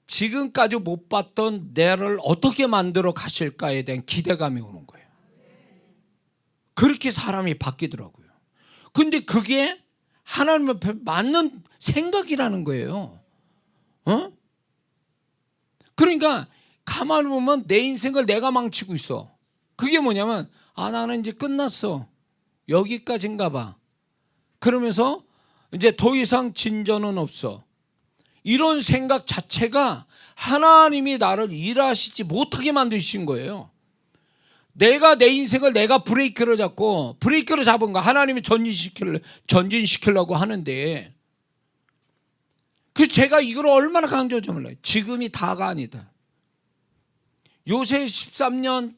[SPEAKER 1] 지금까지 못 봤던 나를 어떻게 만들어 가실까에 대한 기대감이 오는 거예요. 그렇게 사람이 바뀌더라고요. 근데 그게 하나님 앞에 맞는 생각이라는 거예요. 그러니까 가만히 보면 내 인생을 내가 망치고 있어. 그게 뭐냐면 나는 이제 끝났어. 여기까지인가 봐. 그러면서 이제 더 이상 진전은 없어. 이런 생각 자체가 하나님이 나를 일하시지 못하게 만드신 거예요. 내가 내 인생을 내가 브레이크를 잡고 브레이크를 잡은 거 하나님이 전진시키려고 하는데, 그래서 제가 이걸 얼마나 강조하지 몰라요. 지금이 다가 아니다. 요새 13년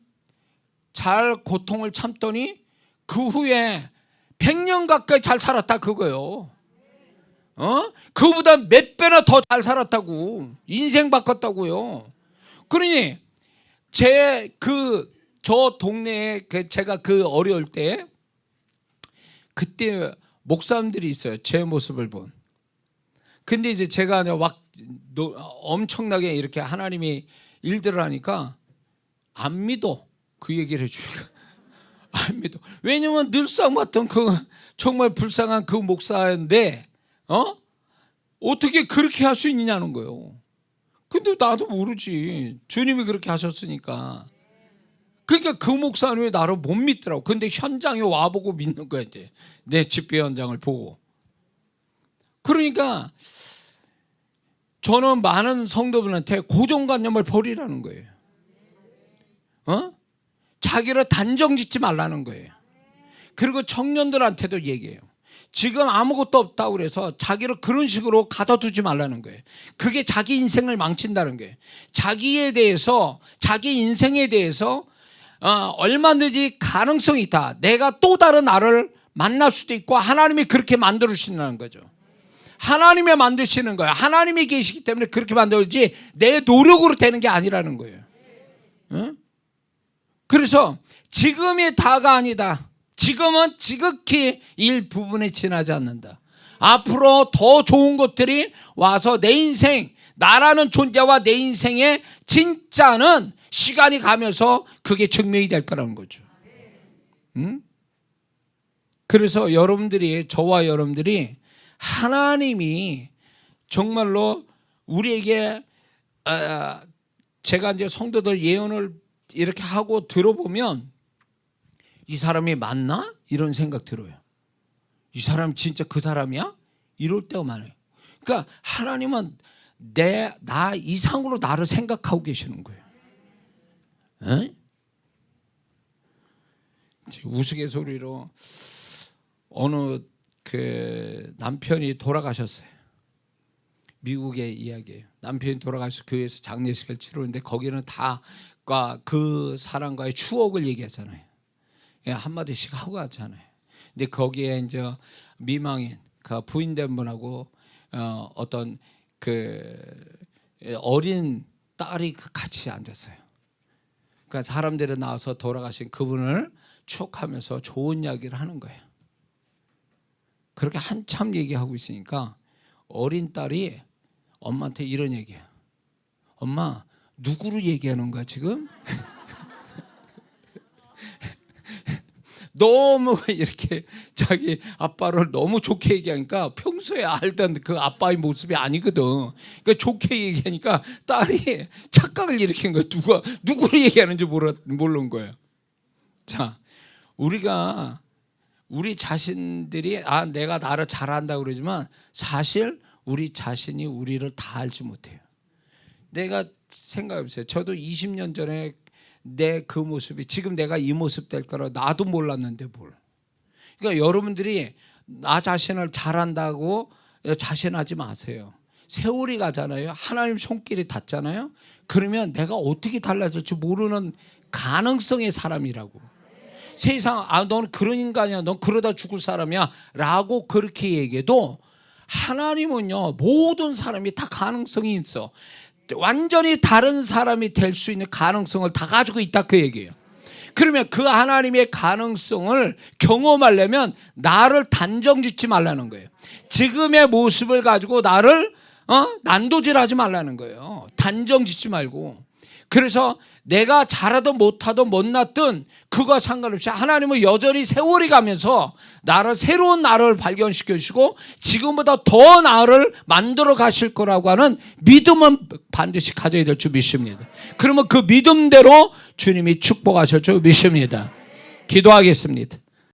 [SPEAKER 1] 잘 고통을 참더니 그 후에 100년 가까이 잘 살았다 그거요. 그보다 몇 배나 더 잘 살았다고. 인생 바꿨다고요. 그러니 저 동네에 제가 그 어려울 때 그때 목사님들이 있어요. 제 모습을 본. 근데 이제 제가 막 엄청나게 이렇게 하나님이 일들을 하니까 안 믿어. 그 얘기를 해주니까 안 믿어. 왜냐면 늘상 봤던 그 정말 불쌍한 그 목사인데 어떻게 그렇게 할 수 있느냐는 거예요. 근데 나도 모르지. 주님이 그렇게 하셨으니까. 그러니까 그 목사는 왜 나를 못 믿더라고. 근데 현장에 와보고 믿는 거야. 이제 내 집회 현장을 보고. 그러니까 저는 많은 성도들한테 고정관념을 버리라는 거예요. 자기를 단정 짓지 말라는 거예요. 그리고 청년들한테도 얘기해요. 지금 아무것도 없다고 그래서 자기를 그런 식으로 가둬두지 말라는 거예요. 그게 자기 인생을 망친다는 거예요. 자기에 대해서, 자기 인생에 대해서 얼마든지 가능성이 있다. 내가 또 다른 나를 만날 수도 있고 하나님이 그렇게 만들어주신다는 거죠. 하나님이 만드시는 거예요. 하나님이 계시기 때문에 그렇게 만들지 내 노력으로 되는 게 아니라는 거예요. 그래서 지금이 다가 아니다. 지금은 지극히 일부분에 지나지 않는다. 앞으로 더 좋은 것들이 와서 내 인생, 나라는 존재와 내 인생의 진짜는 시간이 가면서 그게 증명이 될 거라는 거죠. 응? 그래서 여러분들이, 저와 여러분들이 하나님이 정말로 우리에게 제가 이제 성도들 예언을 이렇게 하고 들어보면 이 사람이 맞나? 이런 생각 들어요. 이 사람 진짜 그 사람이야? 이럴 때가 많아요. 그러니까 하나님은 나 이상으로 나를 생각하고 계시는 거예요. 에? 우스갯소리로 어느 그 남편이 돌아가셨어요. 미국의 이야기예요. 남편이 돌아가서 교회에서 장례식을 치르는데 거기는 다 그 사람과의 추억을 얘기하잖아요. 한마디씩 하고 갔잖아요. 근데 거기에 이제 미망인 그 부인된 분하고 어떤 그 어린 딸이 같이 앉았어요. 그러니까 사람들이 나와서 돌아가신 그분을 추억하면서 좋은 이야기를 하는 거예요. 그렇게 한참 얘기하고 있으니까 어린 딸이 엄마한테 이런 얘기해요. 엄마, 누구를 얘기하는 거야 지금? 너무 이렇게 자기 아빠를 너무 좋게 얘기하니까 평소에 알던 그 아빠의 모습이 아니거든. 그러니까 좋게 얘기하니까 딸이 착각을 일으킨 거야. 누구를 얘기하는지 모르는 거예요. 자, 우리가 우리 자신들이 내가 나를 잘한다고 그러지만 사실 우리 자신이 우리를 다 알지 못해요. 내가 생각해보세요. 저도 20년 전에 내 그 모습이 지금 내가 이 모습 될 거라 나도 몰랐는데 뭘. 그러니까 여러분들이 나 자신을 잘한다고 자신하지 마세요. 세월이 가잖아요. 하나님 손길이 닿잖아요. 그러면 내가 어떻게 달라질지 모르는 가능성의 사람이라고. 세상 넌 그런 인간이야, 넌 그러다 죽을 사람이야 라고 그렇게 얘기해도 하나님은요 모든 사람이 다 가능성이 있어. 완전히 다른 사람이 될 수 있는 가능성을 다 가지고 있다 그 얘기예요. 그러면 그 하나님의 가능성을 경험하려면 나를 단정짓지 말라는 거예요. 지금의 모습을 가지고 나를 난도질하지 말라는 거예요. 단정짓지 말고. 그래서 내가 잘하든 못하든 못났든 그거 상관없이 하나님은 여전히 세월이 가면서 새로운 나를 발견시켜 주시고 지금보다 더 나를 만들어 가실 거라고 하는 믿음은 반드시 가져야 될 줄 믿습니다. 그러면 그 믿음대로 주님이 축복하실 줄 믿습니다. 기도하겠습니다.